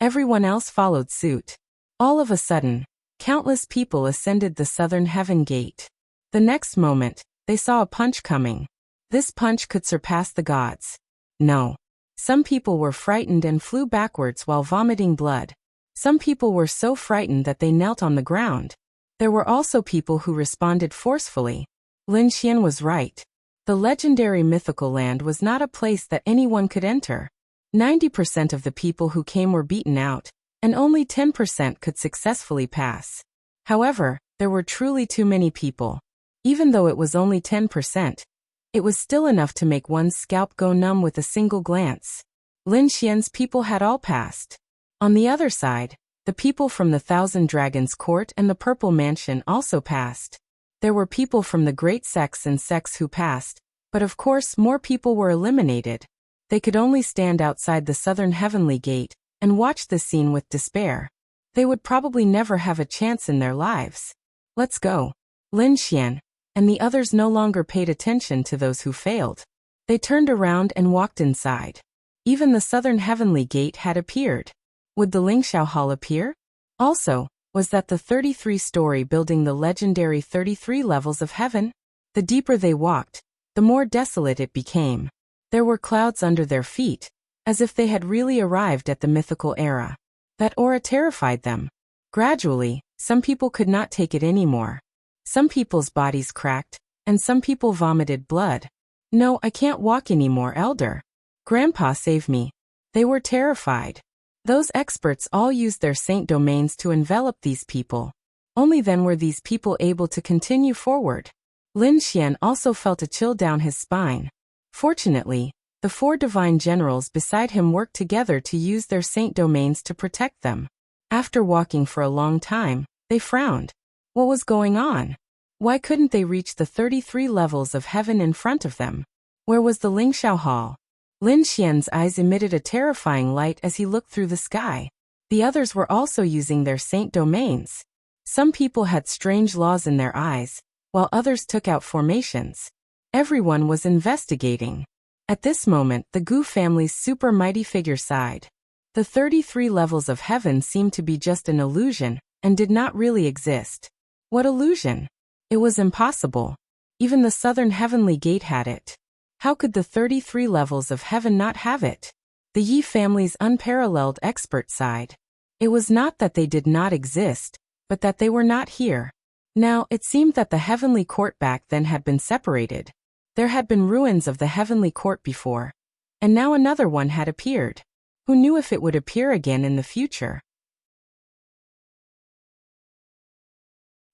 Everyone else followed suit. All of a sudden, countless people ascended the Southern Heaven Gate. The next moment, they saw a punch coming. This punch could surpass the gods. No. Some people were frightened and flew backwards while vomiting blood. Some people were so frightened that they knelt on the ground. There were also people who responded forcefully. Lin Xian was right. The legendary mythical land was not a place that anyone could enter. 90% of the people who came were beaten out, and only 10% could successfully pass. However, there were truly too many people. Even though it was only 10%, it was still enough to make one's scalp go numb with a single glance. Lin Xian's people had all passed. On the other side, the people from the 1,000 Dragons Court and the Purple Mansion also passed. There were people from the great sects and sects who passed, but of course more people were eliminated. They could only stand outside the Southern Heavenly Gate and watch the scene with despair. They would probably never have a chance in their lives. Let's go. Lin Xian and the others no longer paid attention to those who failed. They turned around and walked inside. Even the Southern Heavenly Gate had appeared. Would the Lingxiao Hall appear? Also, was that the 33-story building the legendary 33 levels of heaven? The deeper they walked, the more desolate it became. There were clouds under their feet, as if they had really arrived at the mythical era. That aura terrified them. Gradually, some people could not take it anymore. Some people's bodies cracked, and some people vomited blood. No, I can't walk anymore, Elder. Grandpa, save me. They were terrified. Those experts all used their saint domains to envelop these people. Only then were these people able to continue forward. Lin Xian also felt a chill down his spine. Fortunately, the 4 divine generals beside him worked together to use their saint domains to protect them. After walking for a long time, they frowned. What was going on? Why couldn't they reach the 33 levels of heaven in front of them? Where was the Lingxiao Hall? Lin Xian's eyes emitted a terrifying light as he looked through the sky. The others were also using their saint domains. Some people had strange laws in their eyes, while others took out formations. Everyone was investigating. At this moment, the Gu family's super mighty figure sighed. The 33 levels of heaven seemed to be just an illusion, and did not really exist. What illusion? It was impossible. Even the southern heavenly gate had it. How could the 33 levels of heaven not have it? The Yi family's unparalleled expert sighed. It was not that they did not exist, but that they were not here. Now, it seemed that the heavenly court back then had been separated. There had been ruins of the heavenly court before, and now another one had appeared. Who knew if it would appear again in the future?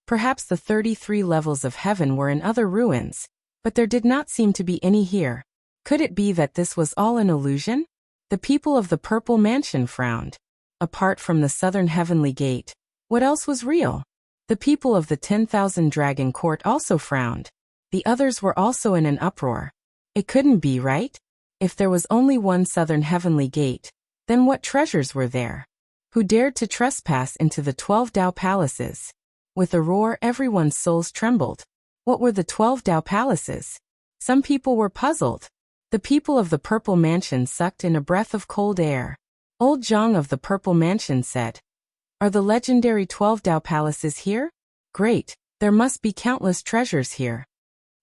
Perhaps the 33 levels of heaven were in other ruins, but there did not seem to be any here. Could it be that this was all an illusion? The people of the Purple Mansion frowned. Apart from the southern heavenly gate, what else was real? The people of the 10,000 Dragon Court also frowned. The others were also in an uproar. It couldn't be, right? If there was only one southern heavenly gate, then what treasures were there? Who dared to trespass into the 12 Dao palaces? With a roar, everyone's souls trembled. What were the 12 Dao palaces? Some people were puzzled. The people of the Purple Mansion sucked in a breath of cold air. Old Zhang of the Purple Mansion said, "Are the legendary 12 Dao palaces here? Great, there must be countless treasures here."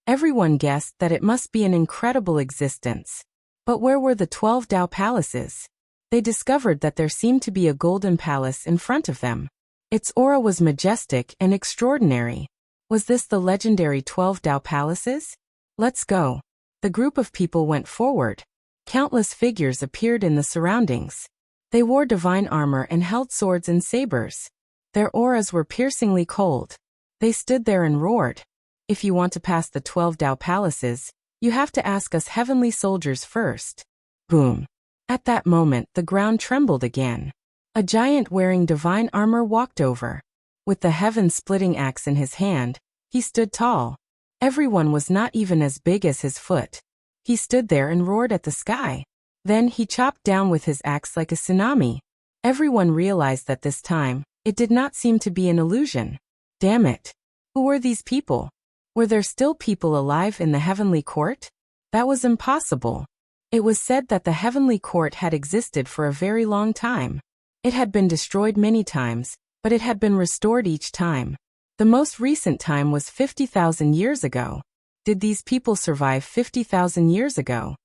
Everyone guessed that it must be an incredible existence. But where were the 12 Dao palaces? They discovered that there seemed to be a golden palace in front of them. Its aura was majestic and extraordinary. Was this the legendary 12 Dao palaces? Let's go. The group of people went forward. Countless figures appeared in the surroundings. They wore divine armor and held swords and sabers. Their auras were piercingly cold. They stood there and roared. "If you want to pass the 12 Dao palaces, you have to ask us heavenly soldiers first." Boom. At that moment, the ground trembled again. A giant wearing divine armor walked over. With the heaven-splitting axe in his hand, he stood tall. Everyone was not even as big as his foot. He stood there and roared at the sky. Then he chopped down with his axe like a tsunami. Everyone realized that this time, it did not seem to be an illusion. Damn it. Who were these people? Were there still people alive in the heavenly court? That was impossible. It was said that the heavenly court had existed for a very long time. It had been destroyed many times, but it had been restored each time. The most recent time was 50,000 years ago. Did these people survive 50,000 years ago?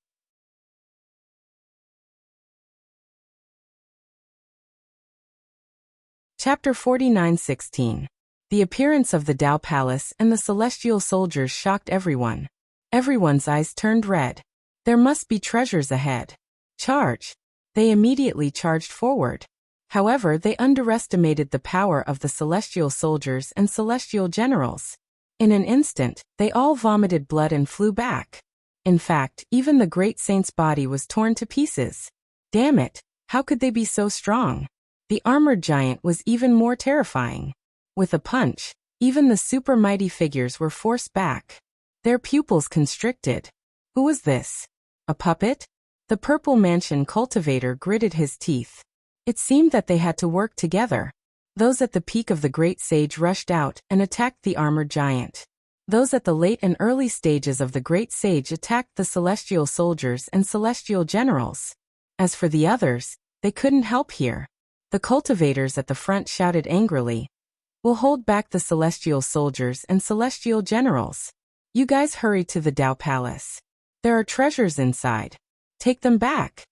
Chapter 49:16. The appearance of the Dao Palace and the celestial soldiers shocked everyone. Everyone's eyes turned red. There must be treasures ahead. Charge! They immediately charged forward. However, they underestimated the power of the celestial soldiers and celestial generals. In an instant, they all vomited blood and flew back. In fact, even the great saint's body was torn to pieces. Damn it, how could they be so strong? The armored giant was even more terrifying. With a punch, even the super mighty figures were forced back. Their pupils constricted. Who was this? A puppet? The Purple Mansion cultivator gritted his teeth. It seemed that they had to work together. Those at the peak of the great sage rushed out and attacked the armored giant. Those at the late and early stages of the great sage attacked the celestial soldiers and celestial generals. As for the others, they couldn't help here. The cultivators at the front shouted angrily, "We'll hold back the celestial soldiers and celestial generals. You guys hurry to the Dao Palace. There are treasures inside. Take them back."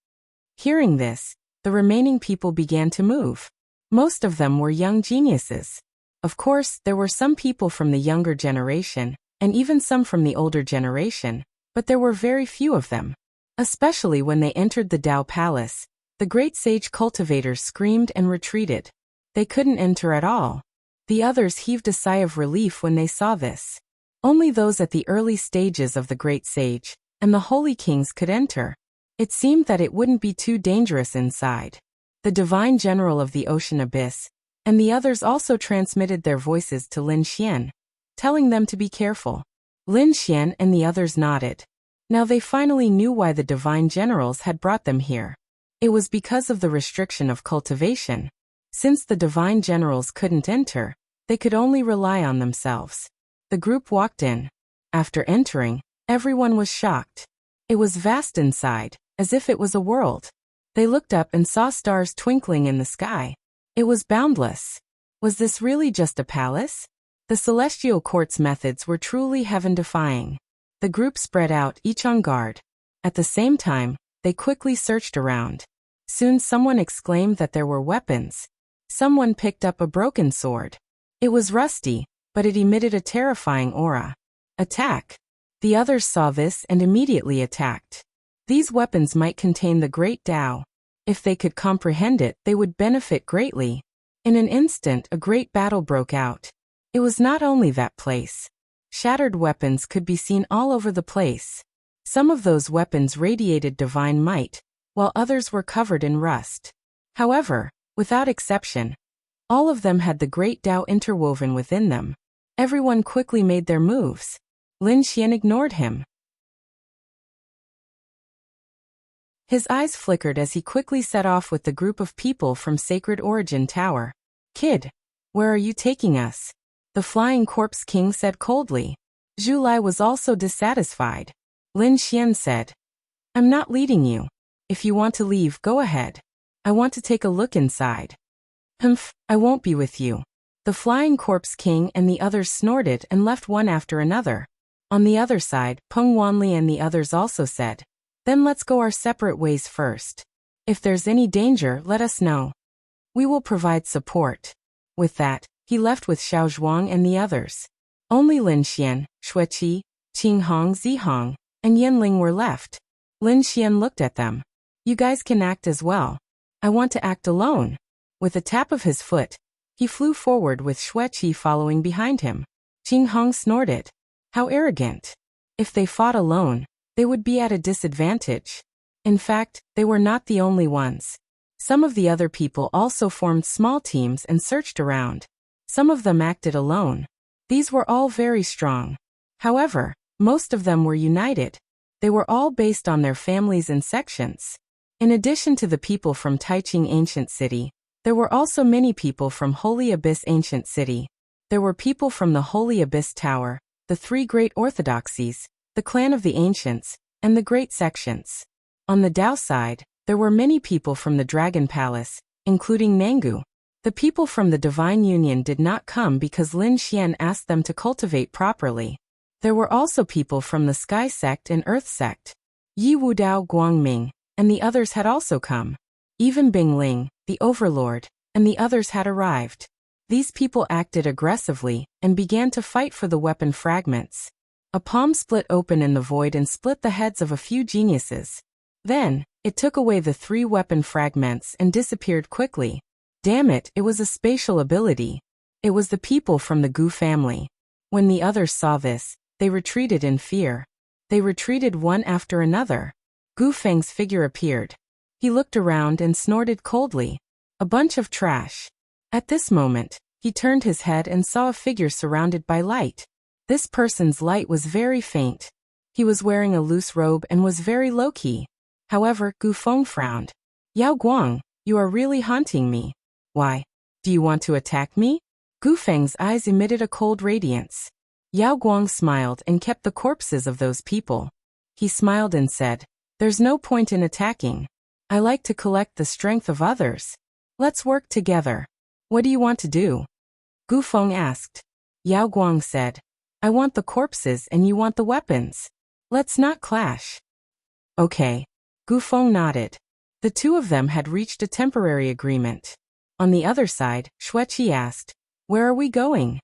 Hearing this, the remaining people began to move. Most of them were young geniuses. Of course, there were some people from the younger generation, and even some from the older generation, but there were very few of them. Especially when they entered the Dao Palace, The great sage cultivators screamed and retreated. They couldn't enter at all. The others heaved a sigh of relief when they saw this. Only those at the early stages of the great sage and the holy kings could enter. It seemed that it wouldn't be too dangerous inside. The divine general of the ocean abyss and the others also transmitted their voices to Lin Xian, telling them to be careful. Lin Xian and the others nodded. Now they finally knew why the divine generals had brought them here. It was because of the restriction of cultivation. Since the divine generals couldn't enter, they could only rely on themselves. The group walked in. After entering, everyone was shocked. It was vast inside, as if it was a world. They looked up and saw stars twinkling in the sky. It was boundless. Was this really just a palace? The celestial court's methods were truly heaven-defying. The group spread out, each on guard. At the same time, they quickly searched around. Soon someone exclaimed that there were weapons. Someone picked up a broken sword. It was rusty, but it emitted a terrifying aura. Attack! The others saw this and immediately attacked. These weapons might contain the great Tao. If they could comprehend it, they would benefit greatly. In an instant, a great battle broke out. It was not only that place. Shattered weapons could be seen all over the place. Some of those weapons radiated divine might, while others were covered in rust. However, without exception, all of them had the great Tao interwoven within them. Everyone quickly made their moves. Lin Xian ignored him. His eyes flickered as he quickly set off with the group of people from Sacred Origin Tower. Kid, where are you taking us? The Flying Corpse King said coldly. Zhu Lai was also dissatisfied. Lin Xian said, I'm not leading you. If you want to leave, go ahead. I want to take a look inside. Humph, I won't be with you. The Flying Corpse King and the others snorted and left one after another. On the other side, Peng Wanli and the others also said, then let's go our separate ways first. If there's any danger, let us know. We will provide support. With that, he left with Xiao Zhuang and the others. Only Lin Xian, Xueqi, Qinghong Zihong, and Yanling were left. Lin Xian looked at them. You guys can act as well. I want to act alone. With a tap of his foot, he flew forward with Xueqi following behind him. Qinghong snorted. How arrogant. If they fought alone, they would be at a disadvantage. In fact, they were not the only ones. Some of the other people also formed small teams and searched around. Some of them acted alone. These were all very strong. However, most of them were united. They were all based on their families and sections. In addition to the people from Taiqing Ancient City, there were also many people from Holy Abyss Ancient City. There were people from the Holy Abyss Tower, the three great orthodoxies, the clan of the ancients, and the great sections. On the Dao side, there were many people from the Dragon Palace, including Nangu. The people from the Divine Union did not come because Lin Xian asked them to cultivate properly. There were also people from the Sky Sect and Earth Sect. Yi Wudao Guangming, and the others had also come. Even Bing Ling, the Overlord, and the others had arrived. These people acted aggressively and began to fight for the weapon fragments. A palm split open in the void and split the heads of a few geniuses. Then, it took away the 3 weapon fragments and disappeared quickly. Damn it, it was a spatial ability. It was the people from the Gu family. When the others saw this, they retreated in fear. They retreated one after another. Gu Feng's figure appeared. He looked around and snorted coldly. A bunch of trash. At this moment, he turned his head and saw a figure surrounded by light. This person's light was very faint. He was wearing a loose robe and was very low-key. However, Gu Feng frowned. Yao Guang, you are really haunting me. Why? Do you want to attack me? Gu Feng's eyes emitted a cold radiance. Yao Guang smiled and kept the corpses of those people. He smiled and said, there's no point in attacking. I like to collect the strength of others. Let's work together. What do you want to do? Gu Feng asked. Yao Guang said, I want the corpses and you want the weapons. Let's not clash. Okay. Gu Feng nodded. The two of them had reached a temporary agreement. On the other side, Xueqi asked, where are we going?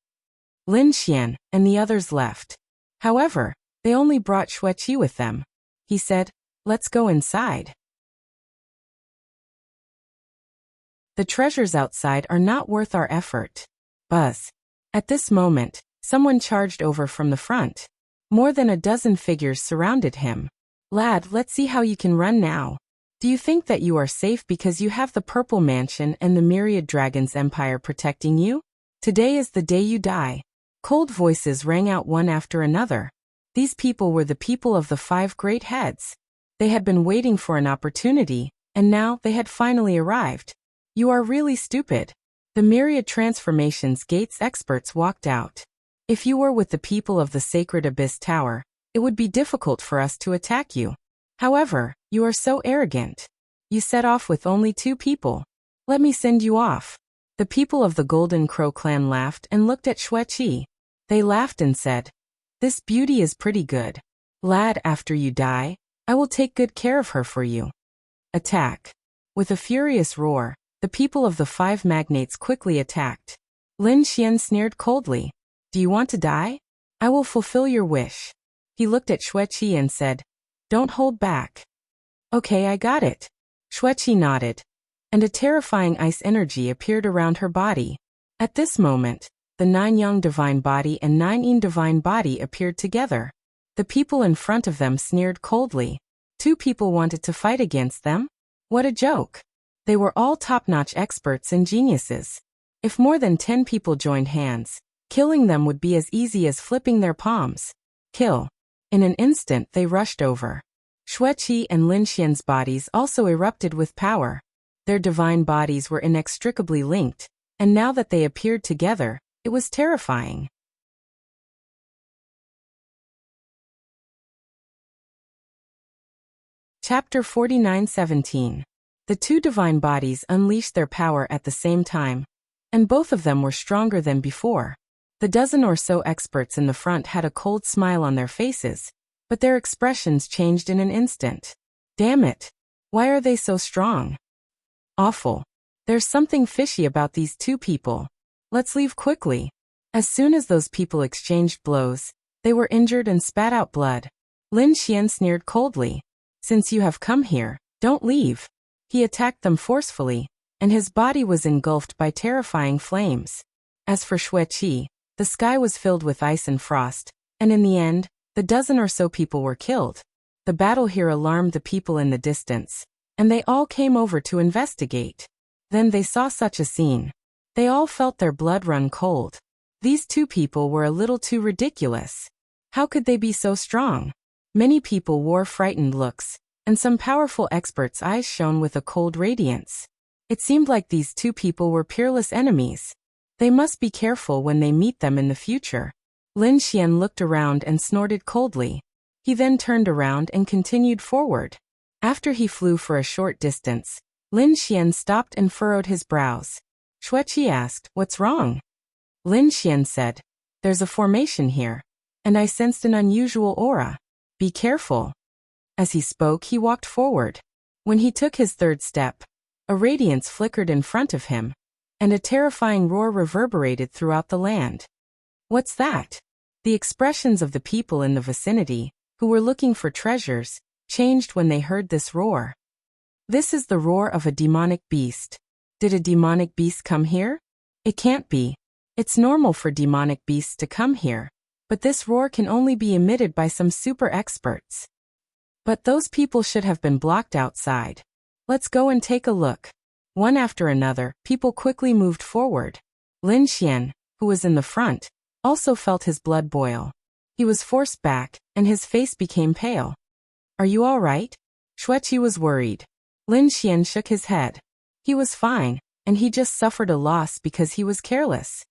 Lin Xian and the others left. However, they only brought Xueqi with them. He said, let's go inside. The treasures outside are not worth our effort. Buzz. At this moment, someone charged over from the front. More than a dozen figures surrounded him. Lad, let's see how you can run now. Do you think that you are safe because you have the Purple Mansion and the Myriad Dragons Empire protecting you? Today is the day you die. Cold voices rang out one after another. These people were the people of the 5 great heads. They had been waiting for an opportunity, and now they had finally arrived. You are really stupid. The Myriad Transformations Gates experts walked out. If you were with the people of the Sacred Abyss Tower, it would be difficult for us to attack you. However, you are so arrogant. You set off with only 2 people. Let me send you off. The people of the Golden Crow clan laughed and looked at Xueqi. They laughed and said, "This beauty is pretty good. Lad, after you die, I will take good care of her for you." Attack. With a furious roar, the people of the 5 magnates quickly attacked. Lin Xian sneered coldly. "Do you want to die? I will fulfill your wish." He looked at Xueqi and said, "Don't hold back." "Okay, I got it." Xueqi nodded, and a terrifying ice energy appeared around her body. At this moment, the 9 Yang Divine Body and 9 Yin Divine Body appeared together. The people in front of them sneered coldly. 2 people wanted to fight against them? What a joke! They were all top-notch experts and geniuses. If more than 10 people joined hands, killing them would be as easy as flipping their palms. Kill. In an instant they rushed over. Xueqi and Lin Xian's bodies also erupted with power. Their divine bodies were inextricably linked, and now that they appeared together, it was terrifying. Chapter 49:17. The 2 divine bodies unleashed their power at the same time, and both of them were stronger than before. The dozen or so experts in the front had a cold smile on their faces, but their expressions changed in an instant. Damn it! Why are they so strong? Awful. There's something fishy about these 2 people. Let's leave quickly. As soon as those people exchanged blows, they were injured and spat out blood. Lin Xian sneered coldly. "Since you have come here, don't leave." He attacked them forcefully, and his body was engulfed by terrifying flames. As for Xueqi, the sky was filled with ice and frost, and in the end, the dozen or so people were killed. The battle here alarmed the people in the distance, and they all came over to investigate. Then they saw such a scene. They all felt their blood run cold. These 2 people were a little too ridiculous. How could they be so strong? Many people wore frightened looks, and some powerful experts' eyes shone with a cold radiance. It seemed like these 2 people were peerless enemies. They must be careful when they meet them in the future. Lin Xian looked around and snorted coldly. He then turned around and continued forward. After he flew for a short distance, Lin Xian stopped and furrowed his brows. Xueqi asked, "What's wrong?" Lin Xian said, "There's a formation here, and I sensed an unusual aura. Be careful." As he spoke, he walked forward. When he took his 3rd step, a radiance flickered in front of him, and a terrifying roar reverberated throughout the land. What's that? The expressions of the people in the vicinity, who were looking for treasures, changed when they heard this roar. This is the roar of a demonic beast. Did a demonic beast come here? It can't be. It's normal for demonic beasts to come here, but this roar can only be emitted by some super experts. But those people should have been blocked outside. Let's go and take a look. One after another, people quickly moved forward. Lin Xian, who was in the front, also felt his blood boil. He was forced back, and his face became pale. "Are you all right?" Xueqi was worried. Lin Xian shook his head. He was fine, and he just suffered a loss because he was careless.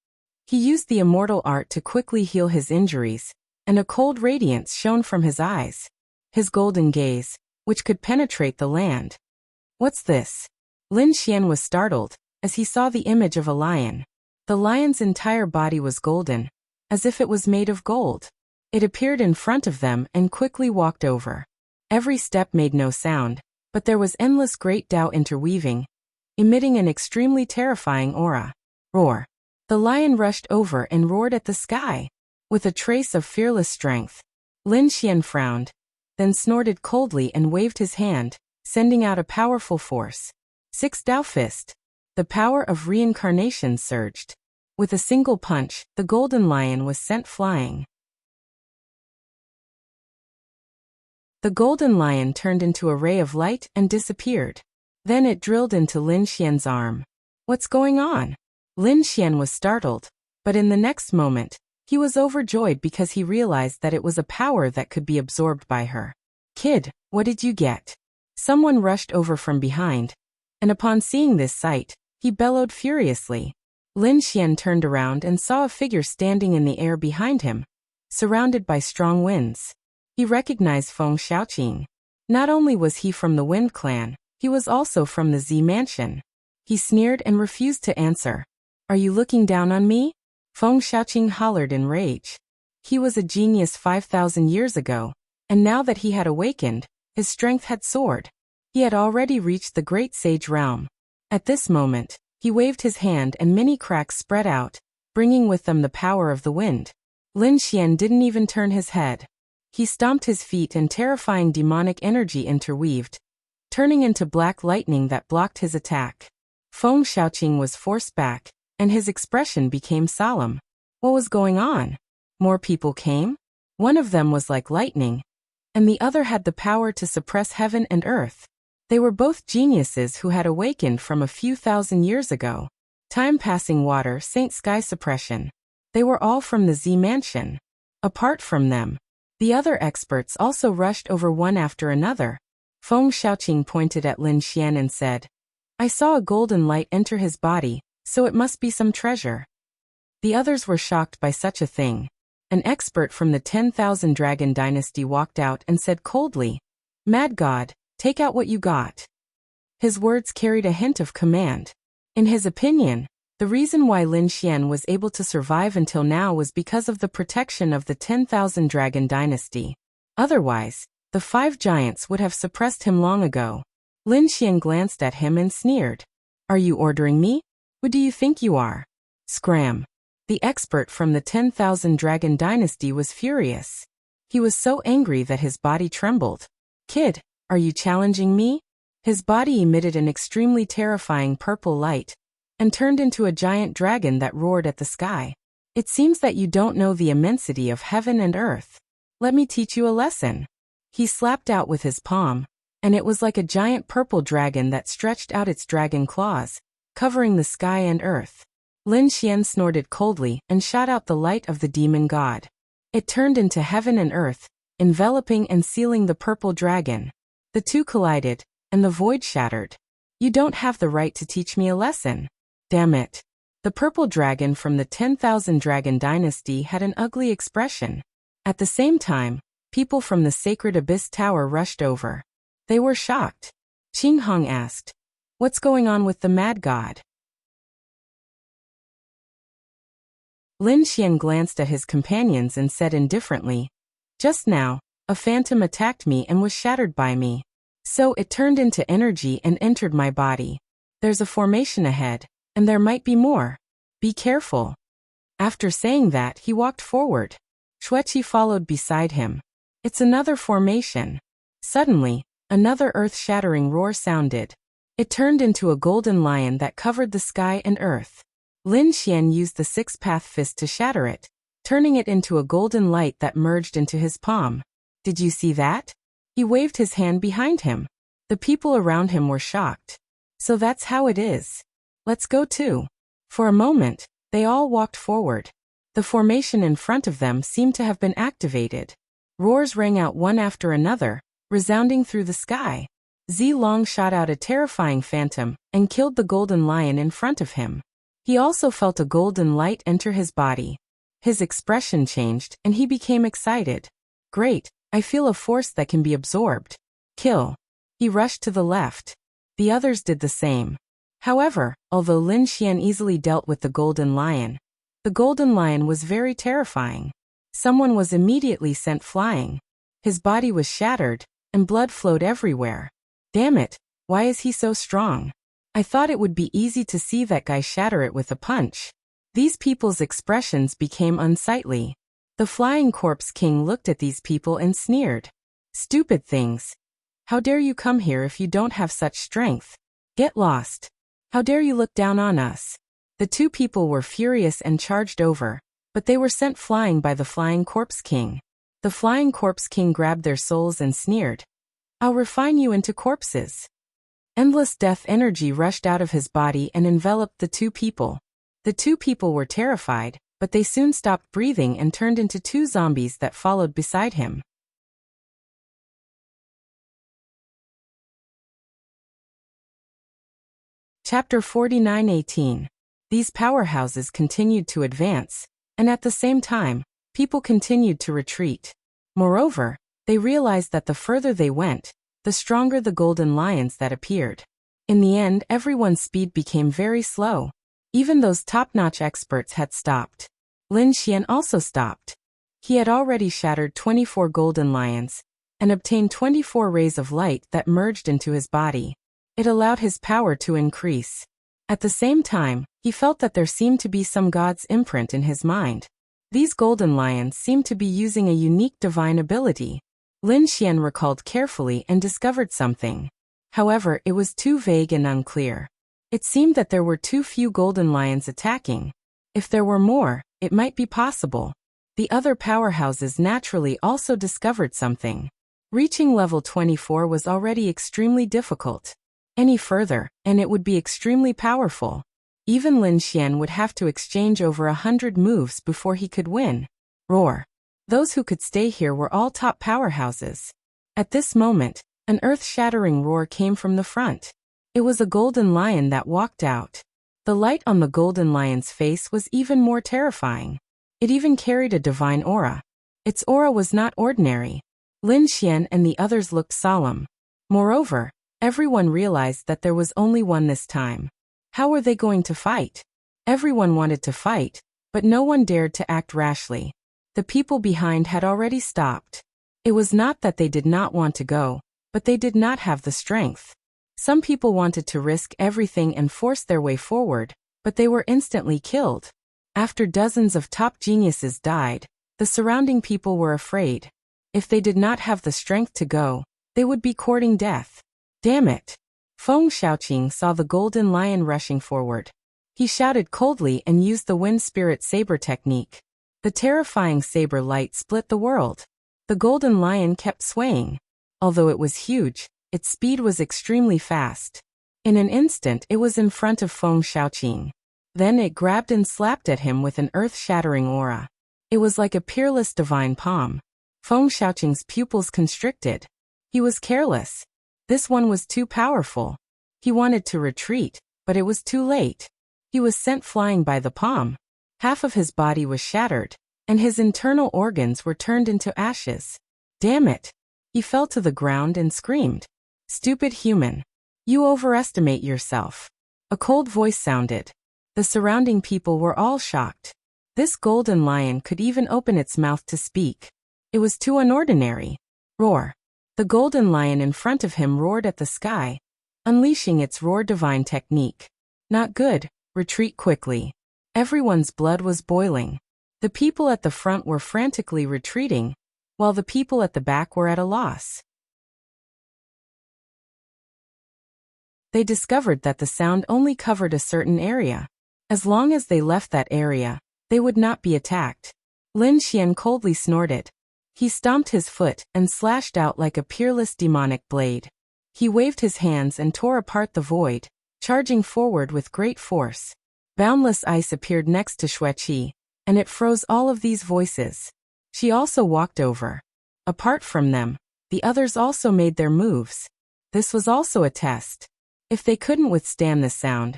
He used the immortal art to quickly heal his injuries, and a cold radiance shone from his eyes. His golden gaze, which could penetrate the land. What's this? Lin Xian was startled, as he saw the image of a lion. The lion's entire body was golden, as if it was made of gold. It appeared in front of them and quickly walked over. Every step made no sound, but there was endless great Tao interweaving, emitting an extremely terrifying aura. Roar. The lion rushed over and roared at the sky, with a trace of fearless strength. Lin Xian frowned, then snorted coldly and waved his hand, sending out a powerful force. 6 Tao Fist. The power of reincarnation surged. With a single punch, the golden lion was sent flying. The golden lion turned into a ray of light and disappeared. Then it drilled into Lin Xian's arm. What's going on? Lin Xian was startled, but in the next moment, he was overjoyed because he realized that it was a power that could be absorbed by her. Kid, what did you get? Someone rushed over from behind, and upon seeing this sight, he bellowed furiously. Lin Xian turned around and saw a figure standing in the air behind him, surrounded by strong winds. He recognized Feng Xiaoqing. Not only was he from the Wind Clan, he was also from the Z Mansion. He sneered and refused to answer. Are you looking down on me? Feng Xiaoqing hollered in rage. He was a genius 5,000 years ago, and now that he had awakened, his strength had soared. He had already reached the great sage realm. At this moment, he waved his hand and many cracks spread out, bringing with them the power of the wind. Lin Xian didn't even turn his head. He stomped his feet and terrifying demonic energy interweaved, turning into black lightning that blocked his attack. Feng Xiaoqing was forced back, and his expression became solemn. What was going on? More people came? One of them was like lightning, and the other had the power to suppress heaven and earth. They were both geniuses who had awakened from a few thousand years ago. Time-passing water, Saint Sky suppression. They were all from the Z Mansion. Apart from them, the other experts also rushed over one after another. Feng Xiaoqing pointed at Lin Xian and said, I saw a golden light enter his body, so it must be some treasure. The others were shocked by such a thing. An expert from the 10,000 Dragon Dynasty walked out and said coldly, Mad God, take out what you got. His words carried a hint of command. In his opinion, the reason why Lin Xian was able to survive until now was because of the protection of the 10,000 Dragon Dynasty. Otherwise, the 5 giants would have suppressed him long ago. Lin Xian glanced at him and sneered. Are you ordering me? Who do you think you are? Scram. The expert from the 10,000 Dragon Dynasty was furious. He was so angry that his body trembled. Kid, are you challenging me? His body emitted an extremely terrifying purple light, and turned into a giant dragon that roared at the sky. It seems that you don't know the immensity of heaven and earth. Let me teach you a lesson. He slapped out with his palm, and it was like a giant purple dragon that stretched out its dragon claws, covering the sky and earth. Lin Xian snorted coldly and shot out the light of the demon god. It turned into heaven and earth, enveloping and sealing the purple dragon. The two collided, and the void shattered. You don't have the right to teach me a lesson. Damn it. The purple dragon from the 10,000 Dragon Dynasty had an ugly expression. At the same time, people from the Sacred Abyss Tower rushed over. They were shocked. Qing Hong asked, What's going on with the Mad God? Lin Xian glanced at his companions and said indifferently, Just now, a phantom attacked me and was shattered by me. So it turned into energy and entered my body. There's a formation ahead, and there might be more. Be careful. After saying that, he walked forward. Xueqi followed beside him. It's another formation. Suddenly, another earth-shattering roar sounded. It turned into a golden lion that covered the sky and earth. Lin Xian used the six-path fist to shatter it, turning it into a golden light that merged into his palm. Did you see that? He waved his hand behind him. The people around him were shocked. So that's how it is. Let's go too. For a moment, they all walked forward. The formation in front of them seemed to have been activated. Roars rang out one after another, resounding through the sky. Zi Long shot out a terrifying phantom and killed the golden lion in front of him. He also felt a golden light enter his body. His expression changed and he became excited. Great, I feel a force that can be absorbed. Kill. He rushed to the left. The others did the same. However, although Lin Xian easily dealt with the golden lion was very terrifying. Someone was immediately sent flying. His body was shattered, and blood flowed everywhere. Damn it, why is he so strong? I thought it would be easy to see that guy shatter it with a punch. These people's expressions became unsightly. The Flying Corpse King looked at these people and sneered. Stupid things. How dare you come here if you don't have such strength? Get lost. How dare you look down on us? The two people were furious and charged over, but they were sent flying by the Flying Corpse King. The Flying Corpse King grabbed their souls and sneered, "I'll refine you into corpses." Endless death energy rushed out of his body and enveloped the two people. The two people were terrified, but they soon stopped breathing and turned into two zombies that followed beside him. Chapter 49:18. These powerhouses continued to advance, and at the same time, people continued to retreat. Moreover, they realized that the further they went, the stronger the golden lions that appeared. In the end, everyone's speed became very slow. Even those top-notch experts had stopped. Lin Xian also stopped. He had already shattered 24 golden lions, and obtained 24 rays of light that merged into his body. It allowed his power to increase. At the same time, he felt that there seemed to be some god's imprint in his mind. These golden lions seemed to be using a unique divine ability. Lin Xian recalled carefully and discovered something. However, it was too vague and unclear. It seemed that there were too few golden lions attacking. If there were more, it might be possible. The other powerhouses naturally also discovered something. Reaching level 24 was already extremely difficult. Any further, and it would be extremely powerful. Even Lin Xian would have to exchange over 100 moves before he could win. Roar. Those who could stay here were all top powerhouses. At this moment, an earth-shattering roar came from the front. It was a golden lion that walked out. The light on the golden lion's face was even more terrifying. It even carried a divine aura. Its aura was not ordinary. Lin Xian and the others looked solemn. Moreover, everyone realized that there was only one this time. How were they going to fight? Everyone wanted to fight, but no one dared to act rashly. The people behind had already stopped. It was not that they did not want to go, but they did not have the strength. Some people wanted to risk everything and force their way forward, but they were instantly killed. After dozens of top geniuses died, the surrounding people were afraid. If they did not have the strength to go, they would be courting death. Damn it! Feng Shaoqing saw the golden lion rushing forward. He shouted coldly and used the wind spirit saber technique. The terrifying saber light split the world. The golden lion kept swaying. Although it was huge, its speed was extremely fast. In an instant it was in front of Feng Shaoqing. Then it grabbed and slapped at him with an earth-shattering aura. It was like a peerless divine palm. Feng Shaoqing's pupils constricted. He was careless. This one was too powerful. He wanted to retreat, but it was too late. He was sent flying by the palm. Half of his body was shattered, and his internal organs were turned into ashes. Damn it! He fell to the ground and screamed. Stupid human. You overestimate yourself. A cold voice sounded. The surrounding people were all shocked. This golden lion could even open its mouth to speak. It was too unordinary. Roar. The golden lion in front of him roared at the sky, unleashing its roar divine technique. Not good, retreat quickly. Everyone's blood was boiling. The people at the front were frantically retreating, while the people at the back were at a loss. They discovered that the sound only covered a certain area. As long as they left that area, they would not be attacked. Lin Xian coldly snorted. He stomped his foot and slashed out like a peerless demonic blade. He waved his hands and tore apart the void, charging forward with great force. Boundless ice appeared next to Xueqi, and it froze all of these voices. She also walked over. Apart from them, the others also made their moves. This was also a test. If they couldn't withstand the sound,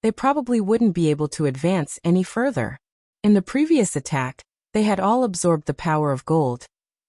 they probably wouldn't be able to advance any further. In the previous attack, they had all absorbed the power of gold,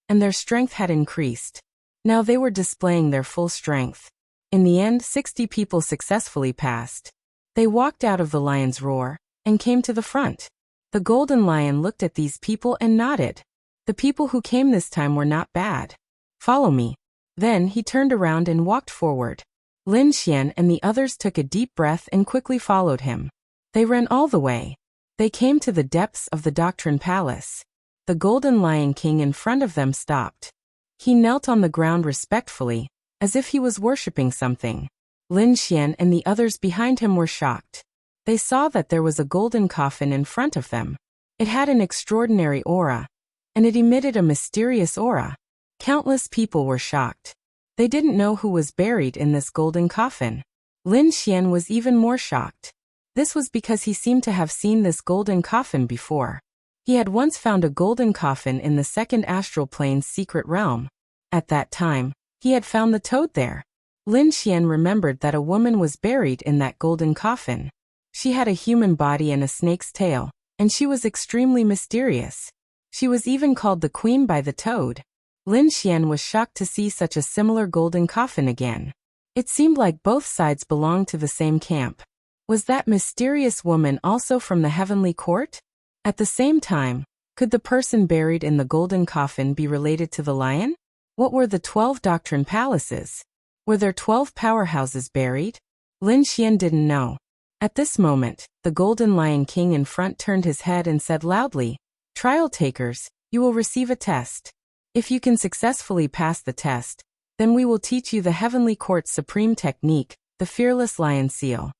and their strength had increased. Now they were displaying their full strength. In the end, 60 people successfully passed. They walked out of the lion's roar and came to the front. The golden lion looked at these people and nodded. The people who came this time were not bad. Follow me. Then he turned around and walked forward. Lin Xian and the others took a deep breath and quickly followed him. They ran all the way. They came to the depths of the Doctrine Palace. The Golden Lion King in front of them stopped. He knelt on the ground respectfully, as if he was worshipping something. Lin Xian and the others behind him were shocked. They saw that there was a golden coffin in front of them. It had an extraordinary aura, and it emitted a mysterious aura. Countless people were shocked. They didn't know who was buried in this golden coffin. Lin Xian was even more shocked. This was because he seemed to have seen this golden coffin before. He had once found a golden coffin in the second astral plane's secret realm. At that time, he had found the toad there. Lin Xian remembered that a woman was buried in that golden coffin. She had a human body and a snake's tail, and she was extremely mysterious. She was even called the Queen by the Toad. Lin Xian was shocked to see such a similar golden coffin again. It seemed like both sides belonged to the same camp. Was that mysterious woman also from the heavenly court? At the same time, could the person buried in the golden coffin be related to the lion? What were the 12 doctrine palaces? Were there 12 powerhouses buried? Lin Xian didn't know. At this moment, the Golden Lion King in front turned his head and said loudly, "Trial takers, you will receive a test. If you can successfully pass the test, then we will teach you the Heavenly Court's supreme technique, the Fearless Lion Seal."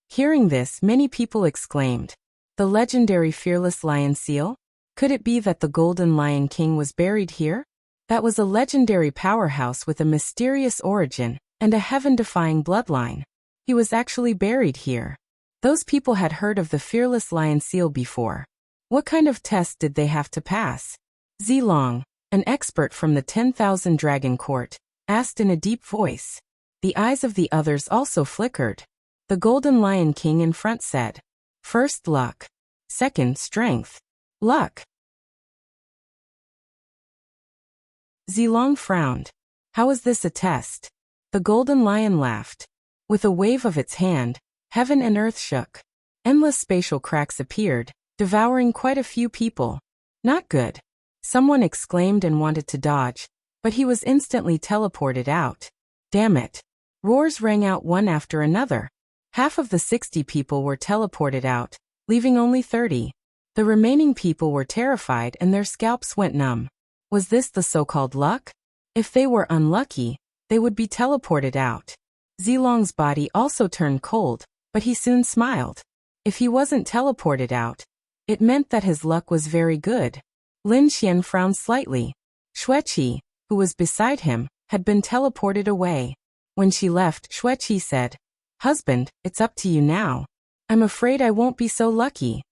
Hearing this, many people exclaimed, "The legendary Fearless Lion Seal? Could it be that the Golden Lion King was buried here?" That was a legendary powerhouse with a mysterious origin and a heaven-defying bloodline. He was actually buried here. Those people had heard of the Fearless Lion Seal before. What kind of test did they have to pass? Zilong, an expert from the 10,000 Dragon Court, asked in a deep voice. The eyes of the others also flickered. The Golden Lion King in front said, "First, luck. Second, strength. Luck." Zilong frowned. "How is this a test?" The Golden Lion laughed. With a wave of its hand, heaven and earth shook. Endless spatial cracks appeared, devouring quite a few people. Not good. Someone exclaimed and wanted to dodge, but he was instantly teleported out. Damn it. Roars rang out one after another. Half of the 60 people were teleported out, leaving only 30. The remaining people were terrified and their scalps went numb. Was this the so-called luck? If they were unlucky, they would be teleported out. Zilong's body also turned cold, but he soon smiled. If he wasn't teleported out, it meant that his luck was very good. Lin Xian frowned slightly. Xueqi, who was beside him, had been teleported away. When she left, Xueqi said, "Husband, it's up to you now. I'm afraid I won't be so lucky."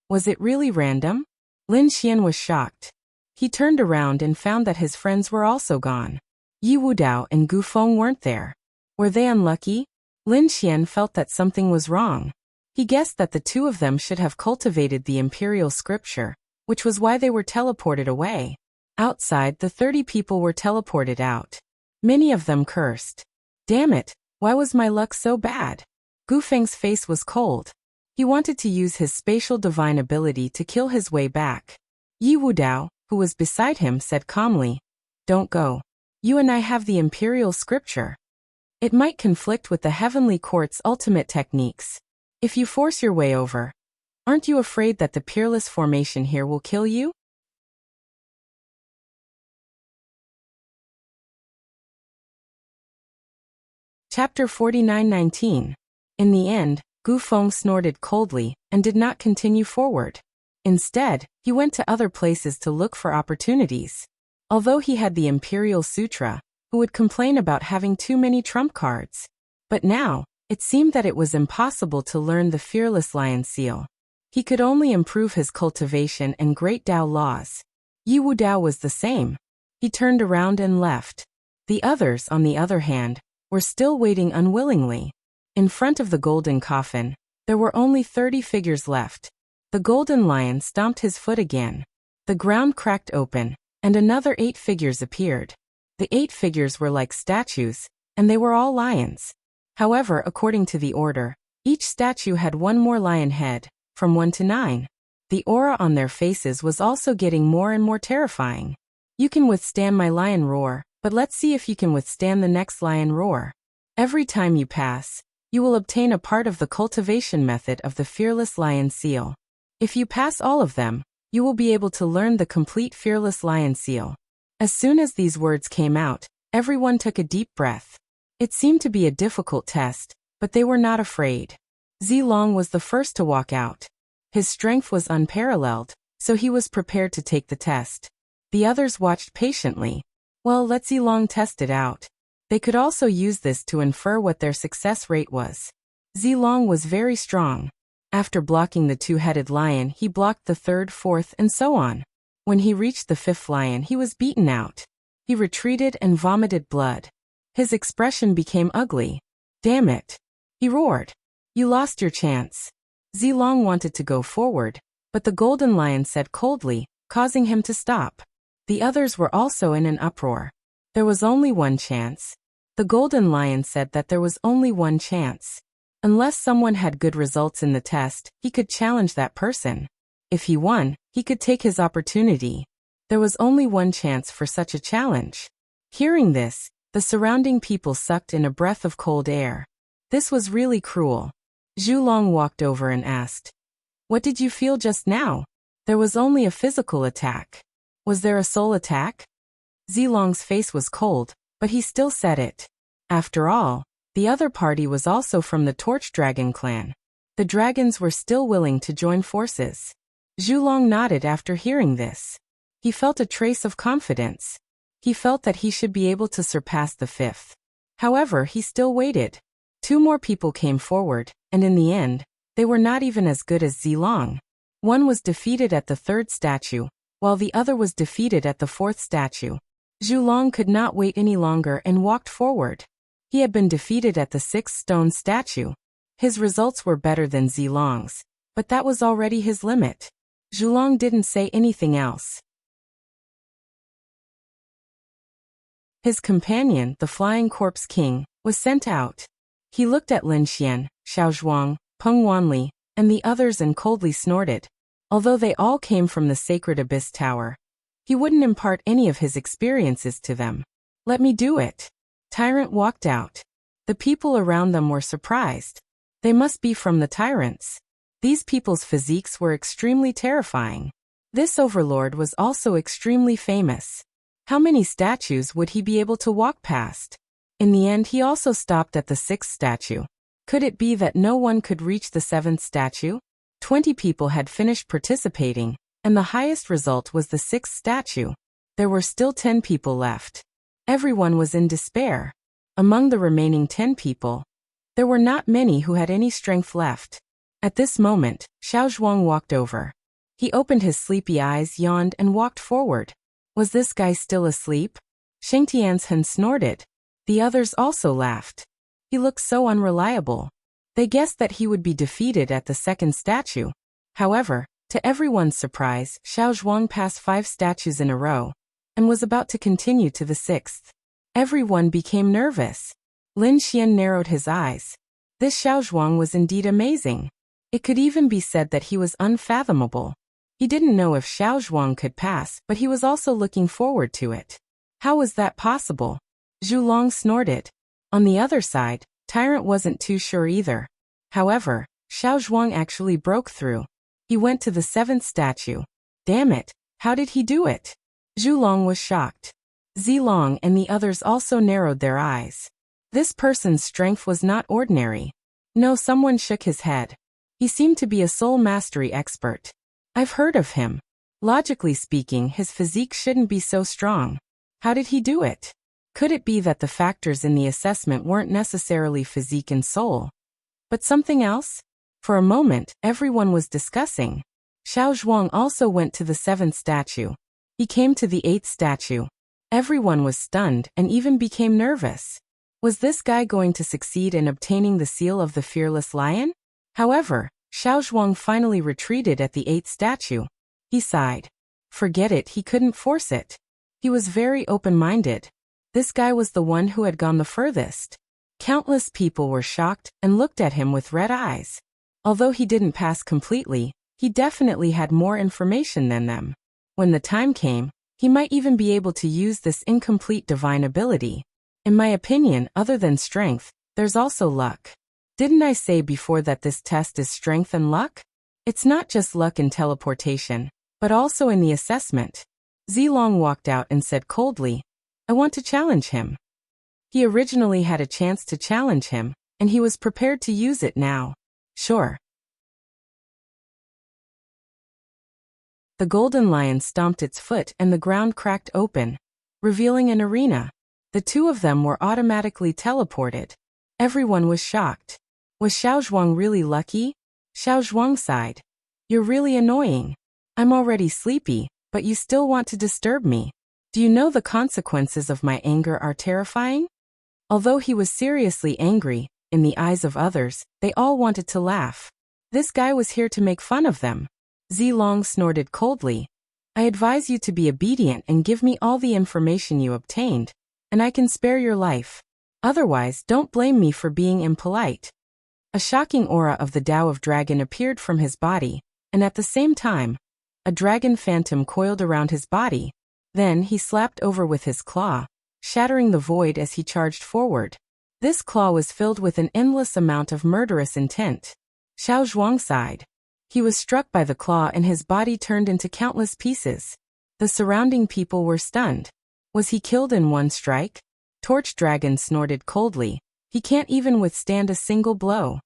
Was it really random? Lin Xian was shocked. He turned around and found that his friends were also gone. Yi Wudao and Gu Feng weren't there. Were they unlucky? Lin Xian felt that something was wrong. He guessed that the two of them should have cultivated the imperial scripture, which was why they were teleported away. Outside, the 30 people were teleported out. Many of them cursed. Damn it, why was my luck so bad? Gu Feng's face was cold. He wanted to use his spatial divine ability to kill his way back. Yi Wudao, who was beside him, said calmly, "Don't go. You and I have the imperial scripture. It might conflict with the heavenly court's ultimate techniques. If you force your way over, aren't you afraid that the peerless formation here will kill you?" Chapter 49:19. In the end, Gu Feng snorted coldly and did not continue forward. Instead, he went to other places to look for opportunities. Although he had the Imperial Sutra, who would complain about having too many trump cards? But now, it seemed that it was impossible to learn the Fearless Lion Seal. He could only improve his cultivation and Great Tao laws. Yi Wudao was the same. He turned around and left. The others, on the other hand, were still waiting unwillingly. In front of the golden coffin, there were only 30 figures left. The golden lion stomped his foot again. The ground cracked open, and another 8 figures appeared. The 8 figures were like statues, and they were all lions. However, according to the order, each statue had one more lion head, from 1 to 9. The aura on their faces was also getting more and more terrifying. You can withstand my lion roar, but let's see if you can withstand the next lion roar. Every time you pass, you will obtain a part of the cultivation method of the Fearless Lion Seal. If you pass all of them, you will be able to learn the complete Fearless Lion Seal. As soon as these words came out, everyone took a deep breath. It seemed to be a difficult test, but they were not afraid. Zilong was the first to walk out. His strength was unparalleled, so he was prepared to take the test. The others watched patiently. Well, let Zilong test it out. They could also use this to infer what their success rate was. Zilong was very strong. After blocking the two-headed lion, he blocked the third, fourth, and so on. When he reached the fifth lion, he was beaten out. He retreated and vomited blood. His expression became ugly. Damn it! He roared. You lost your chance. Zilong wanted to go forward, but the golden lion said coldly, causing him to stop. The others were also in an uproar. There was only one chance. The golden lion said that there was only one chance. Unless someone had good results in the test, he could challenge that person. If he won, he could take his opportunity. There was only one chance for such a challenge. Hearing this, the surrounding people sucked in a breath of cold air. This was really cruel. Zhulong walked over and asked, "What did you feel just now?" There was only a physical attack. Was there a soul attack? Zilong's face was cold, but he still said it. After all, the other party was also from the Torch Dragon clan. The dragons were still willing to join forces. Zhulong nodded after hearing this. He felt a trace of confidence. He felt that he should be able to surpass the fifth. However, he still waited. Two more people came forward, and in the end, they were not even as good as Zilong. One was defeated at the third statue, while the other was defeated at the fourth statue. Zhulong could not wait any longer and walked forward. He had been defeated at the sixth stone statue. His results were better than Zilong's, but that was already his limit. Zhulong didn't say anything else. His companion, the Flying Corpse King, was sent out. He looked at Lin Xian, Xiaozhuang, Peng Wanli, and the others and coldly snorted. Although they all came from the Sacred Abyss Tower, he wouldn't impart any of his experiences to them. Let me do it. Tyrant walked out. The people around them were surprised. They must be from the tyrants. These people's physiques were extremely terrifying. This overlord was also extremely famous. How many statues would he be able to walk past? In the end, he also stopped at the sixth statue. Could it be that no one could reach the seventh statue? 20 people had finished participating, and the highest result was the sixth statue. There were still 10 people left. Everyone was in despair. Among the remaining 10 people, there were not many who had any strength left. At this moment, Xiaozhuang walked over. He opened his sleepy eyes, yawned, and walked forward. Was this guy still asleep? Sheng Tianzhen snorted. The others also laughed. He looked so unreliable. They guessed that he would be defeated at the second statue. However, to everyone's surprise, Xiaozhuang passed 5 statues in a row, and was about to continue to the sixth. Everyone became nervous. Lin Xian narrowed his eyes. This Xiaozhuang was indeed amazing. It could even be said that he was unfathomable. He didn't know if Xiaozhuang could pass, but he was also looking forward to it. How was that possible? Zhulong snorted. On the other side, Tyrant wasn't too sure either. However, Xiaozhuang actually broke through. He went to the seventh statue. Damn it, how did he do it? Zhulong was shocked. Zilong and the others also narrowed their eyes. This person's strength was not ordinary. No, someone shook his head. He seemed to be a soul mastery expert. I've heard of him. Logically speaking, his physique shouldn't be so strong. How did he do it? Could it be that the factors in the assessment weren't necessarily physique and soul, but something else? For a moment, everyone was discussing. Xiaozhuang also went to the seventh statue. He came to the eighth statue. Everyone was stunned and even became nervous. Was this guy going to succeed in obtaining the seal of the Fearless Lion? However, Xiaozhuang finally retreated at the eighth statue. He sighed. Forget it, he couldn't force it. He was very open-minded. This guy was the one who had gone the furthest. Countless people were shocked and looked at him with red eyes. Although he didn't pass completely, he definitely had more information than them. When the time came, he might even be able to use this incomplete divine ability. In my opinion, other than strength, there's also luck. Didn't I say before that this test is strength and luck? It's not just luck in teleportation, but also in the assessment. Zilong walked out and said coldly, I want to challenge him. He originally had a chance to challenge him, and he was prepared to use it now. Sure. The golden lion stomped its foot and the ground cracked open, revealing an arena. The two of them were automatically teleported. Everyone was shocked. Was Xiao Zhuang really lucky? Xiao Zhuang sighed. You're really annoying. I'm already sleepy, but you still want to disturb me. Do you know the consequences of my anger are terrifying? Although he was seriously angry, in the eyes of others, they all wanted to laugh. This guy was here to make fun of them. Zilong snorted coldly. I advise you to be obedient and give me all the information you obtained, and I can spare your life. Otherwise, don't blame me for being impolite. A shocking aura of the Tao of Dragon appeared from his body, and at the same time, a dragon phantom coiled around his body. Then he slapped over with his claw, shattering the void as he charged forward. This claw was filled with an endless amount of murderous intent. Xiao Zhuang sighed. He was struck by the claw and his body turned into countless pieces. The surrounding people were stunned. Was he killed in one strike? Torch Dragon snorted coldly. He can't even withstand a single blow.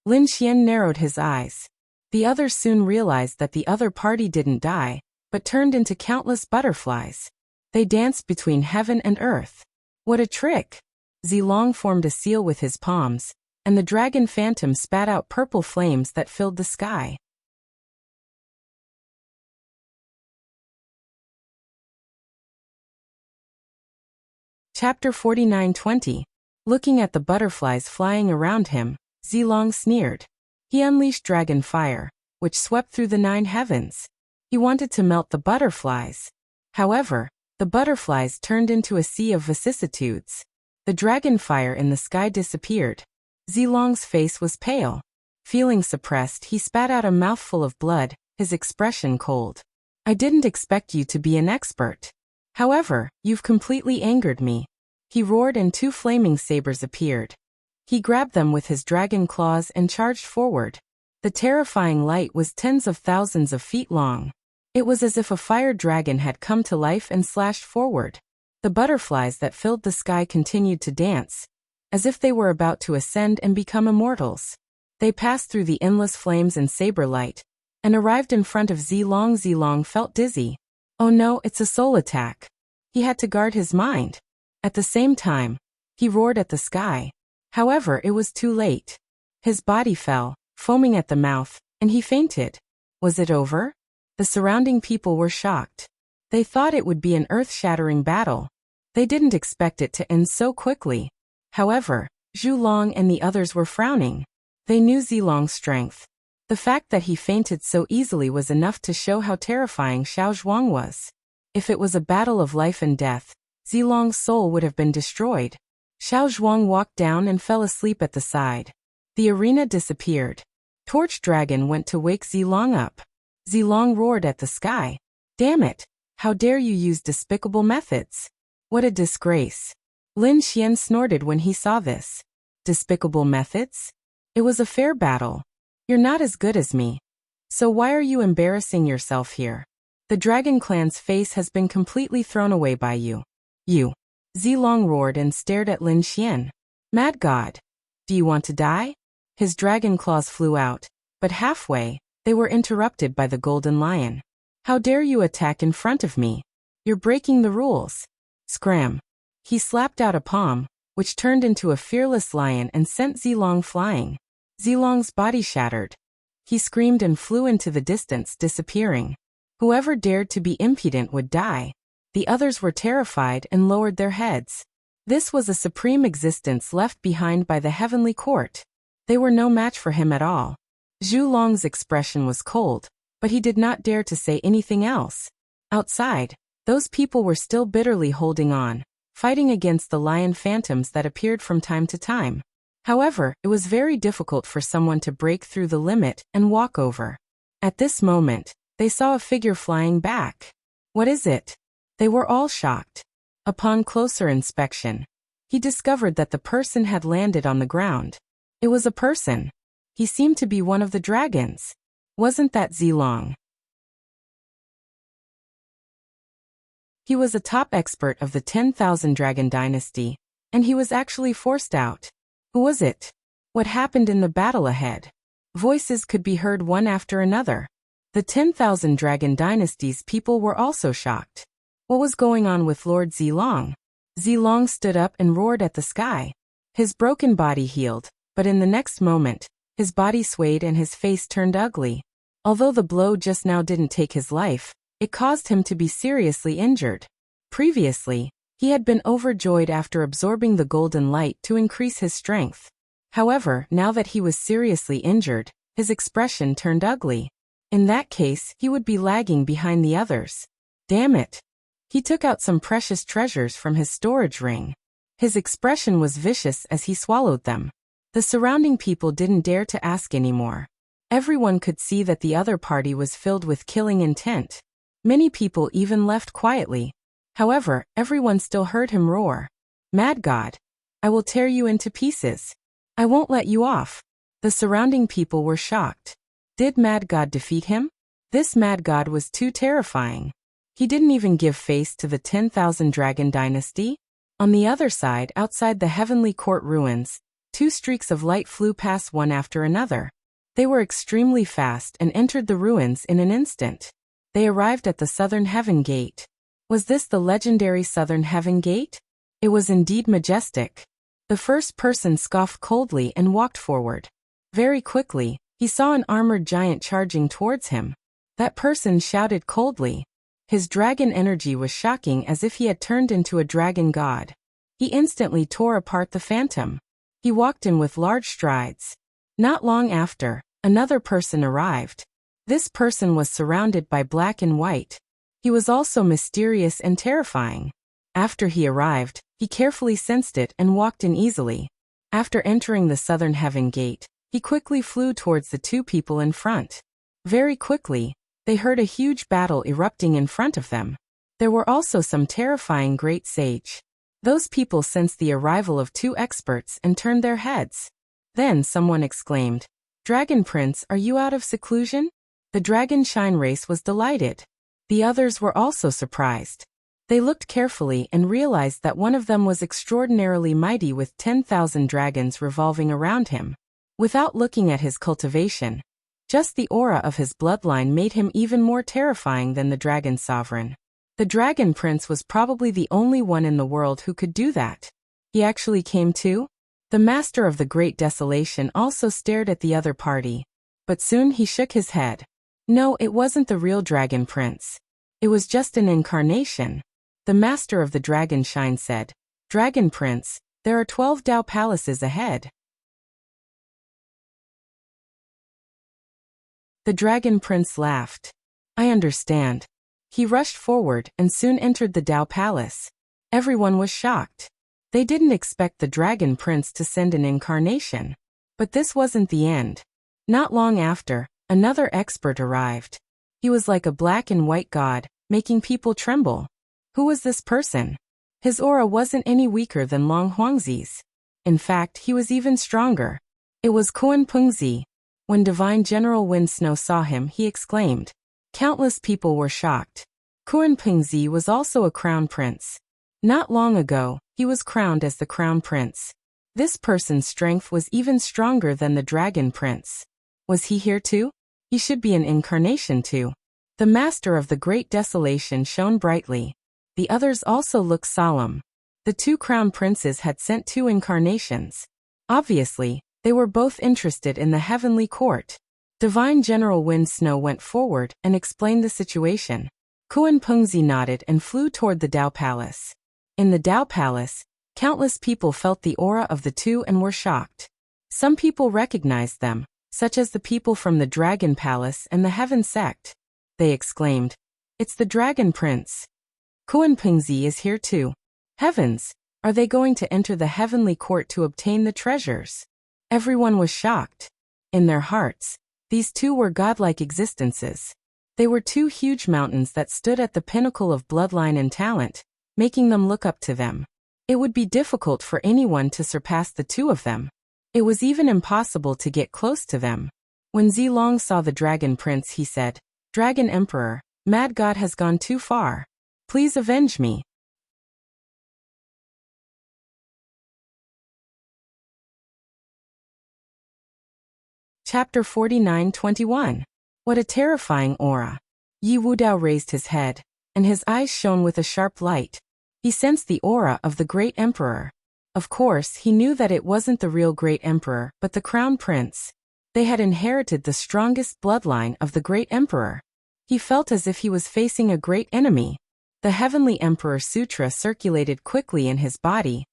Lin Xian narrowed his eyes. The others soon realized that the other party didn't die, but turned into countless butterflies. They danced between heaven and earth. What a trick! Zilong formed a seal with his palms, and the dragon phantom spat out purple flames that filled the sky. Chapter 49-20. Looking at the butterflies flying around him, Zilong sneered. He unleashed dragon fire, which swept through the 9 heavens. He wanted to melt the butterflies. However, the butterflies turned into a sea of vicissitudes. The dragon fire in the sky disappeared. Zilong's face was pale. Feeling suppressed, he spat out a mouthful of blood, his expression cold. I didn't expect you to be an expert. However, you've completely angered me. He roared and 2 flaming sabers appeared. He grabbed them with his dragon claws and charged forward. The terrifying light was tens of thousands of feet long. It was as if a fire dragon had come to life and slashed forward. The butterflies that filled the sky continued to dance, as if they were about to ascend and become immortals. They passed through the endless flames and saber light, and arrived in front of Zilong. Zilong felt dizzy. Oh no, it's a soul attack. He had to guard his mind. At the same time, he roared at the sky. However, it was too late. His body fell, foaming at the mouth, and he fainted. Was it over? The surrounding people were shocked. They thought it would be an earth-shattering battle. They didn't expect it to end so quickly. However, Zhu Long and the others were frowning. They knew Zilong's strength. The fact that he fainted so easily was enough to show how terrifying Xiao Zhuang was. If it was a battle of life and death, Zilong's soul would have been destroyed. Xiao Zhuang walked down and fell asleep at the side. The arena disappeared. Torch Dragon went to wake Zilong up. Zilong roared at the sky. Damn it! How dare you use despicable methods? What a disgrace! Lin Xian snorted when he saw this. Despicable methods? It was a fair battle. You're not as good as me. So why are you embarrassing yourself here? The Dragon Clan's face has been completely thrown away by you. You. Zilong roared and stared at Lin Xian. Mad God! Do you want to die? His dragon claws flew out, but halfway, they were interrupted by the golden lion. How dare you attack in front of me? You're breaking the rules. Scram. He slapped out a palm, which turned into a fearless lion and sent Zilong flying. Zilong's body shattered. He screamed and flew into the distance, disappearing. Whoever dared to be impudent would die. The others were terrified and lowered their heads. This was a supreme existence left behind by the heavenly court. They were no match for him at all. Zhu Long's expression was cold, but he did not dare to say anything else. Outside, those people were still bitterly holding on, fighting against the lion phantoms that appeared from time to time. However, it was very difficult for someone to break through the limit and walk over. At this moment, they saw a figure flying back. What is it? They were all shocked. Upon closer inspection, he discovered that the person had landed on the ground. It was a person. He seemed to be one of the dragons. Wasn't that Zilong? He was a top expert of the 10,000 Dragon Dynasty, and he was actually forced out. Who was it? What happened in the battle ahead? Voices could be heard one after another. The 10,000 Dragon Dynasty's people were also shocked. What was going on with Lord Zilong? Zilong stood up and roared at the sky. His broken body healed, but in the next moment, his body swayed and his face turned ugly. Although the blow just now didn't take his life, it caused him to be seriously injured. Previously, he had been overjoyed after absorbing the golden light to increase his strength. However, now that he was seriously injured, his expression turned ugly. In that case, he would be lagging behind the others. Damn it! He took out some precious treasures from his storage ring. His expression was vicious as he swallowed them. The surrounding people didn't dare to ask anymore. Everyone could see that the other party was filled with killing intent. Many people even left quietly. However, everyone still heard him roar. Mad God! I will tear you into pieces. I won't let you off. The surrounding people were shocked. Did Mad God defeat him? This Mad God was too terrifying. He didn't even give face to the 10,000 Dragon Dynasty. On the other side, outside the Heavenly Court ruins, 2 streaks of light flew past one after another. They were extremely fast and entered the ruins in an instant. They arrived at the Southern Heaven Gate. Was this the legendary Southern Heaven Gate? It was indeed majestic. The first person scoffed coldly and walked forward. Very quickly, he saw an armored giant charging towards him. That person shouted coldly. His dragon energy was shocking, as if he had turned into a dragon god. He instantly tore apart the phantom. He walked in with large strides. Not long after, another person arrived. This person was surrounded by black and white. He was also mysterious and terrifying. After he arrived, he carefully sensed it and walked in easily. After entering the Southern Heaven Gate, he quickly flew towards the 2 people in front. Very quickly, they heard a huge battle erupting in front of them. There were also some terrifying great sage. Those people sensed the arrival of 2 experts and turned their heads. Then someone exclaimed, "Dragon Prince, are you out of seclusion?" The Dragon Shine race was delighted. The others were also surprised. They looked carefully and realized that one of them was extraordinarily mighty with 10,000 dragons revolving around him. Without looking at his cultivation, just the aura of his bloodline made him even more terrifying than the Dragon Sovereign. The Dragon Prince was probably the only one in the world who could do that. He actually came too? The Master of the Great Desolation also stared at the other party. But soon he shook his head. No, it wasn't the real Dragon Prince. It was just an incarnation. The Master of the Dragon Shine said, "Dragon Prince, there are 12 Dao palaces ahead." The Dragon Prince laughed. "I understand." He rushed forward and soon entered the Dao Palace. Everyone was shocked. They didn't expect the Dragon Prince to send an incarnation. But this wasn't the end. Not long after, another expert arrived. He was like a black and white god, making people tremble. Who was this person? His aura wasn't any weaker than Long Huangzi's. In fact, he was even stronger. It was Kuan Pengzi. When Divine General Wind Snow saw him, he exclaimed. Countless people were shocked. Kuan Pengzi was also a crown prince. Not long ago, he was crowned as the crown prince. This person's strength was even stronger than the dragon prince. Was he here too? He should be an incarnation too. The Master of the Great Desolation shone brightly. The others also looked solemn. The 2 crown princes had sent 2 incarnations. Obviously, they were both interested in the heavenly court. Divine General Wind Snow went forward and explained the situation. Kuan Pengzi nodded and flew toward the Dao Palace. In the Dao Palace, countless people felt the aura of the 2 and were shocked. Some people recognized them, such as the people from the Dragon Palace and the Heaven Sect. They exclaimed, "It's the Dragon Prince. Kuan Pengzi is here too. Heavens, are they going to enter the heavenly court to obtain the treasures?" Everyone was shocked. In their hearts, these 2 were godlike existences. They were 2 huge mountains that stood at the pinnacle of bloodline and talent, making them look up to them. It would be difficult for anyone to surpass the 2 of them. It was even impossible to get close to them. When Zilong saw the Dragon Prince, he said, "Dragon Emperor, Mad God has gone too far. Please avenge me." Chapter 49-21. What a terrifying aura. Yi Wudao raised his head, and his eyes shone with a sharp light. He sensed the aura of the great emperor. Of course, he knew that it wasn't the real great emperor, but the crown prince. They had inherited the strongest bloodline of the great emperor. He felt as if he was facing a great enemy. The Heavenly Emperor Sutra circulated quickly in his body,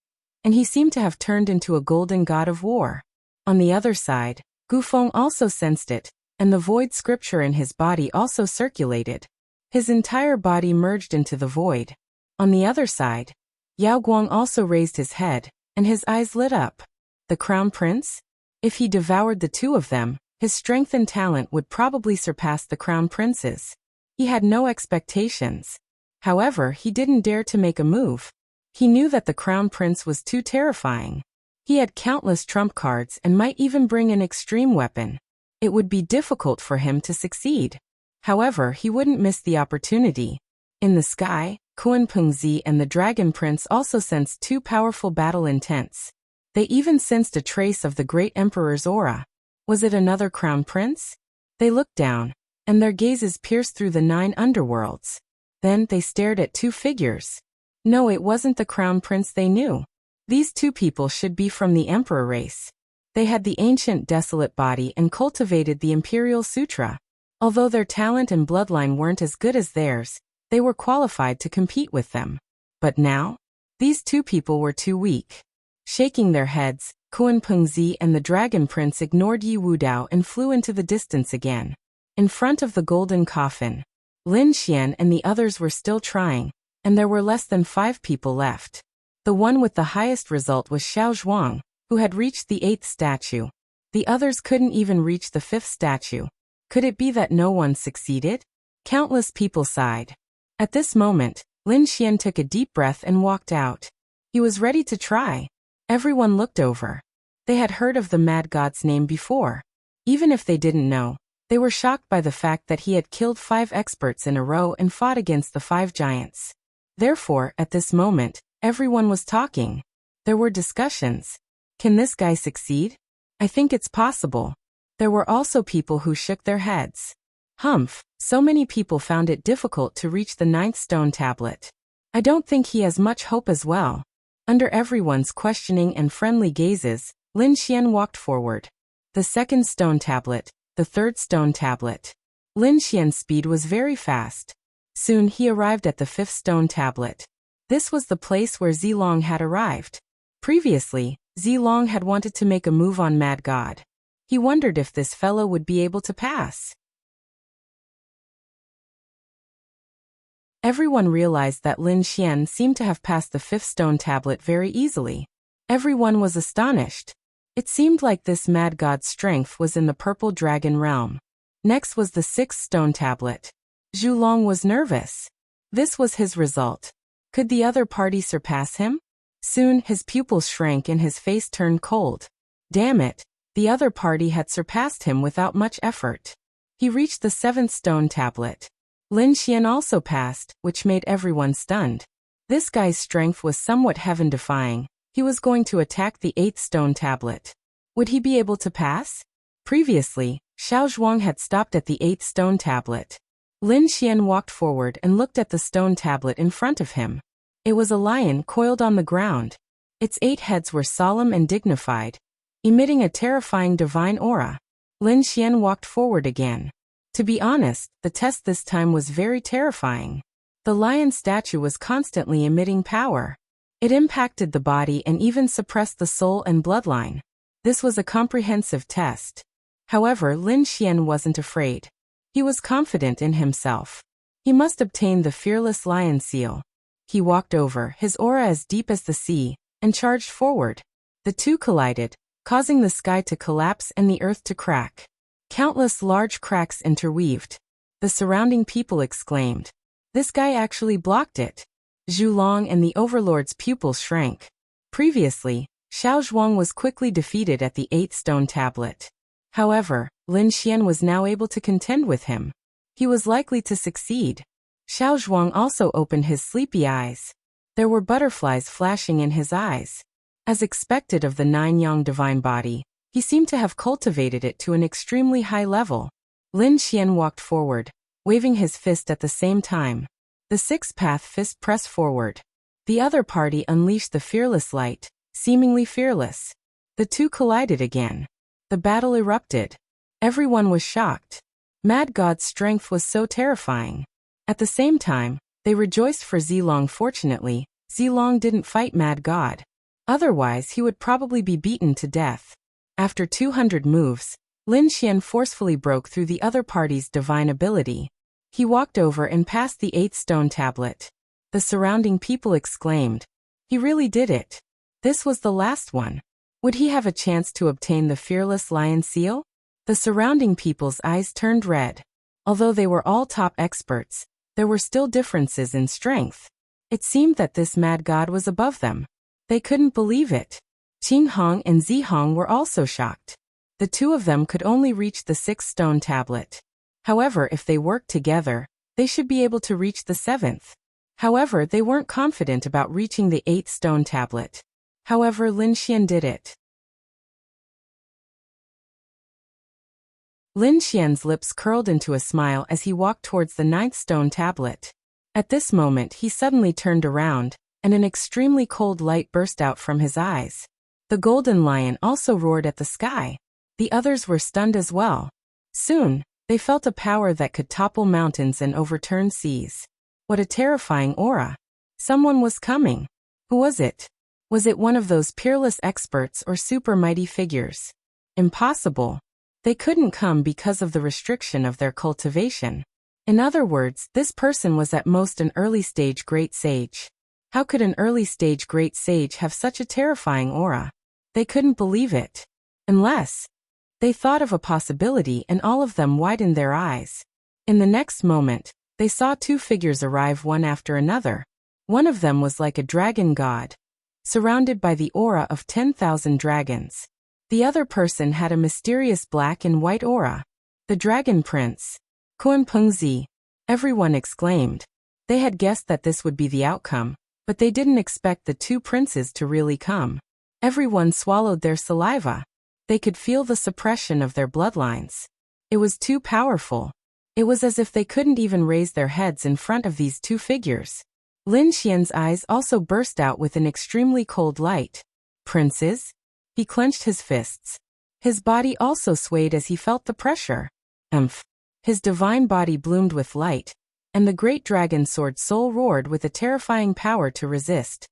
and he seemed to have turned into a golden god of war. On the other side, Gufeng also sensed it, and the void scripture in his body also circulated. His entire body merged into the void. On the other side, Yao Guang also raised his head, and his eyes lit up. The crown prince? If he devoured the two of them, his strength and talent would probably surpass the crown prince's. He had no expectations. However, he didn't dare to make a move. He knew that the crown prince was too terrifying. He had countless trump cards and might even bring an extreme weapon. It would be difficult for him to succeed. However, he wouldn't miss the opportunity. In the sky, Kuan Pengzi and the dragon prince also sensed two powerful battle intents. They even sensed a trace of the great emperor's aura. Was it another crown prince? They looked down, and their gazes pierced through the 9 underworlds. Then they stared at two figures. No, it wasn't the crown prince they knew. These two people should be from the emperor race. They had the ancient desolate body and cultivated the imperial sutra. Although their talent and bloodline weren't as good as theirs, they were qualified to compete with them. But now? These two people were too weak. Shaking their heads, Kuan Pengzi and the dragon prince ignored Yi Wudao and flew into the distance again. In front of the golden coffin, Lin Xian and the others were still trying, and there were less than 5 people left. The one with the highest result was Xiao Zhuang, who had reached the 8th statue. The others couldn't even reach the 5th statue. Could it be that no one succeeded? Countless people sighed. At this moment, Lin Xian took a deep breath and walked out. He was ready to try. Everyone looked over. They had heard of the mad god's name before. Even if they didn't know, they were shocked by the fact that he had killed 5 experts in a row and fought against the 5 giants. Therefore, at this moment, everyone was talking. There were discussions. Can this guy succeed? I think it's possible. There were also people who shook their heads. Humph, so many people found it difficult to reach the 9th stone tablet. I don't think he has much hope as well. Under everyone's questioning and friendly gazes, Lin Xian walked forward. The 2nd stone tablet, the 3rd stone tablet. Lin Xian's speed was very fast. Soon he arrived at the 5th stone tablet. This was the place where Zilong had arrived. Previously, Zilong had wanted to make a move on Mad God. He wondered if this fellow would be able to pass. Everyone realized that Lin Xian seemed to have passed the 5th stone tablet very easily. Everyone was astonished. It seemed like this mad god's strength was in the purple dragon realm. Next was the 6th stone tablet. Zhu Long was nervous. This was his result. Could the other party surpass him? Soon his pupils shrank and his face turned cold. Damn it, the other party had surpassed him without much effort. He reached the 7th stone tablet. Lin Xian also passed, which made everyone stunned. This guy's strength was somewhat heaven-defying. He was going to attack the 8th stone tablet. Would he be able to pass? Previously, Xiao Zhuang had stopped at the 8th stone tablet. Lin Xian walked forward and looked at the stone tablet in front of him. It was a lion coiled on the ground. Its 8 heads were solemn and dignified, emitting a terrifying divine aura. Lin Xian walked forward again. To be honest, the test this time was very terrifying. The lion statue was constantly emitting power. It impacted the body and even suppressed the soul and bloodline. This was a comprehensive test. However, Lin Xian wasn't afraid. He was confident in himself. He must obtain the fearless lion seal. He walked over, his aura as deep as the sea, and charged forward. The two collided, causing the sky to collapse and the earth to crack. Countless large cracks interweaved. The surrounding people exclaimed. This guy actually blocked it. Zhu Long and the Overlord's pupils shrank. Previously, Xiao Zhuang was quickly defeated at the 8th stone tablet. However, Lin Xian was now able to contend with him. He was likely to succeed. Xiao Zhuang also opened his sleepy eyes. There were butterflies flashing in his eyes. As expected of the 9 yang divine body, He seemed to have cultivated it to an extremely high level. Lin Xian walked forward, waving his fist at the same time. The six-path fist pressed forward. The other party unleashed the fearless light, seemingly fearless. The two collided again. The battle erupted. Everyone was shocked. Mad God's strength was so terrifying. At the same time, they rejoiced for Zilong. Fortunately, Zilong didn't fight Mad God. Otherwise, he would probably be beaten to death. After 200 moves, Lin Xian forcefully broke through the other party's divine ability. He walked over and passed the 8th stone tablet. The surrounding people exclaimed. He really did it. This was the last one. Would he have a chance to obtain the fearless lion seal? The surrounding people's eyes turned red. Although they were all top experts, there were still differences in strength. It seemed that this mad god was above them. They couldn't believe it. Qing Hong and Zi Hong were also shocked. The two of them could only reach the 6th stone tablet. However, if they worked together, they should be able to reach the 7th. However, they weren't confident about reaching the 8th stone tablet. However, Lin Xian did it. Lin Xian's lips curled into a smile as he walked towards the 9th stone tablet. At this moment, he suddenly turned around, and an extremely cold light burst out from his eyes. The golden lion also roared at the sky. The others were stunned as well. Soon, they felt a power that could topple mountains and overturn seas. What a terrifying aura. Someone was coming. Who was it? Was it one of those peerless experts or super mighty figures? Impossible. They couldn't come because of the restriction of their cultivation. In other words, this person was at most an early-stage great sage. How could an early-stage great sage have such a terrifying aura? They couldn't believe it. Unless they thought of a possibility, and all of them widened their eyes. In the next moment, they saw two figures arrive one after another. One of them was like a dragon god, surrounded by the aura of 10,000 dragons. The other person had a mysterious black and white aura. The Dragon Prince. Kun Pengzi. Everyone exclaimed. They had guessed that this would be the outcome, but they didn't expect the two princes to really come. Everyone swallowed their saliva. They could feel the suppression of their bloodlines. It was too powerful. It was as if they couldn't even raise their heads in front of these two figures. Lin Xian's eyes also burst out with an extremely cold light. Princes? He clenched his fists. His body also swayed as he felt the pressure. His divine body bloomed with light, and the great dragon sword soul roared with a terrifying power to resist.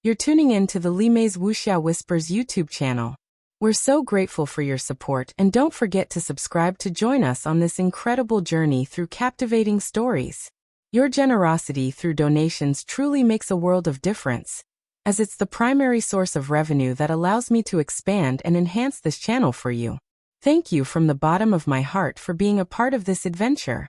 You're tuning in to the Li Mei's Wuxia Whispers YouTube channel. We're so grateful for your support, and don't forget to subscribe to join us on this incredible journey through captivating stories. Your generosity through donations truly makes a world of difference, as it's the primary source of revenue that allows me to expand and enhance this channel for you. Thank you from the bottom of my heart for being a part of this adventure.